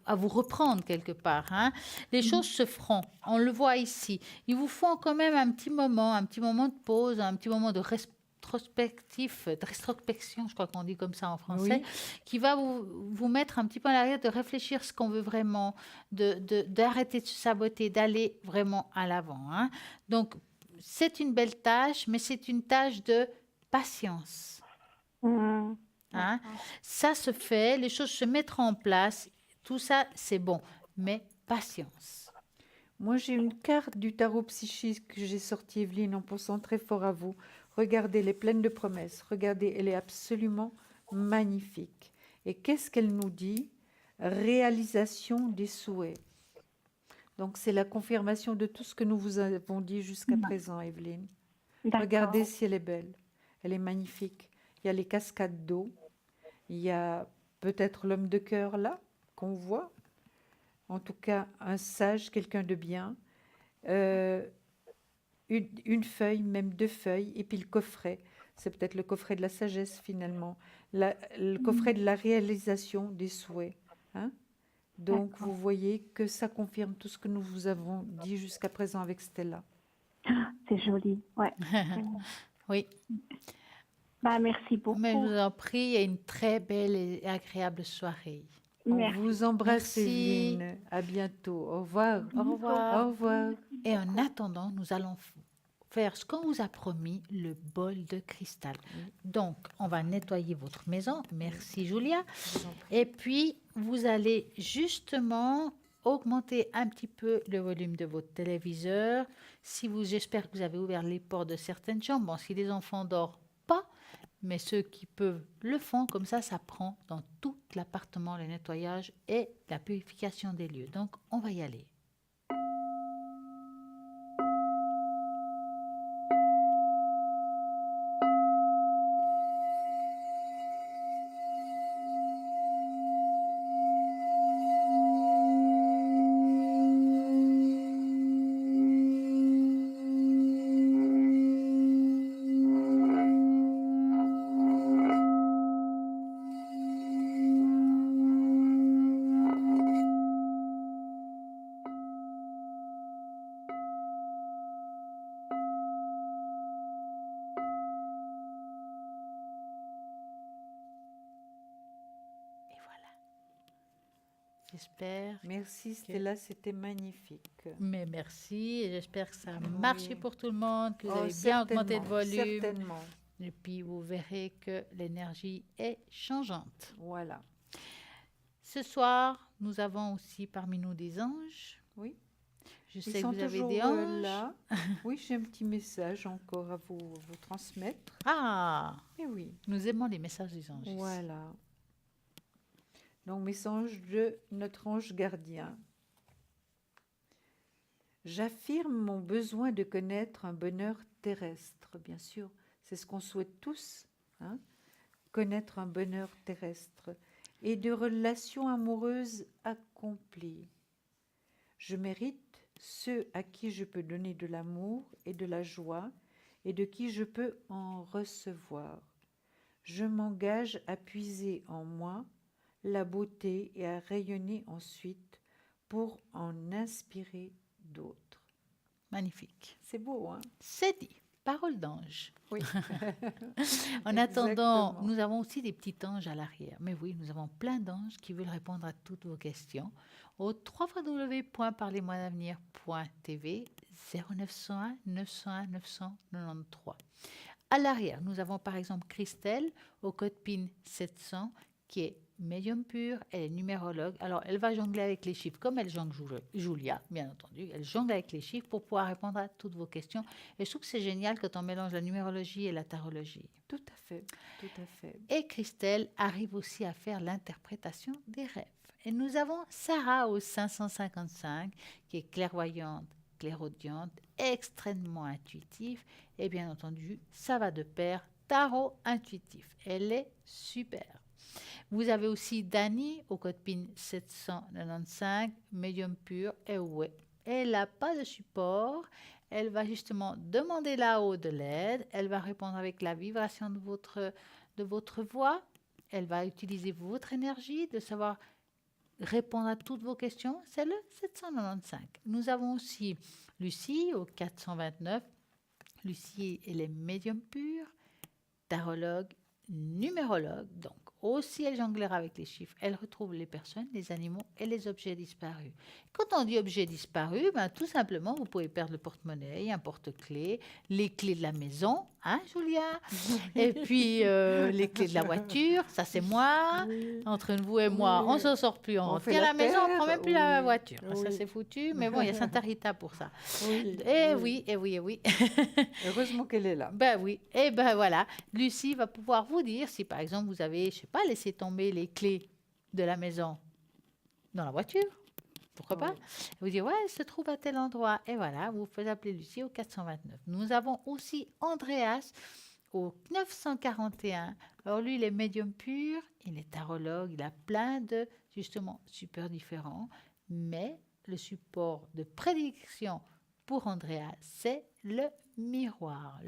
reprendre quelque part. Hein. Les choses se feront. On le voit ici. Il vous faut quand même un petit moment de pause, un petit moment de rétrospection, je crois qu'on dit comme ça en français, qui va vous mettre un petit peu en arrière, de réfléchir ce qu'on veut vraiment, d'arrêter de se saboter, d'aller vraiment à l'avant. Hein. Donc, c'est une belle tâche, mais c'est une tâche de patience. Hein. Ça se fait, les choses se mettront en place, tout ça, c'est bon, mais patience. Moi, j'ai une carte du tarot psychique que j'ai sortie, Evelyne, en pensant très fort à vous. Regardez, elle est pleine de promesses. Regardez, elle est absolument magnifique. Et qu'est-ce qu'elle nous dit? Réalisation des souhaits. Donc, c'est la confirmation de tout ce que nous vous avons dit jusqu'à présent, Evelyne. D'accord. Regardez si elle est belle. Elle est magnifique. Il y a les cascades d'eau. Il y a peut-être l'homme de cœur là, qu'on voit. En tout cas, un sage, quelqu'un de bien. Une feuille, même 2 feuilles, et puis le coffret. C'est peut-être le coffret de la sagesse finalement. Le coffret de la réalisation des souhaits. Hein? Donc, D'accord. vous voyez que ça confirme tout ce que nous vous avons dit jusqu'à présent avec Stella. C'est joli, ouais. Oui, Bah, merci beaucoup. mais je vous en prie, et une très belle et agréable soirée. On Merci. vous embrasse, Merci. Evelyne. À bientôt. Au revoir. Au revoir. Au revoir. Et en attendant, nous allons faire ce qu'on vous a promis, le bol de cristal. Donc, on va nettoyer votre maison. Merci, Julia. Et puis, vous allez justement augmenter un petit peu le volume de votre téléviseur. J'espère que vous avez ouvert les portes de certaines chambres. Bon, si les enfants dorment pas, mais ceux qui peuvent le font. Comme ça prend dans tout l'appartement le nettoyage et la purification des lieux. Donc, on va y aller. J'espère. Merci Stella, c'était magnifique. Mais merci, et j'espère que ça a marché pour tout le monde, que vous Oh, avez bien augmenté de certainement, volume. certainement. Et puis, vous verrez que l'énergie est changeante. Voilà. Ce soir, nous avons aussi parmi nous des anges. Oui. Je Ils sais que sont vous avez toujours des anges. là. Oui, j'ai un petit message encore à vous transmettre. Ah, Et oui, nous aimons les messages des anges. voilà. Donc, message de notre ange gardien. J'affirme mon besoin de connaître un bonheur terrestre, bien sûr. C'est ce qu'on souhaite tous, hein, connaître un bonheur terrestre et de relations amoureuses accomplies. Je mérite ceux à qui je peux donner de l'amour et de la joie et de qui je peux en recevoir. Je m'engage à puiser en moi la beauté et à rayonner ensuite pour en inspirer d'autres. Magnifique. C'est beau, hein? C'est dit. Parole d'ange. Oui. En attendant, Exactement. nous avons aussi des petits anges à l'arrière. Mais oui, nous avons plein d'anges qui veulent répondre à toutes vos questions au www.parlez-moi-d'avenir.tv 0901 901 993. À l'arrière, nous avons par exemple Christelle au code PIN 700 qui est médium pur, elle est numérologue. Alors, elle va jongler avec les chiffres comme elle jongle Julia, bien entendu. Elle jongle avec les chiffres pour pouvoir répondre à toutes vos questions. Et je trouve que c'est génial quand on mélange la numérologie et la tarologie. Tout à fait, tout à fait. Et Christelle arrive aussi à faire l'interprétation des rêves. Et nous avons Sarah au 555 qui est clairvoyante, clairaudiente, extrêmement intuitive. Et bien entendu, ça va de pair, tarot intuitif. Elle est super. Vous avez aussi Dani au code PIN 795, médium pur, et ouais, elle n'a pas de support. Elle va justement demander là-haut de l'aide. Elle va répondre avec la vibration de votre voix. Elle va utiliser votre énergie, de savoir répondre à toutes vos questions. C'est le 795. Nous avons aussi Lucie au 429. Lucie, elle est médium pur, tarologue, numérologue. Donc, aussi, elle jonglera avec les chiffres. Elle retrouve les personnes, les animaux et les objets disparus. Quand on dit objets disparus, ben, tout simplement, vous pouvez perdre le porte-monnaie, un porte-clés, les clés de la maison, hein, Julia? Et puis, les clés de la voiture, ça c'est moi. Oui. Entre vous et moi, on s'en sort plus. On fait tient la la maison, on paire, prend même plus la oui, voiture. Ça oui. c'est foutu. Mais bon, il y a Santa Rita pour ça. Oui, Eh oui, eh oui, eh oui. Heureusement qu'elle est là. Ben oui, et ben voilà, Lucie va pouvoir vous dire si par exemple vous avez, je sais pas, laissé tomber les clés de la maison dans la voiture, pourquoi pas. Oui. Vous dites, ouais, elle se trouve à tel endroit, et voilà, vous faites appeler Lucie au 429. Nous avons aussi Andreas au 941. Alors lui, il est médium pur, il est tarologue, il a plein de, justement, super différents, mais le support de prédiction pour Andrea, c'est le miroir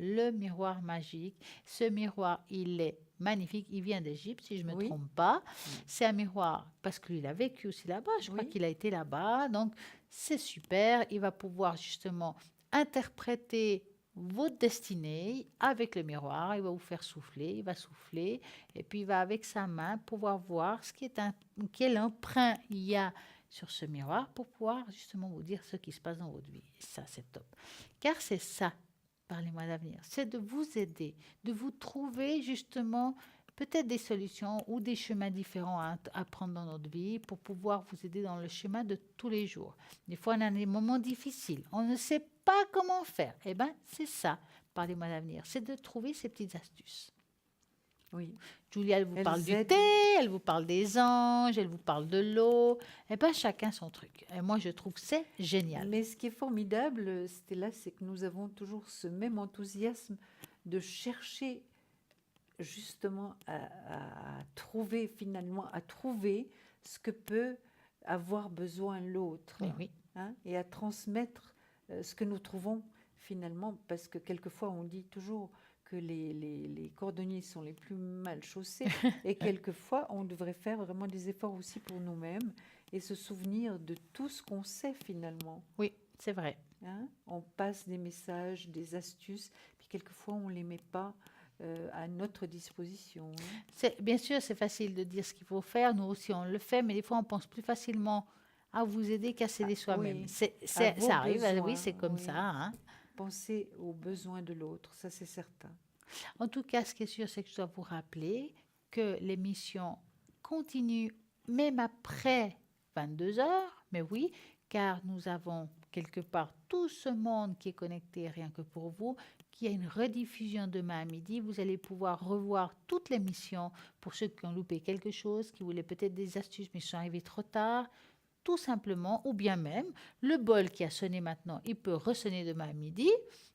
magique. Ce miroir, il est magnifique. Il vient d'Égypte, si je ne me Oui. trompe pas. C'est un miroir, parce que lui, il a vécu aussi là-bas. Je crois Oui. qu'il a été là-bas. Donc, c'est super. Il va pouvoir justement interpréter votre destinée avec le miroir. Il va vous faire souffler, il va souffler. Et puis, il va, avec sa main, pouvoir voir quel emprunt il y a sur ce miroir pour pouvoir justement vous dire ce qui se passe dans votre vie. Et ça, c'est top. Car c'est ça, parlez-moi d'avenir, c'est de vous aider, de vous trouver justement peut-être des solutions ou des chemins différents à prendre dans notre vie pour pouvoir vous aider dans le chemin de tous les jours. Des fois, on a des moments difficiles, on ne sait pas comment faire. Eh bien, c'est ça, parlez-moi d'avenir, c'est de trouver ces petites astuces. Oui. Julia, elle vous Elles parle du aident. thé, elle vous parle des anges, elle vous parle de l'eau. Eh bien, chacun son truc. Et moi, je trouve que c'est génial. Mais ce qui est formidable, Stella, c'est que nous avons toujours ce même enthousiasme de chercher justement à trouver finalement, à trouver ce que peut avoir besoin l'autre, Mais oui, hein, et à transmettre ce que nous trouvons finalement, parce que quelquefois on dit toujours que les cordonniers sont les plus mal chaussés, et quelquefois on devrait faire vraiment des efforts aussi pour nous-mêmes et se souvenir de tout ce qu'on sait finalement. oui, c'est vrai. Hein. On passe des messages, des astuces, puis quelquefois on ne les met pas à notre disposition. Hein. Bien sûr, c'est facile de dire ce qu'il faut faire. Nous aussi, on le fait, mais des fois, on pense plus facilement à vous aider qu'à s'aider soi-même. Oui, Ça vos arrive, oui, besoins, c'est comme oui. ça. Hein. Penser aux besoins de l'autre, ça c'est certain. En tout cas, ce qui est sûr, c'est que je dois vous rappeler que l'émission continue même après 22 heures, mais oui, car nous avons quelque part tout ce monde qui est connecté rien que pour vous, qui a une rediffusion demain à midi. Vous allez pouvoir revoir toute l'émission pour ceux qui ont loupé quelque chose, qui voulaient peut-être des astuces mais sont arrivés trop tard, tout simplement, ou bien même le bol qui a sonné maintenant, il peut ressonner demain à midi.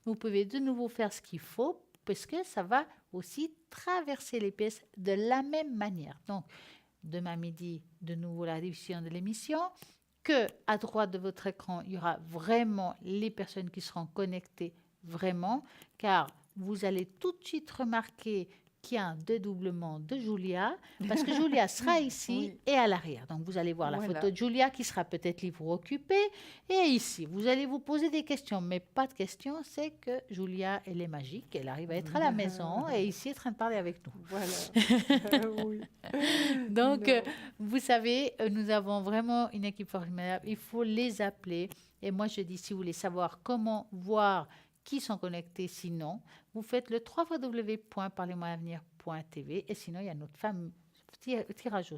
Vous pouvez de nouveau faire ce qu'il faut parce que ça va aussi traverser les pièces de la même manière. Donc, demain midi, de nouveau la diffusion de l'émission. que à droite de votre écran, il y aura vraiment les personnes qui seront connectées vraiment, car vous allez tout de suite remarquer qu'il y a un dédoublement de Julia, parce que Julia sera ici Oui. et à l'arrière. Donc, vous allez voir la Voilà. photo de Julia qui sera peut-être libre ou occupée. Et ici, vous allez vous poser des questions, mais pas de questions. C'est que Julia, elle est magique. Elle arrive à être à la maison et ici, elle est en train de parler avec nous. Voilà. Oui. Donc, Non. vous savez, nous avons vraiment une équipe formidable. Il faut les appeler. Et moi, je dis, si vous voulez savoir comment voir qui sont connectés, sinon, vous faites le www.parlez-moi-avenir.tv. Et sinon, il y a notre fameux tirage au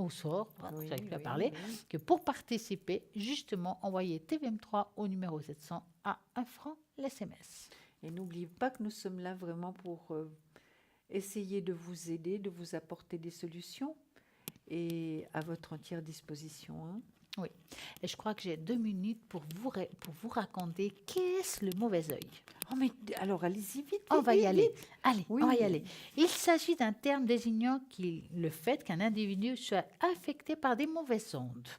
sort, Oui, j'arrive plus à oui, parler, oui. que pour participer, justement, envoyez TVM3 au numéro 700 à 1 franc l'SMS. Et n'oubliez pas que nous sommes là vraiment pour essayer de vous aider, de vous apporter des solutions et à votre entière disposition. Hein. Oui. Et je crois que j'ai 2 minutes pour vous raconter qu'est-ce le mauvais œil. Oh, mais alors allez-y vite. On vite, va y vite, aller. vite. Allez, Oui. on va y aller. Il s'agit d'un terme désignant le fait qu'un individu soit affecté par des mauvaises ondes.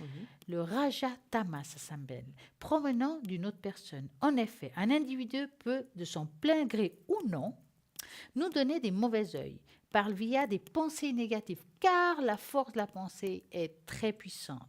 Oui. Le Raja Tamas, ça s'appelle, provenant d'une autre personne. En effet, un individu peut, de son plein gré ou non, nous donner des mauvais œils par via des pensées négatives, car la force de la pensée est très puissante.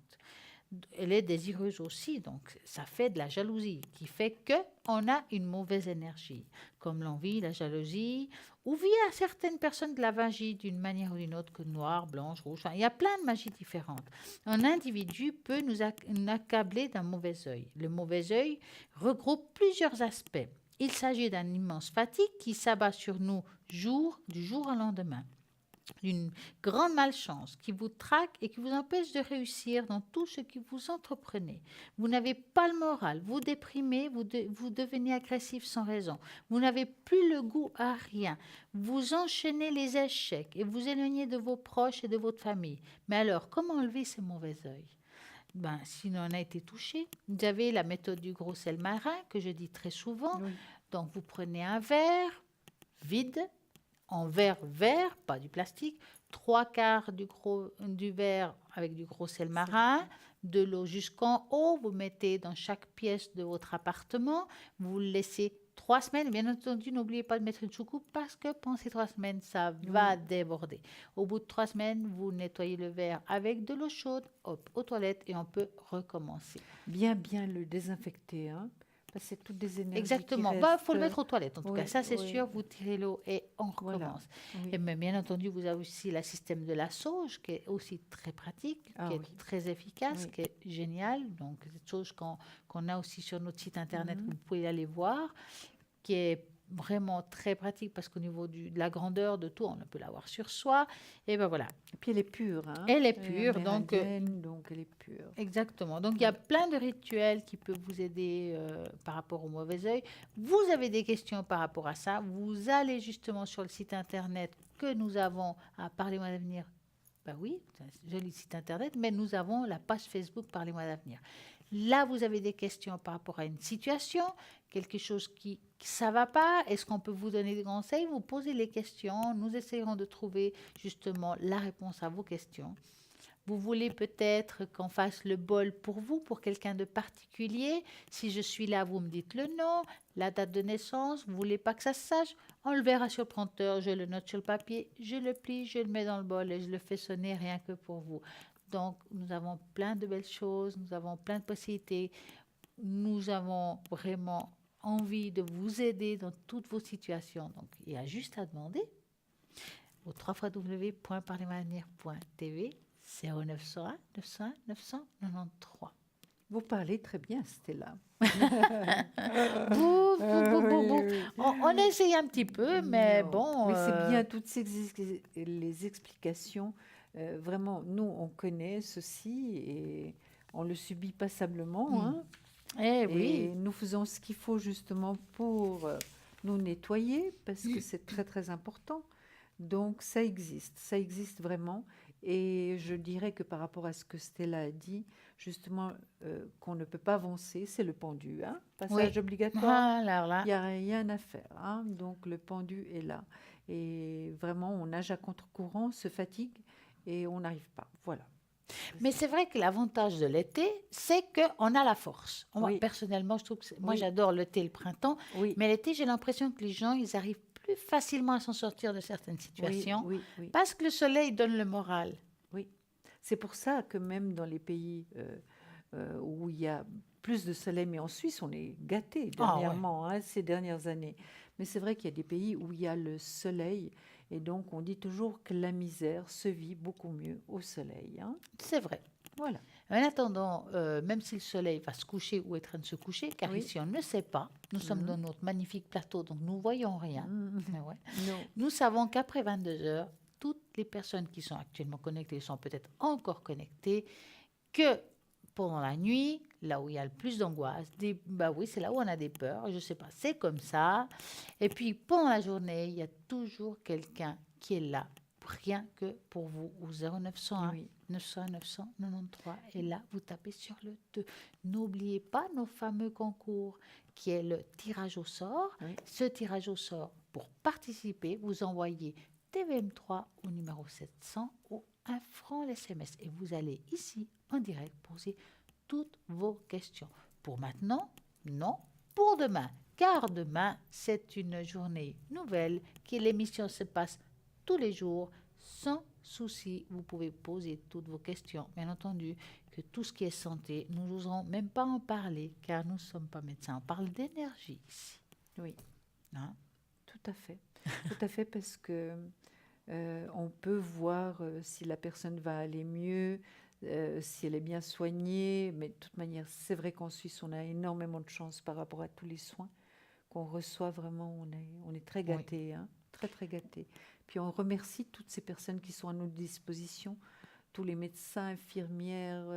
Elle est désireuse aussi, donc ça fait de la jalousie qui fait qu'on a une mauvaise énergie, comme l'envie, la jalousie, ou via certaines personnes de la magie d'une manière ou d'une autre, que noire, blanche, rouge. Enfin, il y a plein de magies différentes. Un individu peut nous accabler d'un mauvais œil. Le mauvais œil regroupe plusieurs aspects. Il s'agit d'une immense fatigue qui s'abat sur nous du jour au lendemain. D'une grande malchance qui vous traque et qui vous empêche de réussir dans tout ce que vous entreprenez. Vous n'avez pas le moral, vous déprimez, vous devenez agressif sans raison. Vous n'avez plus le goût à rien. Vous enchaînez les échecs et vous éloignez de vos proches et de votre famille. Mais alors, comment enlever ce mauvais œil? Si on a été touché, vous avez la méthode du gros sel marin que je dis très souvent. Oui. Donc, vous prenez un verre vide, en verre vert, pas du plastique, 3/4 du verre avec du gros sel marin, de l'eau jusqu'en haut, vous mettez dans chaque pièce de votre appartement, vous le laissez 3 semaines. Bien entendu, n'oubliez pas de mettre une choucoupe parce que pendant ces 3 semaines, ça va déborder. Au bout de 3 semaines, vous nettoyez le verre avec de l'eau chaude, hop, aux toilettes et on peut recommencer. Bien le désinfecter. Hein. Parce que c'est toutes des énergies. Exactement. Il Faut le mettre aux toilettes. En tout cas, ça c'est sûr. Vous tirez l'eau et on Voilà. recommence. Oui. Et mais bien entendu, vous avez aussi le système de la sauge qui est aussi très pratique, qui est très efficace, qui est génial. Donc, c'est une chose qu'on a aussi sur notre site internet, vous pouvez aller voir, qui est vraiment très pratique parce qu'au niveau de la grandeur de tout, on peut l'avoir sur soi. Et ben voilà. Et puis elle est pure. Hein. Elle est pure, donc elle est pure. exactement. Donc il y a plein de rituels qui peuvent vous aider par rapport au mauvais œil. Vous avez des questions par rapport à ça, vous allez justement sur le site internet que nous avons à Parlez-moi d'avenir. Ben oui, c'est un joli site internet, mais nous avons la page Facebook Parlez-moi d'avenir. Là, vous avez des questions par rapport à une situation, quelque chose qui ça va pas. Est-ce qu'on peut vous donner des conseils? Vous posez les questions. Nous essayerons de trouver justement la réponse à vos questions. Vous voulez peut-être qu'on fasse le bol pour vous, pour quelqu'un de particulier. Si je suis là, vous me dites le nom, la date de naissance. Vous voulez pas que ça se sache? On le verra sur le prompteur. Je le note sur le papier, je le plie, je le mets dans le bol et je le fais sonner rien que pour vous. Donc, nous avons plein de belles choses, nous avons plein de possibilités. Nous avons vraiment envie de vous aider dans toutes vos situations. Donc, il y a juste à demander au www.parlez-moi-avenir.tv 0901 901 993. Vous parlez très bien, Stella. On essaye un petit peu, mais bon... Mais c'est bien toutes les explications. Vraiment, nous, on connaît ceci et on le subit passablement. Hein. Et nous faisons ce qu'il faut justement pour nous nettoyer parce que c'est très, très important. Donc, ça existe vraiment. Et je dirais que par rapport à ce que Stella a dit, justement, qu'on ne peut pas avancer, c'est le pendu. Hein, passage obligatoire, il n'y a rien à faire. Hein, donc, le pendu est là. Et vraiment, on nage à contre-courant, se fatigue et on n'arrive pas. Voilà. Mais c'est vrai que l'avantage de l'été, c'est qu'on a la force. Oui. Personnellement, je trouve que moi, Oui. j'adore l'été et le printemps. Oui. Mais l'été, j'ai l'impression que les gens, ils arrivent plus facilement à s'en sortir de certaines situations Oui, oui. parce que le soleil donne le moral. Oui, c'est pour ça que même dans les pays où il y a plus de soleil, mais en Suisse, on est gâté dernièrement, ces dernières années. Mais c'est vrai qu'il y a des pays où il y a le soleil, et donc on dit toujours que la misère se vit beaucoup mieux au soleil. Hein. C'est vrai. Voilà. En attendant, même si le soleil va se coucher ou est en train de se coucher, car Oui. ici on ne sait pas, nous sommes dans notre magnifique plateau, donc nous ne voyons rien. Mais ouais. Non. Nous savons qu'après 22 heures, toutes les personnes qui sont actuellement connectées sont peut-être encore connectées, que pendant la nuit, là où il y a le plus d'angoisse, bah oui, c'est là où on a des peurs, je ne sais pas, c'est comme ça. Et puis pendant la journée, il y a toujours quelqu'un qui est là, rien que pour vous, au 0901 Oui. 900 993. Et là, vous tapez sur le 2. N'oubliez pas nos fameux concours, qui est le tirage au sort. Oui. Ce tirage au sort, pour participer, vous envoyez TVM3 au numéro 700 ou 1 franc l'SMS. Et vous allez ici, en direct, poser toutes vos questions. Pour maintenant, non. Pour demain, car demain, c'est une journée nouvelle, que l'émission se passe tous les jours, sans souci. Vous pouvez poser toutes vos questions. Bien entendu, que tout ce qui est santé, nous n'oserons même pas en parler, car nous ne sommes pas médecins. On parle d'énergie ici. Oui. Hein? Tout à fait. Tout à fait, parce que on peut voir si la personne va aller mieux, si elle est bien soignée. Mais de toute manière, c'est vrai qu'en Suisse, on a énormément de chance par rapport à tous les soins qu'on reçoit. Vraiment, on est très gâtés, hein, très, très gâtés. Puis on remercie toutes ces personnes qui sont à notre disposition, tous les médecins, infirmières,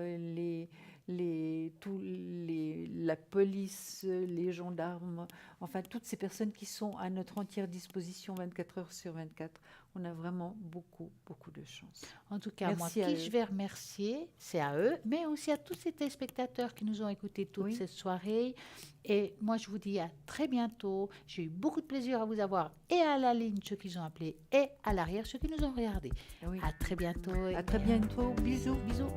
la police, les gendarmes, enfin toutes ces personnes qui sont à notre entière disposition 24 heures sur 24. On a vraiment beaucoup, beaucoup de chance. En tout cas, Merci moi, à qui eux. je vais remercier, c'est à eux, mais aussi à tous ces téléspectateurs qui nous ont écoutés toute Oui. cette soirée. Et moi, je vous dis à très bientôt. J'ai eu beaucoup de plaisir à vous avoir, et à la ligne, ceux qui ont appelé, et à l'arrière, ceux qui nous ont regardés. Oui. À très bientôt. À très bientôt. Bisous. Bisous.